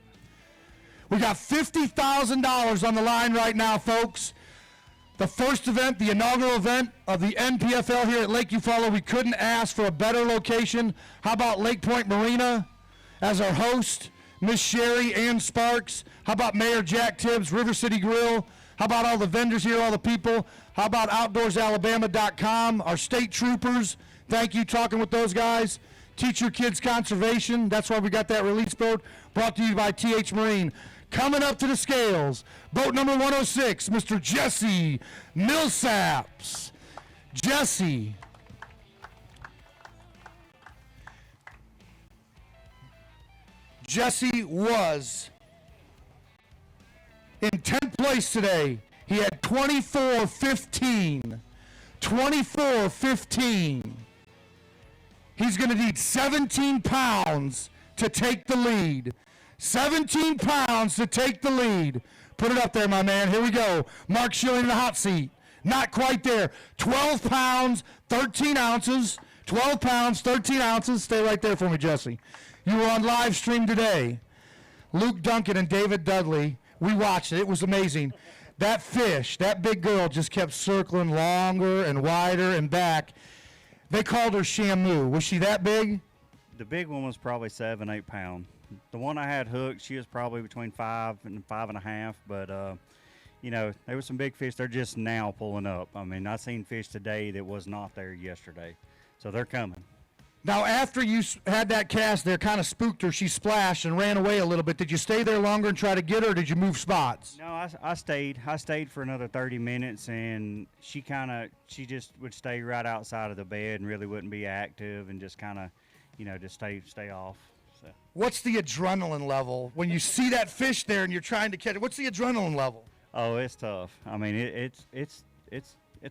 We got $50,000 on the line right now, folks. The first event, the inaugural event of the NPFL here at Lake Eufaula. We couldn't ask for a better location. How about Lake Point Marina as our host? Miss Sherry, Ann Sparks. How about Mayor Jack Tibbs, River City Grill? How about all the vendors here, all the people? How about OutdoorsAlabama.com, our state troopers? Thank you, talking with those guys. Teach Your Kids Conservation. That's why we got that release boat. Brought to you by TH Marine. Coming up to the scales, boat number 106, Mr. Jesse Millsaps. Jesse. Jesse was in 10th place today. He had 24.15. 24.15. He's going to need 17 pounds to take the lead. 17 pounds to take the lead. Put it up there, my man. Here we go. Mark Schilling in the hot seat. Not quite there. 12 pounds, 13 ounces. 12 pounds, 13 ounces. Stay right there for me, Jesse. You were on live stream today. Luke Duncan and David Dudley, we watched it. It was amazing. That fish, that big girl just kept circling longer and wider and back. They called her Shamu. Was she that big? The big one was probably 7, 8 pounds. The one I had hooked, she was probably between 5 and 5.5, but you know, there were some big fish. They're just now pulling up. I mean, I seen fish today that was not there yesterday, so they're coming. Now, after you had that cast there, kind of spooked her, she splashed and ran away a little bit. Did you stay there longer and try to get her, or did you move spots? No, I stayed. I stayed for another 30 minutes, and she just would stay right outside of the bed and really wouldn't be active and just kind of, you know, just stay off. So. What's the adrenaline level when you see that fish there and you're trying to catch it? What's the adrenaline level? Oh, it's tough. I mean, it's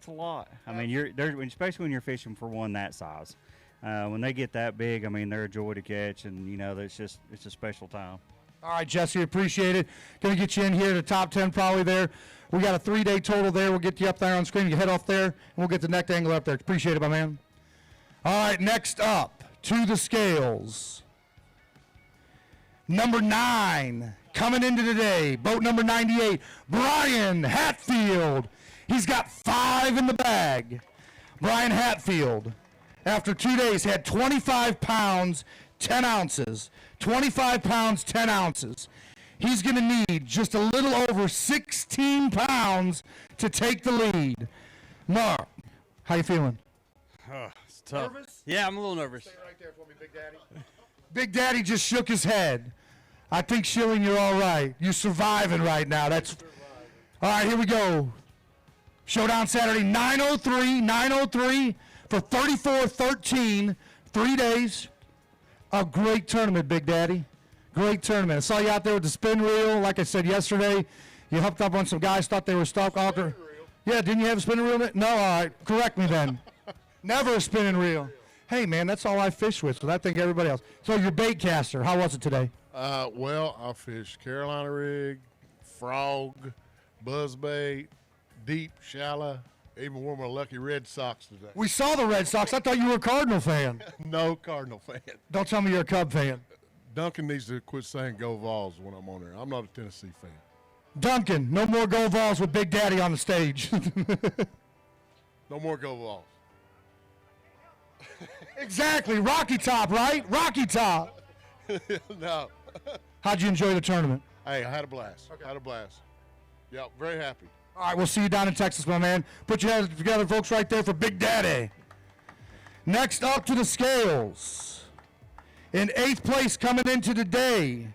a lot. I mean, especially when you're fishing for one that size. When they get that big, I mean, they're a joy to catch, and you know, it's a special time. All right, Jesse, appreciate it. Going to get you in here to top 10 probably there. We got a 3-day total there. We'll get you up there on screen. You head off there, and we'll get the neck angle up there. Appreciate it, my man. All right, next up to the scales. Number 9, coming into today, boat number 98, Brian Hatfield. He's got 5 in the bag. Brian Hatfield, after 2 days, had 25 pounds, 10 ounces. 25 pounds, 10 ounces. He's going to need just a little over 16 pounds to take the lead. Mark, how you feeling? It's tough. Nervous? Yeah, I'm a little nervous. Stay right there for me, Big Daddy. Big Daddy just shook his head. I think, Schilling, you're all right. You're surviving right now. That's all right. Here we go. Showdown Saturday, 9:03 for 34-13. 3 days. A great tournament, Big Daddy. Great tournament. I saw you out there with the spin reel. Like I said yesterday, you hooked up on some guys, thought they were stock alter. Yeah, didn't you have a spinning reel? No, all right. Correct me then. Never a spinning reel. Hey, man, that's all I fish with, so I think everybody else. So your bait caster, how was it today? Well, I fished Carolina rig, frog, buzzbait, deep, shallow, even wore my lucky Red Sox today. We saw the Red Sox. I thought you were a Cardinal fan. No Cardinal fan. Don't tell me you're a Cub fan. Duncan needs to quit saying go Vols when I'm on there. I'm not a Tennessee fan. Duncan, no more Go Vols with Big Daddy on the stage. No more go Vols. Exactly. Rocky Top, right? Rocky Top. No. How'd you enjoy the tournament? Hey, I had a blast. Had a blast. Yeah, very happy. All right, we'll see you down in Texas, my man. Put your hands together, folks, right there for Big Daddy. Next up to the scales. In 8th place coming into the day.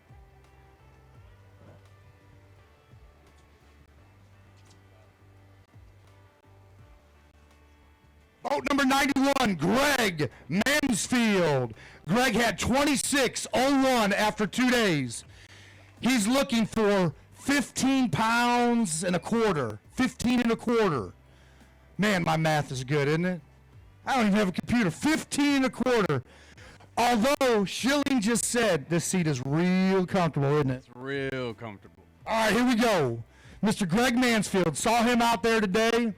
Boat number 91, Greg Mansfield. Greg had 26.01 after 2 days. He's looking for 15 pounds and a quarter. 15 and a quarter. Man, my math is good, isn't it? I don't even have a computer. 15 and a quarter. Although Schilling just said this seat is real comfortable, isn't it? It's real comfortable. All right, here we go. Mr. Greg Mansfield. Saw him out there today.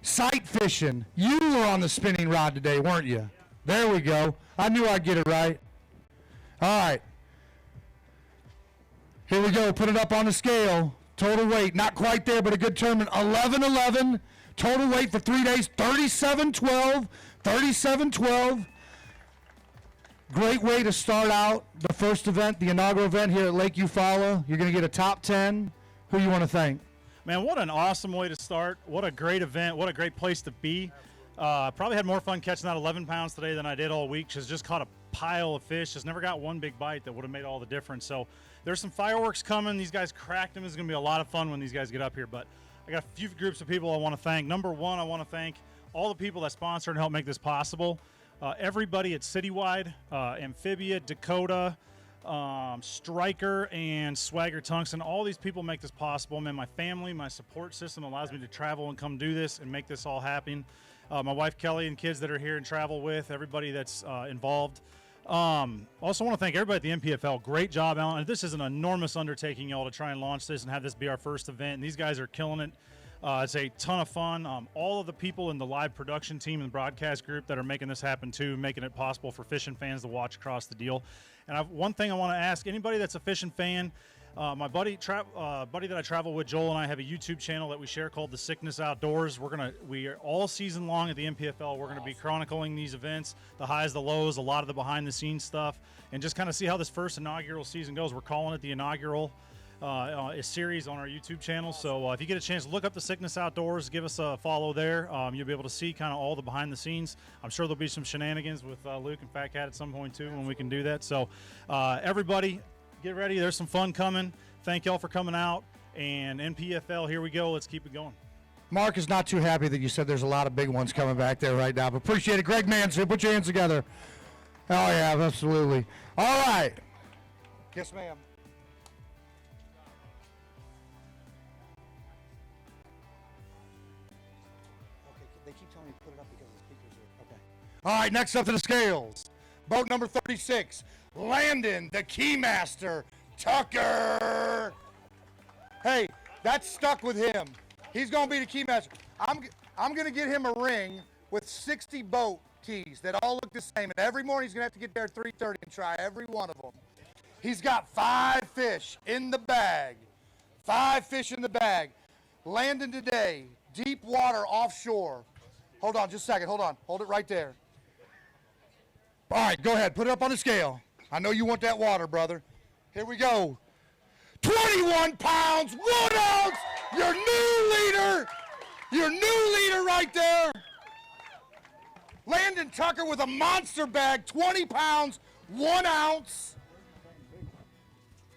Sight fishing. You were on the spinning rod today, weren't you? There we go. I knew I'd get it right. All right. Here we go. Put it up on the scale. Total weight, not quite there, but a good tournament. 11.11. Total weight for 3 days, 37.12. 37.12. Great way to start out the first event, the inaugural event here at Lake Eufaula. You're going to get a top 10. Who you want to thank? Man, what an awesome way to start. What a great event. What a great place to be. Probably had more fun catching that 11 pounds today than I did all week. Just caught a pile of fish. Just never got one big bite that would have made all the difference. So there's some fireworks coming. These guys cracked them. It's going to be a lot of fun when these guys get up here. But I got a few groups of people I want to thank. Number one, I want to thank all the people that sponsor and help make this possible. Everybody at Citywide, Amphibia, Dakota, Striker, and Swagger Tungsten. All these people make this possible. Man, my family, my support system allows me to travel and come do this and make this all happen. My wife Kelly and kids that are here and travel with, everybody that's involved. Also want to thank everybody at the NPFL. Great job, Alan. This is an enormous undertaking, y'all, to try and launch this and have this be our first event. And these guys are killing it. It's a ton of fun. All of the people in the live production team and broadcast group that are making this happen too, making it possible for fishing fans to watch across the deal. And one thing I want to ask anybody that's a fishing fan, my buddy that I travel with, Joel, and I have a YouTube channel that we share called The Sickness Outdoors. We are all season long at the NPFL. We're going to be chronicling these events, the highs, the lows, a lot of the behind the scenes stuff, and just kind of see how this first inaugural season goes. We're calling it the inaugural a series on our YouTube channel. So if you get a chance to look up The Sickness Outdoors, give us a follow there. You'll be able to see kind of all the behind the scenes. I'm sure there'll be some shenanigans with Luke and Fat Cat at some point too when we can do that. So everybody get ready. There's some fun coming. Thank y'all for coming out. And NPFL, here we go. Let's keep it going. Mark is not too happy that you said there's a lot of big ones coming back there right now, but appreciate it. Greg Mansfield, put your hands together. Oh, yeah, absolutely. All right. Yes, ma'am. They keep telling me to put it up because the speakers are okay. All right, next up to the scales. Boat number 36, Landon, the Keymaster, Tucker. Hey, that's stuck with him. He's going to be the Keymaster. I'm going to get him a ring with 60 boat keys that all look the same. And every morning he's going to have to get there at 3:30 and try every one of them. He's got 5 fish in the bag. 5 fish in the bag. Landon today, deep water offshore. Hold on just a second. Hold on. Hold it right there. All right, go ahead. Put it up on the scale. I know you want that water, brother. Here we go. 21 pounds, 1 ounce. Your new leader. Your new leader right there. Landon Tucker with a monster bag, 20 pounds, 1 ounce.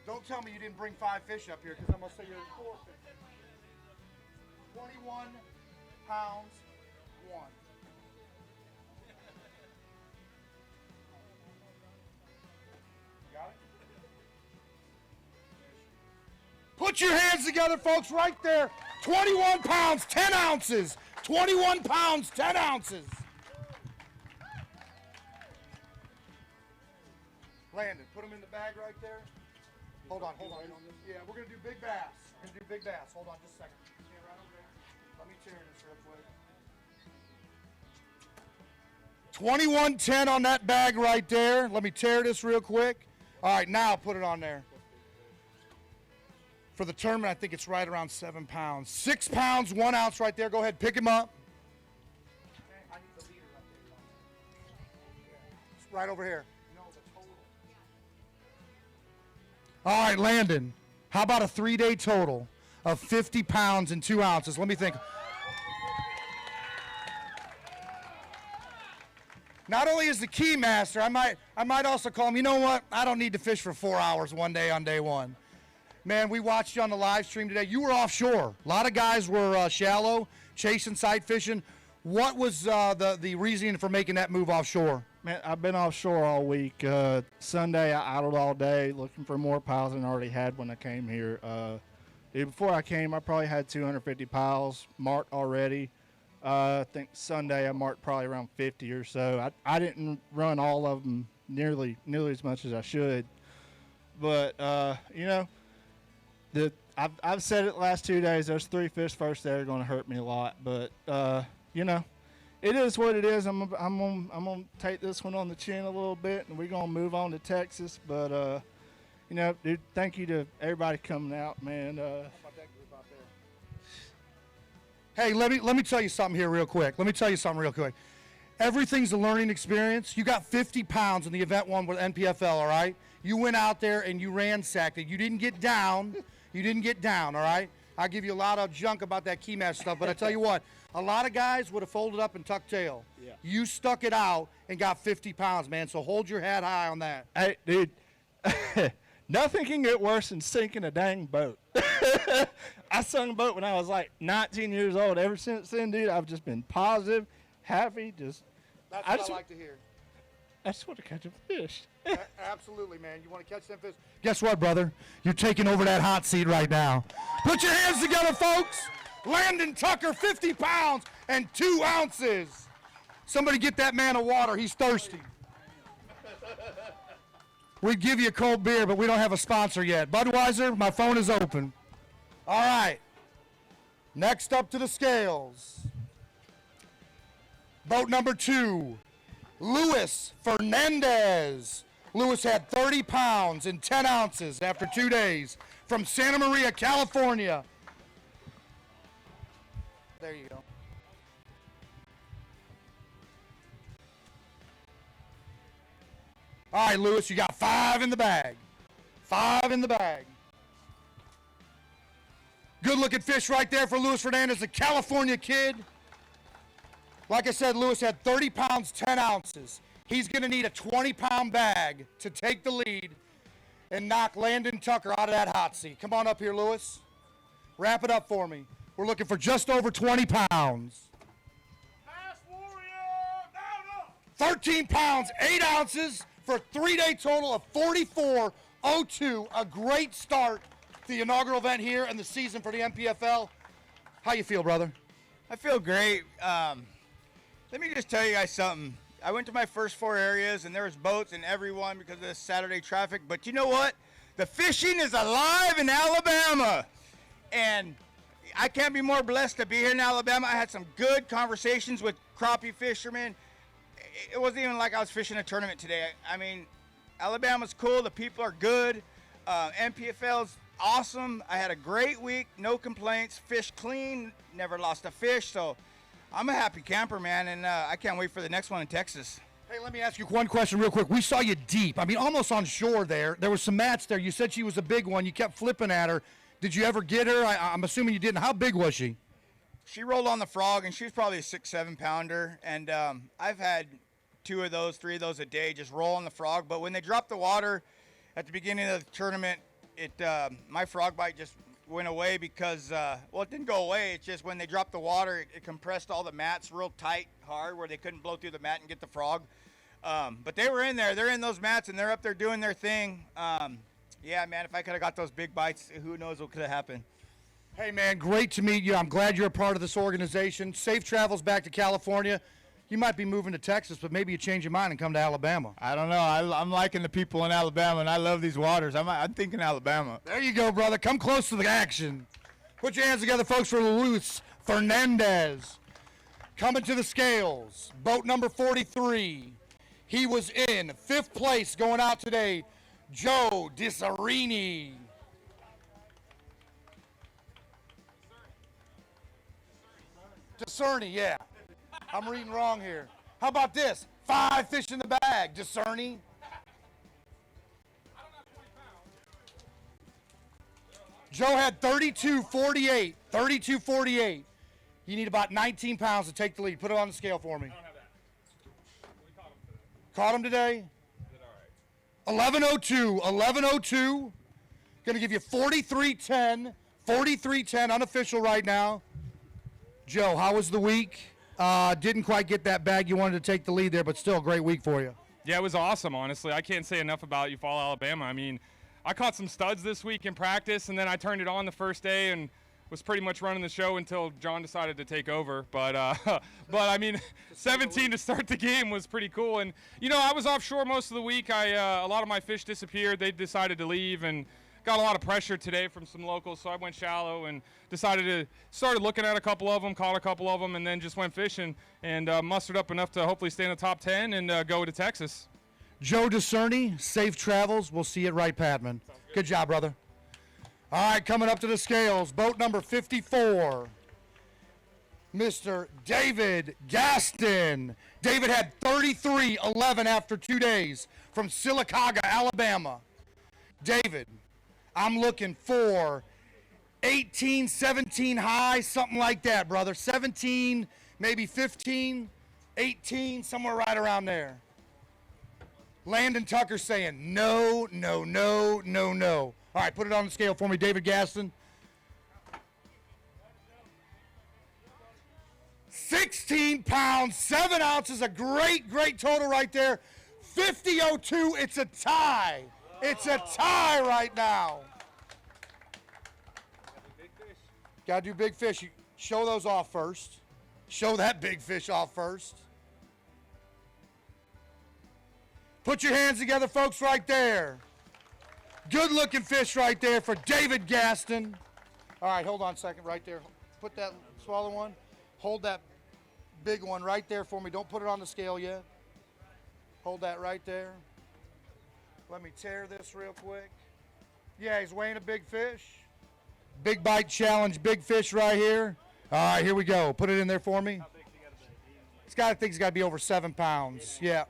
Don't tell me you didn't bring 5 fish up here because I'm going to say you're 4 fish. 21 pounds, 1. Put your hands together, folks, right there. 21 pounds, 10 ounces. 21 pounds, 10 ounces. Landon, put them in the bag right there. Hold on. Yeah, we're going to do big bass. Hold on just a second. Stand right over there. Let me tear this real quick. 21.10 on that bag right there. Let me tear this real quick. All right, now put it on there. For the tournament, I think it's right around 7 pounds. 6 pounds, 1 ounce right there. Go ahead, pick him up. It's right over here. All right, Landon, how about a 3-day total of 50 pounds and 2 ounces? Let me think. Not only is the key master, I might also call him, you know what? I don't need to fish for 4 hours one day on day one. Man, we watched you on the live stream today. You were offshore. A lot of guys were shallow, chasing sight fishing. What was the reasoning for making that move offshore? Man, I've been offshore all week. Sunday, I idled all day looking for more piles than I already had when I came here. Before I came, I probably had 250 piles marked already. I think Sunday I marked probably around 50 or so. I didn't run all of them nearly as much as I should. But, I've said it the last 2 days, those 3 fish first day are going to hurt me a lot. But, it is what it is. I'm gonna take this one on the chin a little bit, and we're gonna move on to Texas. But dude, thank you to everybody coming out, man. Hey, let me tell you something here real quick. Everything's a learning experience. You got 50 pounds in the event one with NPFL, all right? You went out there and you ransacked it. You didn't get down, all right? I'll give you a lot of junk about that key match stuff, but I tell you what, a lot of guys would have folded up and tucked tail. Yeah. You stuck it out and got 50 pounds, man, so hold your head high on that. Hey, dude, nothing can get worse than sinking a dang boat. I sunk a boat when I was like 19 years old. Ever since then, dude, I've just been positive, happy, That's what I like to hear. I just want to catch a fish. Absolutely, man. You want to catch them fish? Guess what, brother? You're taking over that hot seat right now. Put your hands together, folks. Landon Tucker, 50 pounds and 2 ounces. Somebody get that man a water. He's thirsty. We'd give you a cold beer, but we don't have a sponsor yet. Budweiser, my phone is open. All right. Next up to the scales. Boat number 2, Luis Fernandez. Luis had 30 pounds and 10 ounces after 2 days from Santa Maria, California. There you go. All right, Luis, you got 5 in the bag. 5 in the bag. Good looking fish right there for Luis Fernandez, the California kid. Like I said, Luis had 30 pounds, 10 ounces. He's going to need a 20-pound bag to take the lead and knock Landon Tucker out of that hot seat. Come on up here, Luis. Wrap it up for me. We're looking for just over 20 pounds. 13 pounds, 8 ounces for a 3-day total of 44.02. A great start to the inaugural event here and the season for the NPFL. How you feel, brother? I feel great. Let me just tell you guys something. I went to my first 4 areas, and there was boats in every one because of the Saturday traffic. But you know what? The fishing is alive in Alabama. And I can't be more blessed to be here in Alabama. I had some good conversations with crappie fishermen. It wasn't even like I was fishing a tournament today. I mean, Alabama's cool. The people are good. NPFL's awesome. I had a great week. No complaints. Fish clean. Never lost a fish. So I'm a happy camper, man, and I can't wait for the next one in Texas. Hey, let me ask you one question real quick. We saw you deep. I mean, almost on shore there. There was some mats there. You said she was a big one. You kept flipping at her. Did you ever get her? I'm assuming you didn't. How big was she? She rolled on the frog, and she was probably a 6-7 pounder. And I've had 2 of those, 3 of those a day just roll on the frog. But when they dropped the water at the beginning of the tournament, my frog bite just went away because, it didn't go away. It's just when they dropped the water, it compressed all the mats real tight, hard, where they couldn't blow through the mat and get the frog. But they were in there. They're in those mats, and they're up there doing their thing. Yeah, man, if I could have got those big bites, who knows what could have happened. Hey, man, great to meet you. I'm glad you're a part of this organization. Safe travels back to California. You might be moving to Texas, but maybe you change your mind and come to Alabama. I don't know. I'm liking the people in Alabama, and I love these waters. I'm thinking Alabama. There you go, brother. Come close to the action. Put your hands together, folks, for Luis Fernandez. Coming to the scales, boat number 43. He was in 5th place going out today, Joe Disarini. Discerny, yeah. I'm reading wrong here. How about this? 5 fish in the bag, Discerny. Joe had 32.48. 32.48. You need about 19 pounds to take the lead. Put it on the scale for me. I don't have that. We caught him today. 11.02. 11.02. Going to give you 43.10. 43.10 unofficial right now. Joe, how was the week? Didn't quite get that bag. You wanted to take the lead there, but still a great week for you. Yeah, it was awesome, honestly. I can't say enough about Eufaula, Alabama. I mean, I caught some studs this week in practice, and then I turned it on the first day and was pretty much running the show until John decided to take over. But I mean, 17 to start the game was pretty cool. And, you know, I was offshore most of the week. A lot of my fish disappeared. They decided to leave and got a lot of pressure today from some locals. So I went shallow and started looking at a couple of them, caught a couple of them, and then just went fishing and mustered up enough to hopefully stay in the top 10 and go to Texas. Joe Discerny, safe travels. We'll see you at Wright Padman. Good job, brother. All right, coming up to the scales, boat number 54, Mr. David Gaston. David had 33.11 after 2 days from Sylacauga, Alabama. David, I'm looking for 18, 17 high, something like that, brother. 17, maybe 15, 18, somewhere right around there. Landon Tucker saying no, no, no, no, no. All right, put it on the scale for me, David Gaston. 16 pounds, 7 ounces, a great, great total right there. 50.02, it's a tie. It's a tie right now. Got to do big fish. You show those off first. Show that big fish off first. Put your hands together, folks, right there. Good looking fish right there for David Gaston. All right, hold on a second right there. Put that smaller one. Hold that big one right there for me. Don't put it on the scale yet. Hold that right there. Let me tear this real quick. Yeah, he's weighing a big fish. Big bite challenge, big fish right here. All right, here we go. Put it in there for me. I think he's got to be over 7 pounds. Yeah.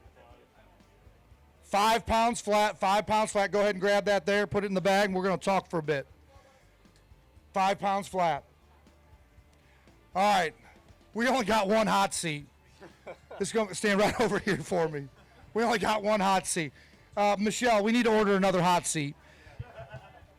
5 pounds flat, 5 pounds flat. Go ahead and grab that there. Put it in the bag, and we're going to talk for a bit. 5 pounds flat. All right. We only got one hot seat. This is going to stand right over here for me. We only got one hot seat. Michelle, we need to order another hot seat.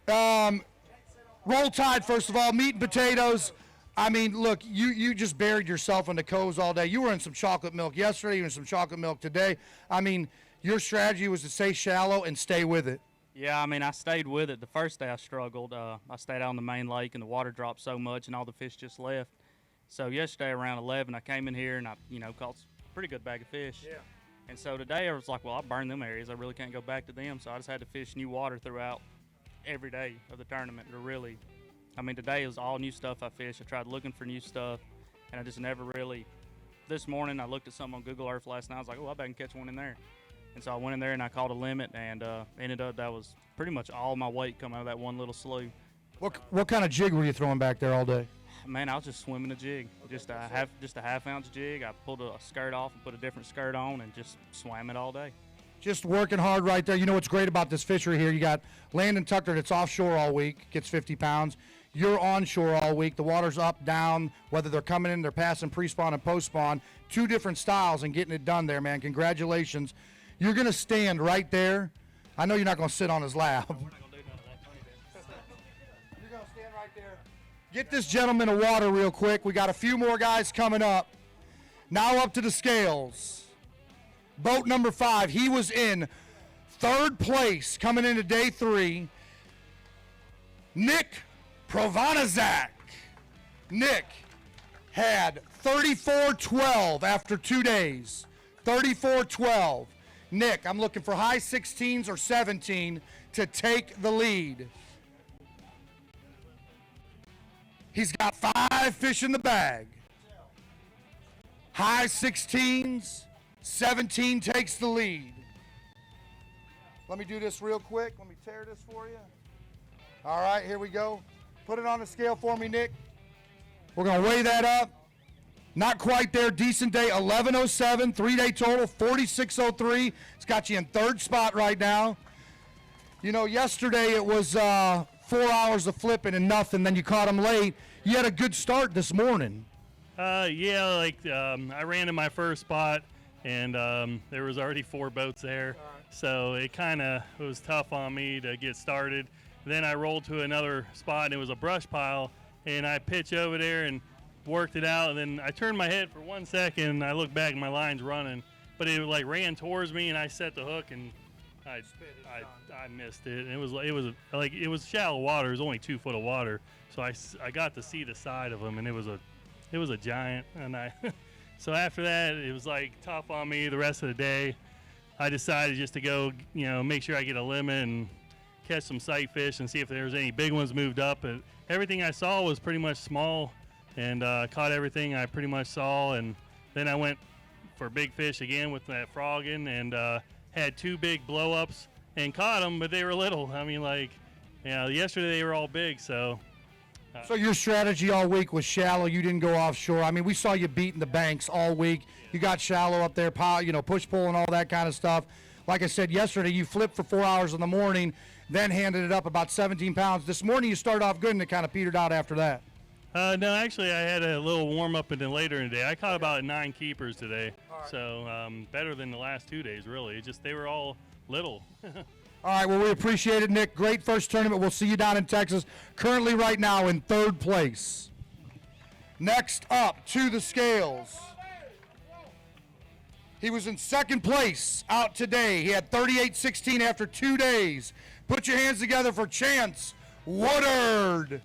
Roll Tide, first of all, meat and potatoes. I mean, look, you just buried yourself in the coves all day. You were in some chocolate milk yesterday, you were in some chocolate milk today. I mean, your strategy was to stay shallow and stay with it. Yeah, I mean, I stayed with it. The first day I struggled. I stayed out on the main lake, and the water dropped so much, and all the fish just left. So yesterday around 11, I came in here, and I, caught a pretty good bag of fish. Yeah. And so today I was like, well, I'll burn them areas. I really can't go back to them. So I just had to fish new water throughout every day of the tournament to really, today is all new stuff I fished. I tried looking for new stuff, and I just never really. This morning I looked at something on Google Earth last night. I was like, oh, I bet I can catch one in there. And so I went in there and I caught a limit, and ended up that was pretty much all my weight coming out of that one little slough. What kind of jig were you throwing back there all day? Man, I was just swimming a jig, just a half ounce jig. I pulled a skirt off and put a different skirt on and just swam it all day. Just working hard right there. You know what's great about this fishery here? You got Landon Tucker that's offshore all week, gets 50 pounds. You're onshore all week. The water's up, down, whether they're coming in, they're passing pre-spawn and post-spawn. 2 different styles and getting it done there, man. Congratulations. You're going to stand right there. I know you're not going to sit on his lap. You're going to stand right there. Get this gentleman a water real quick. We got a few more guys coming up. Now up to the scales. Boat number 5. He was in 3rd place coming into day 3. Nick Provanizak. Nick had 34-12 after 2 days. 34-12. Nick, I'm looking for high 16s or 17 to take the lead. He's got 5 fish in the bag. High 16s, 17 takes the lead. Let me do this real quick. Let me tear this for you. All right, here we go. Put it on the scale for me, Nick. We're going to weigh that up. Not quite there. Decent day, 11:07. 3-day total, 46:03. It's got you in third spot right now. You know, yesterday it was 4 hours of flipping and nothing. Then you caught him late. You had a good start this morning. Yeah, I ran in my first spot, and there was already 4 boats there. So it kind of was tough on me to get started. Then I rolled to another spot, and it was a brush pile, and I pitched over there and worked it out. And then I turned my head for 1 second, and I looked back, and my line's running. But it ran towards me, and I set the hook, and I missed it. And it was shallow water. It was only 2 foot of water, so I got to see the side of him, and it was a giant. And so after that, it was tough on me the rest of the day. I decided just to go, make sure I get a limit and catch some sight fish and see if there was any big ones moved up. But everything I saw was pretty much small, and caught everything I pretty much saw. And then I went for big fish again with that frogging, and had 2 big blow-ups and caught them, but they were little. I mean, yesterday they were all big, so. So your strategy all week was shallow. You didn't go offshore. I mean, we saw you beating the banks all week. You got shallow up there, push pull and all that kind of stuff. Like I said yesterday, you flipped for 4 hours in the morning, then handed it up about 17 pounds. This morning you started off good and it kind of petered out after that. No, actually I had a little warm up and then later in the day. I caught about 9 keepers today, so better than the last 2 days really. It just they were all little. All right, well, we appreciate it, Nick. Great first tournament. We'll see you down in Texas. Currently right now in 3rd place. Next up to the scales. He was in 2nd place out today. He had 38-16 after 2 days. Put your hands together for Chance Woodard.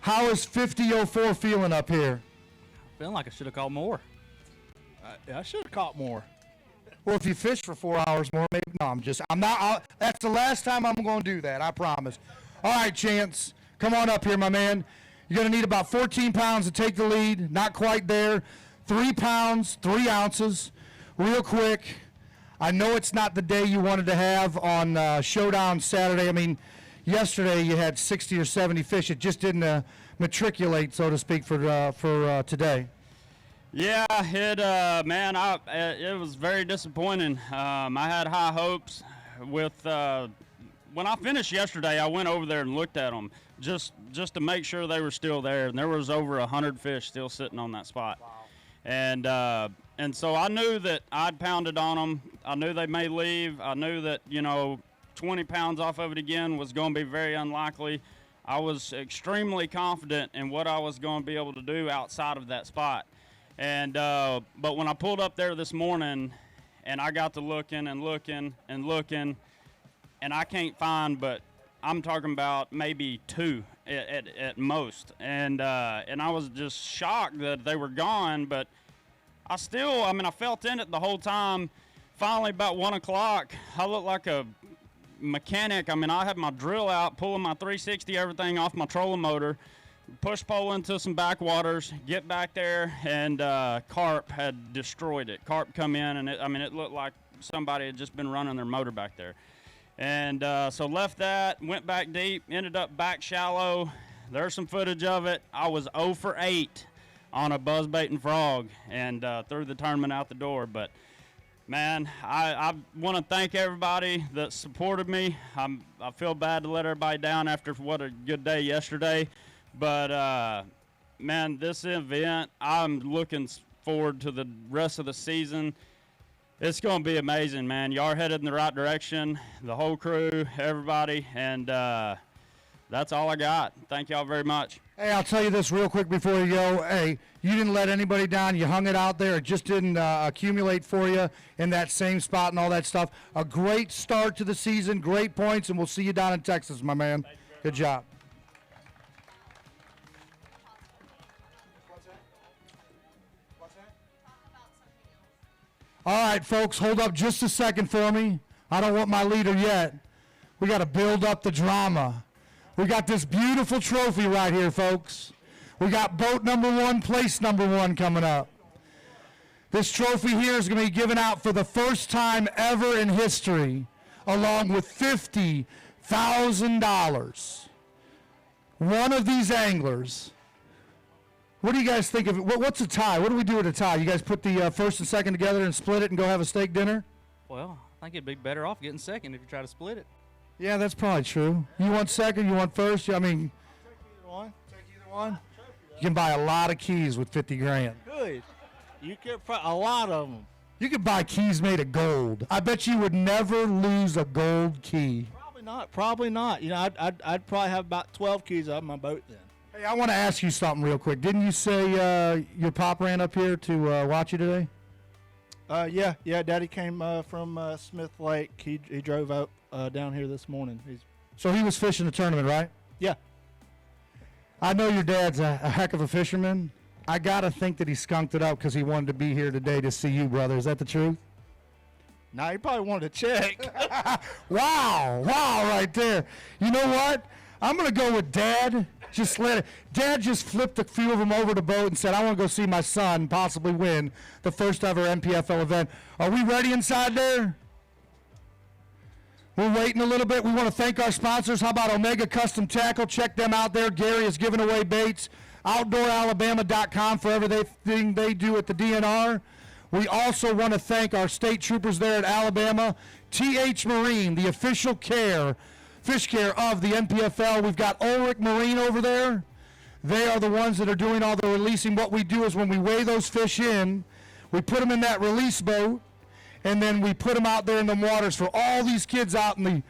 How is 5004 feeling up here? Feeling like I should have caught more. I should have caught more. Well, if you fish for 4 hours more, maybe. No, I'm not. That's the last time I'm going to do that, I promise. All right, Chance, come on up here, my man. You're going to need about 14 pounds to take the lead. Not quite there. 3 pounds, 3 ounces. Real quick, I know it's not the day you wanted to have on Showdown Saturday. I mean, yesterday you had 60 or 70 fish. It just didn't matriculate, so to speak, for today. Yeah, it was very disappointing. I had high hopes with when I finished yesterday. I went over there and looked at them just to make sure they were still there, and there was over 100 fish still sitting on that spot. Wow. And so I knew that I'd pounded on them. I knew they may leave. I knew that 20 pounds off of it again was going to be very unlikely. I was extremely confident in what I was going to be able to do outside of that spot. And but when I pulled up there this morning and I got to looking and looking and looking, and I can't find, but I'm talking about maybe 2 at most. And I was just shocked that they were gone, but I felt in it the whole time. Finally, about 1 o'clock, I looked like a mechanic. I had my drill out, pulling my 360 everything off my trolling motor, push pole into some backwaters, get back there, and carp had destroyed it. Carp come in, and it looked like somebody had just been running their motor back there. And so left that, went back deep, ended up back shallow. There's some footage of it. I was 0 for 8 on a buzzbait and frog, and threw the tournament out the door. But man, I want to thank everybody that supported me. I feel bad to let everybody down after what a good day yesterday. But, man, this event, I'm looking forward to the rest of the season. It's going to be amazing, man. Y'all are headed in the right direction, the whole crew, everybody. And That's all I got. Thank y'all very much. Hey, I'll tell you this real quick before you go. Hey, you didn't let anybody down. You hung it out there. It just didn't accumulate for you in that same spot and all that stuff. A great start to the season, great points, and we'll see you down in Texas, my man. Good job. All right, folks, hold up just a second for me. I don't want my leader yet. We got to build up the drama. We got this beautiful trophy right here, folks. We got boat number 1, place number 1 coming up. This trophy here is going to be given out for the first time ever in history, along with $50,000. One of these anglers. What do you guys think of it? What's a tie? What do we do with a tie? You guys put the first and second together and split it and go have a steak dinner? Well, I think it'd be better off getting second if you try to split it. Yeah, that's probably true. You want second? You want first? I mean, Either one. Take either one. you can buy a lot of keys with 50 grand. Good. You get a lot of them. You could buy keys made of gold. I bet you would never lose a gold key. Probably not. Probably not. You know, I'd probably have about 12 keys up my boat then. Hey, I want to ask you something real quick. Didn't you say your pop ran up here to watch you today? Yeah. Daddy came from Smith Lake. He drove up down here this morning. So he was fishing the tournament, right? Yeah. I know your dad's a heck of a fisherman. I got to think that he skunked it up because he wanted to be here today to see you, brother. Is that the truth? Nah, he probably wanted to check. Wow, right there. You know what? I'm going to go with Dad. Dad just flipped a few of them over the boat and said, I want to go see my son possibly win the first ever NPFL event. Are we ready inside there? We're waiting a little bit. We want to thank our sponsors. How about Omega Custom Tackle? Check them out there. Gary is giving away baits. OutdoorAlabama.com for everything they do at the DNR. We also want to thank our state troopers there at Alabama. TH Marine, the official fish care of the NPFL. We've got Ulrich Marine over there. They are the ones that are doing all the releasing. What we do is when we weigh those fish in, we put them in that release boat, and then we put them out there in the waters for all these kids out in the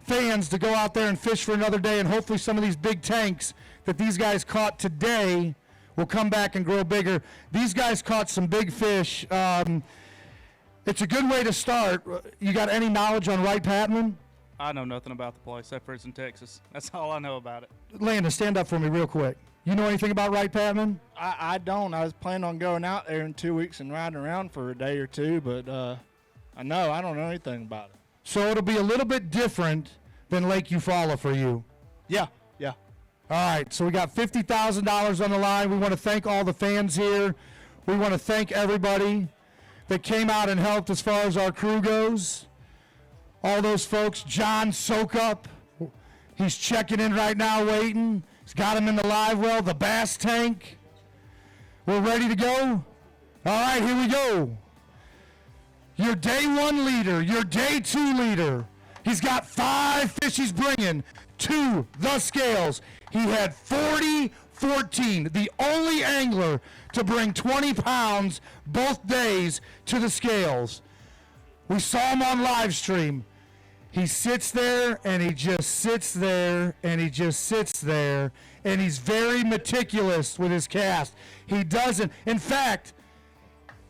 fans to go out there and fish for another day, and hopefully some of these big tanks that these guys caught today will come back and grow bigger. These guys caught some big fish. It's a good way to start. You got any knowledge on Wright Patman? I know nothing about the place except for it's in Texas. That's all I know about it. Landon, stand up for me real quick. You know anything about Wright Patman? I don't. I was planning on going out there in 2 weeks and riding around for a day or two, but I don't know anything about it. So it'll be a little bit different than Lake Eufaula for you. Yeah. All right, so we got $50,000 on the line. We want to thank all the fans here. We want to thank everybody that came out and helped as far as our crew goes. All those folks. John Soakup, he's checking in right now, waiting. He's got him in the live well, the bass tank. We're ready to go? All right, here we go. Your day 1 leader, your day 2 leader. He's got 5 fish he's bringing to the scales. He had 40-14, the only angler to bring 20 pounds both days to the scales. We saw him on live stream. He sits there, and he just sits there, and he just sits there, and he's very meticulous with his cast. He doesn't. In fact,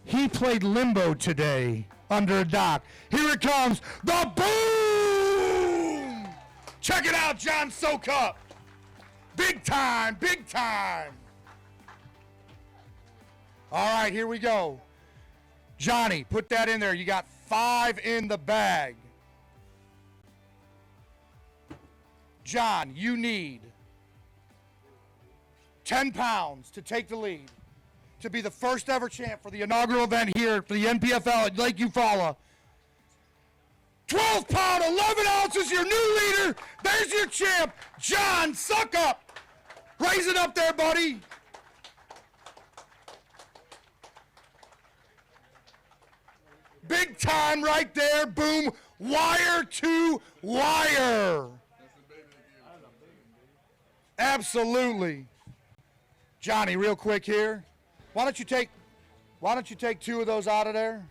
he played limbo today under a dock. Here it comes, the boom! Check it out, John Soakup. Big time, big time. All right, here we go. Johnny, put that in there. You got 5 in the bag. John, you need 10 pounds to take the lead, to be the first ever champ for the inaugural event here for the NPFL at Lake Eufaula. 12 pound, 11 ounces, your new leader. There's your champ, John Soakup. Raise it up there, buddy. Big time right there, boom, wire to wire. Absolutely. Johnny, real quick here. Why don't you take 2 of those out of there?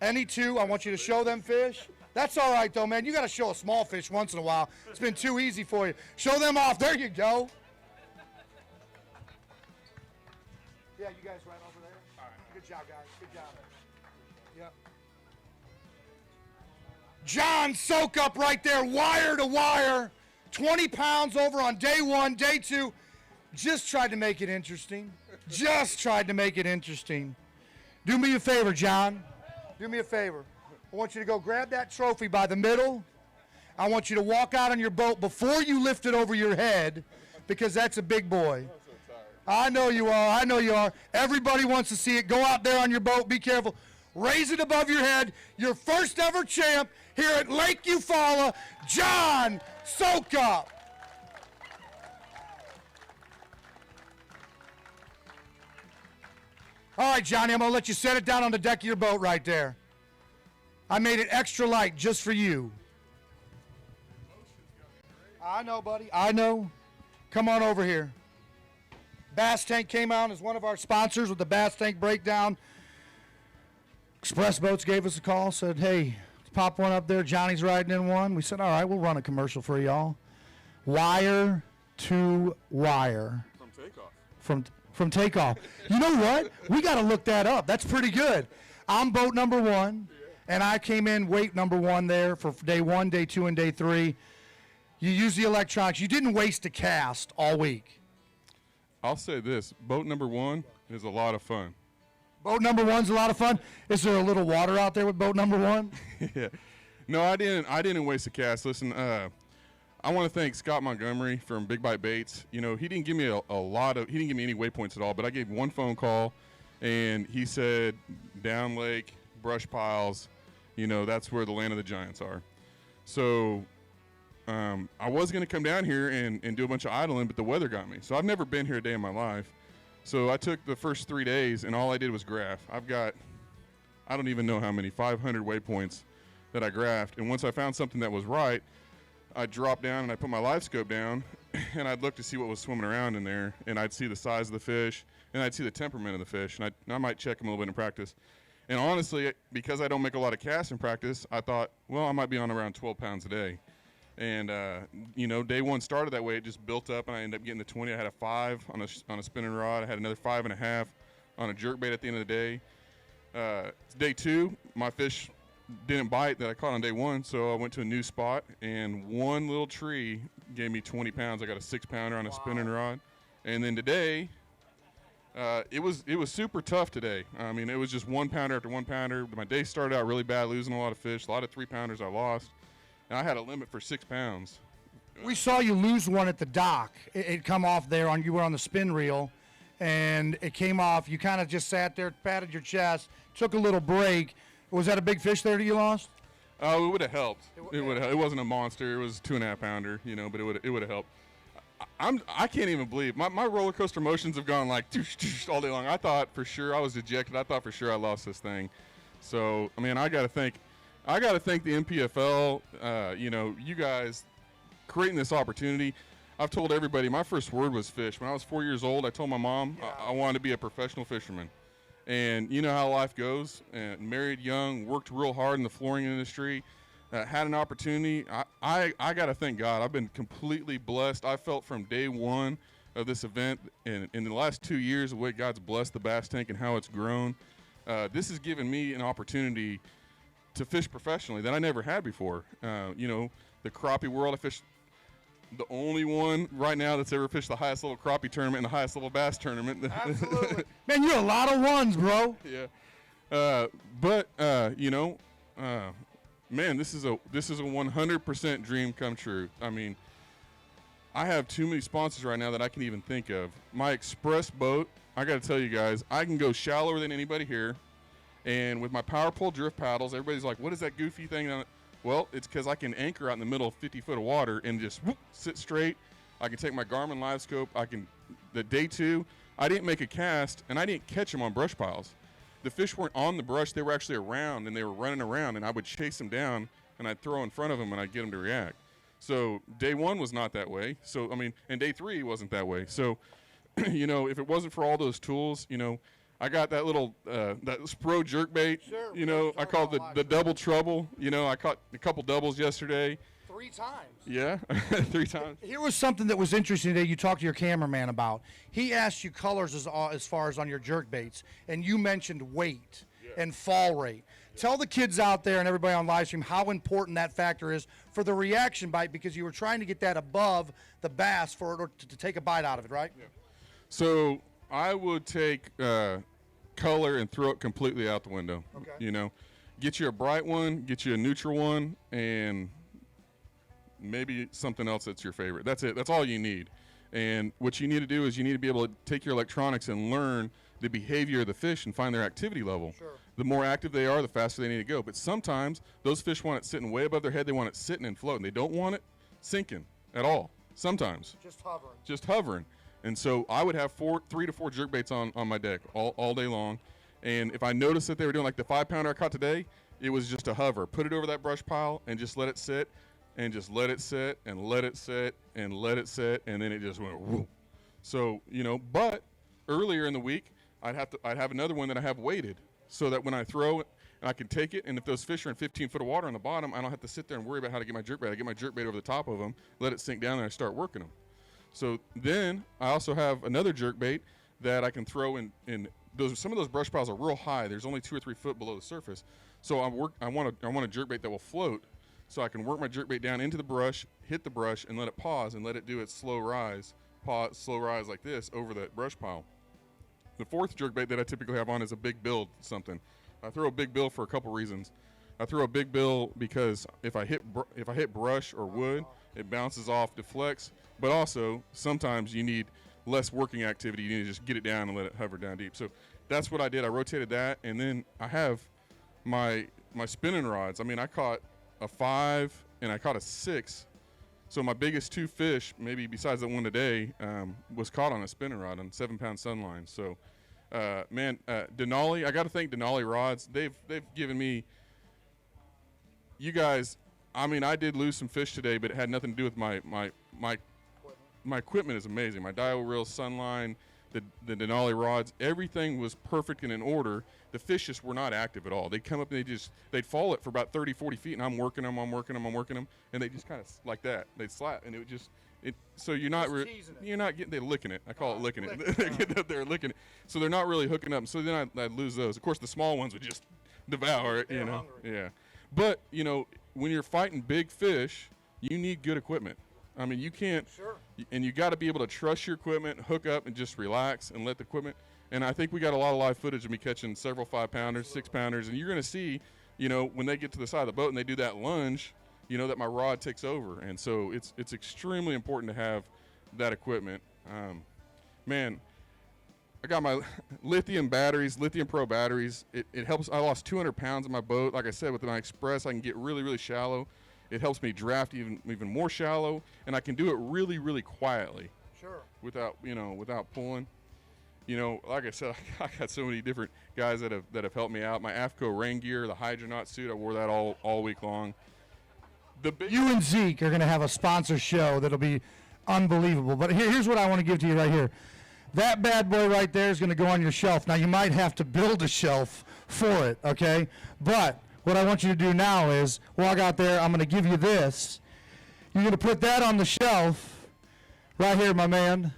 Any 2. I want you to show them fish. That's all right, though, man. You got to show a small fish once in a while. It's been too easy for you. Show them off. There you go. Yeah, you guys right over there? All right. Good job, guys. Good job. Yep. John, soak up right there, wire to wire. 20 pounds over on day 1, day 2. Just tried to make it interesting. Just tried to make it interesting. Do me a favor, John. Do me a favor. I want you to go grab that trophy by the middle. I want you to walk out on your boat before you lift it over your head, because that's a big boy. I know you are. I know you are. Everybody wants to see it. Go out there on your boat. Be careful. Raise it above your head. Your first ever champ here at Lake Eufaula, John Soka. All right, Johnny, I'm going to let you set it down on the deck of your boat right there. I made it extra light just for you. I know, buddy. I know. Come on over here. Bass Tank came out as one of our sponsors with the Bass Tank Breakdown. Express Boats gave us a call, said, hey, let's pop one up there. Johnny's riding in one. We said, all right, we'll run a commercial for y'all. Wire to wire. From takeoff. From takeoff. You know what? We got to look that up. That's pretty good. I'm boat number 1, and I came in weight number 1 there for day 1, day 2, and day 3. You use the electronics. You didn't waste a cast all week. I'll say this, boat number 1 is a lot of fun. Boat number 1's a lot of fun. Is there a little water out there with boat number 1? Yeah. No, I didn't waste a cast. Listen, I want to thank Scott Montgomery from Big Bite Baits. You know, he didn't give me he didn't give me any waypoints at all, but I gave one phone call, and he said down lake, brush piles, you know, that's where the land of the giants are. So I was going to come down here and do a bunch of idling, but the weather got me. So I've never been here a day in my life. So I took the first 3 days, and all I did was graph. I've got, I don't even know how many, 500 waypoints that I graphed. And once I found something that was right, I'd drop down and I'd put my live scope down, and I'd look to see what was swimming around in there, and I'd see the size of the fish, and I'd see the temperament of the fish, and I might check them a little bit in practice. And honestly, because I don't make a lot of casts in practice, I thought, well, I might be on around 12 pounds a day. And, you know, day 1 started that way. It just built up, and I ended up getting the 20. I had a 5 on a spinning rod. I had another 5.5 on a jerkbait at the end of the day. Day 2, my fish didn't bite that I caught on day 1, so I went to a new spot, and one little tree gave me 20 pounds. I got a 6-pounder on a spinning rod. And then today, it was super tough today. I mean, it was just 1-pounder after 1-pounder. My day started out really bad, losing a lot of fish. A lot of 3-pounders I lost. And I had a limit for 6 pounds. We saw you lose one at the dock. It come off there you were on the spin reel, and it came off. You kind of just sat there, patted your chest, took a little break. Was that a big fish there that you lost? Oh, it would have helped. It wasn't a monster. It was a 2.5-pounder, you know, but it would have helped. I can't even believe my roller coaster emotions have gone like all day long. I thought for sure I was dejected. I thought for sure I lost this thing. So I mean, I got to thank the NPFL. You know, you guys creating this opportunity. I've told everybody my first word was fish. When I was 4 years old, I told my mom I wanted to be a professional fisherman. And you know how life goes. Married young, worked real hard in the flooring industry, had an opportunity. I got to thank God. I've been completely blessed. I felt from day 1 of this event, and in the last 2 years, the way God's blessed the Bass Tank and how it's grown, this has given me an opportunity to fish professionally that I never had before. You know, the crappie world, I fished the only one right now that's ever fished the highest level crappie tournament and the highest level bass tournament. Absolutely. Man, you're a lot of ones, bro. Yeah. But you know, man, this is a 100% dream come true. I mean, I have too many sponsors right now that I can even think of. My express boat, I got to tell you guys, I can go shallower than anybody here. And with my power pole drift paddles, everybody's like, what is that goofy thing on it? Well, it's because I can anchor out in the middle of 50 foot of water and just whoop, sit straight. I can take my Garmin live scope. The day 2, I didn't make a cast, and I didn't catch them on brush piles. The fish weren't on the brush. They were actually around, and they were running around, and I would chase them down, and I'd throw in front of them, and I'd get them to react. So day 1 was not that way. So, I mean, and day 3 wasn't that way. So, you know, if it wasn't for all those tools, you know, I got that little that Spro jerkbait. Sure, You know, I call it the double trouble. You know, I caught a couple doubles yesterday. 3 times. Yeah, 3 times. Here was something that was interesting that you talked to your cameraman about. He asked you colors as far as on your jerk baits, and you mentioned weight and fall rate. Tell the kids out there and everybody on live stream how important that factor is for the reaction bite, because you were trying to get that above the bass for it to take a bite out of it, right? Yeah. So I would take color and throw it completely out the window. Okay. You know, get you a bright one, get you a neutral one, and maybe something else that's your favorite. That's it. That's all you need. And what you need to do is you need to be able to take your electronics and learn the behavior of the fish and find their activity level. Sure. The more active they are, the faster they need to go. But sometimes those fish want it sitting way above their head. They want it sitting and floating. They don't want it sinking at all. Sometimes. Just hovering. And so I would have 3 to 4 jerkbaits on my deck all day long. And if I noticed that they were doing like the 5-pounder I caught today, it was just a hover. Put it over that brush pile and just let it sit, and just let it sit and let it sit and let it sit, and then it just went whoop. So, you know, but earlier in the week, I'd have another one that I have weighted, so that when I throw it, and I can take it, and if those fish are in 15 foot of water on the bottom, I don't have to sit there and worry about how to get my jerkbait. I get my jerkbait over the top of them, let it sink down, and I start working them. So then I also have another jerkbait that I can throw in those. Some of those brush piles are real high. There's only 2 or 3 foot below the surface. So I want a jerkbait that will float, so I can work my jerkbait down into the brush, hit the brush, and let it pause and let it do its slow rise like this over that brush pile. The 4th jerkbait that I typically have on is a big bill something. I throw a big bill for a couple reasons. I throw a big bill because if I hit brush or wood, it bounces off, deflects. But also, sometimes you need less working activity. You need to just get it down and let it hover down deep. So that's what I did. I rotated that, and then I have my spinning rods. I mean, I caught a 5 and I caught a 6. So my biggest 2 fish, maybe besides the one today, was caught on a spinning rod on 7-pound sunline. So, Denali, I got to thank Denali Rods. They've given me, you guys. I mean, I did lose some fish today, but it had nothing to do with my equipment is amazing. My dial reel, sunline, the Denali rods, everything was perfect and in order. The fish just were not active at all. They'd come up and they'd fall it for about 30, 40 feet, and I'm working them, and they just kind of like that. They'd slap, and it would just, so you're not getting, they're licking it. I call it licking it. They get up there licking it. So they're not really hooking up. So then I'd lose those. Of course, the small ones would just devour it, you know. Hungry. Yeah. But, you know, when you're fighting big fish, you need good equipment. I mean, you can't, and you got to be able to trust your equipment, hook up, and just relax and let the equipment. And I think we got a lot of live footage of me catching several 5-pounders, 6-pounders, and you're going to see, you know, when they get to the side of the boat and they do that lunge, you know, that my rod takes over. And so it's extremely important to have that equipment. Man, I got my lithium pro batteries. It helps. I lost 200 pounds in my boat. Like I said, with my Express, I can get really, really shallow. It helps me draft even more shallow, and I can do it really, really quietly. Sure. Without pulling. You know, like I said, I got so many different guys that have helped me out. My AFCO rain gear, the Hydronaut suit, I wore that all week long. You and Zeke are going to have a sponsor show that'll be unbelievable. But here's what I want to give to you right here. That bad boy right there is going to go on your shelf. Now, you might have to build a shelf for it, okay? But what I want you to do now is walk out there. I'm going to give you this. You're going to put that on the shelf right here, my man.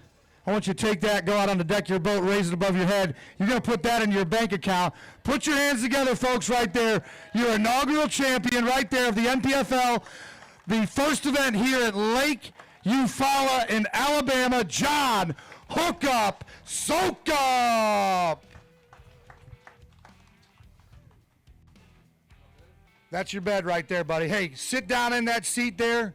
I want you to take that, go out on the deck of your boat, raise it above your head. You're going to put that in your bank account. Put your hands together, folks, right there. Your inaugural champion right there of the NPFL, the first event here at Lake Eufaula in Alabama, John Hookup Soak Up. That's your bed right there, buddy. Hey, sit down in that seat there.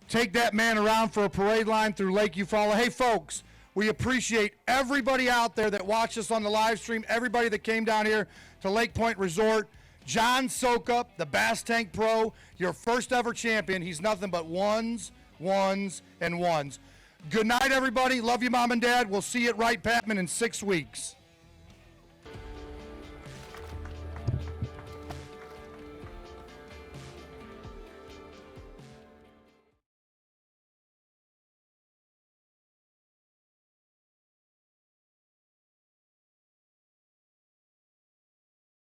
Take that man around for a parade line through Lake Eufaula. Hey, folks, we appreciate everybody out there that watched us on the live stream, everybody that came down here to Lake Point Resort. John Sokup, the Bass Tank Pro, your first ever champion. He's nothing but ones, and ones. Good night, everybody. Love you, Mom and Dad. We'll see you at Wright Patman in 6 weeks.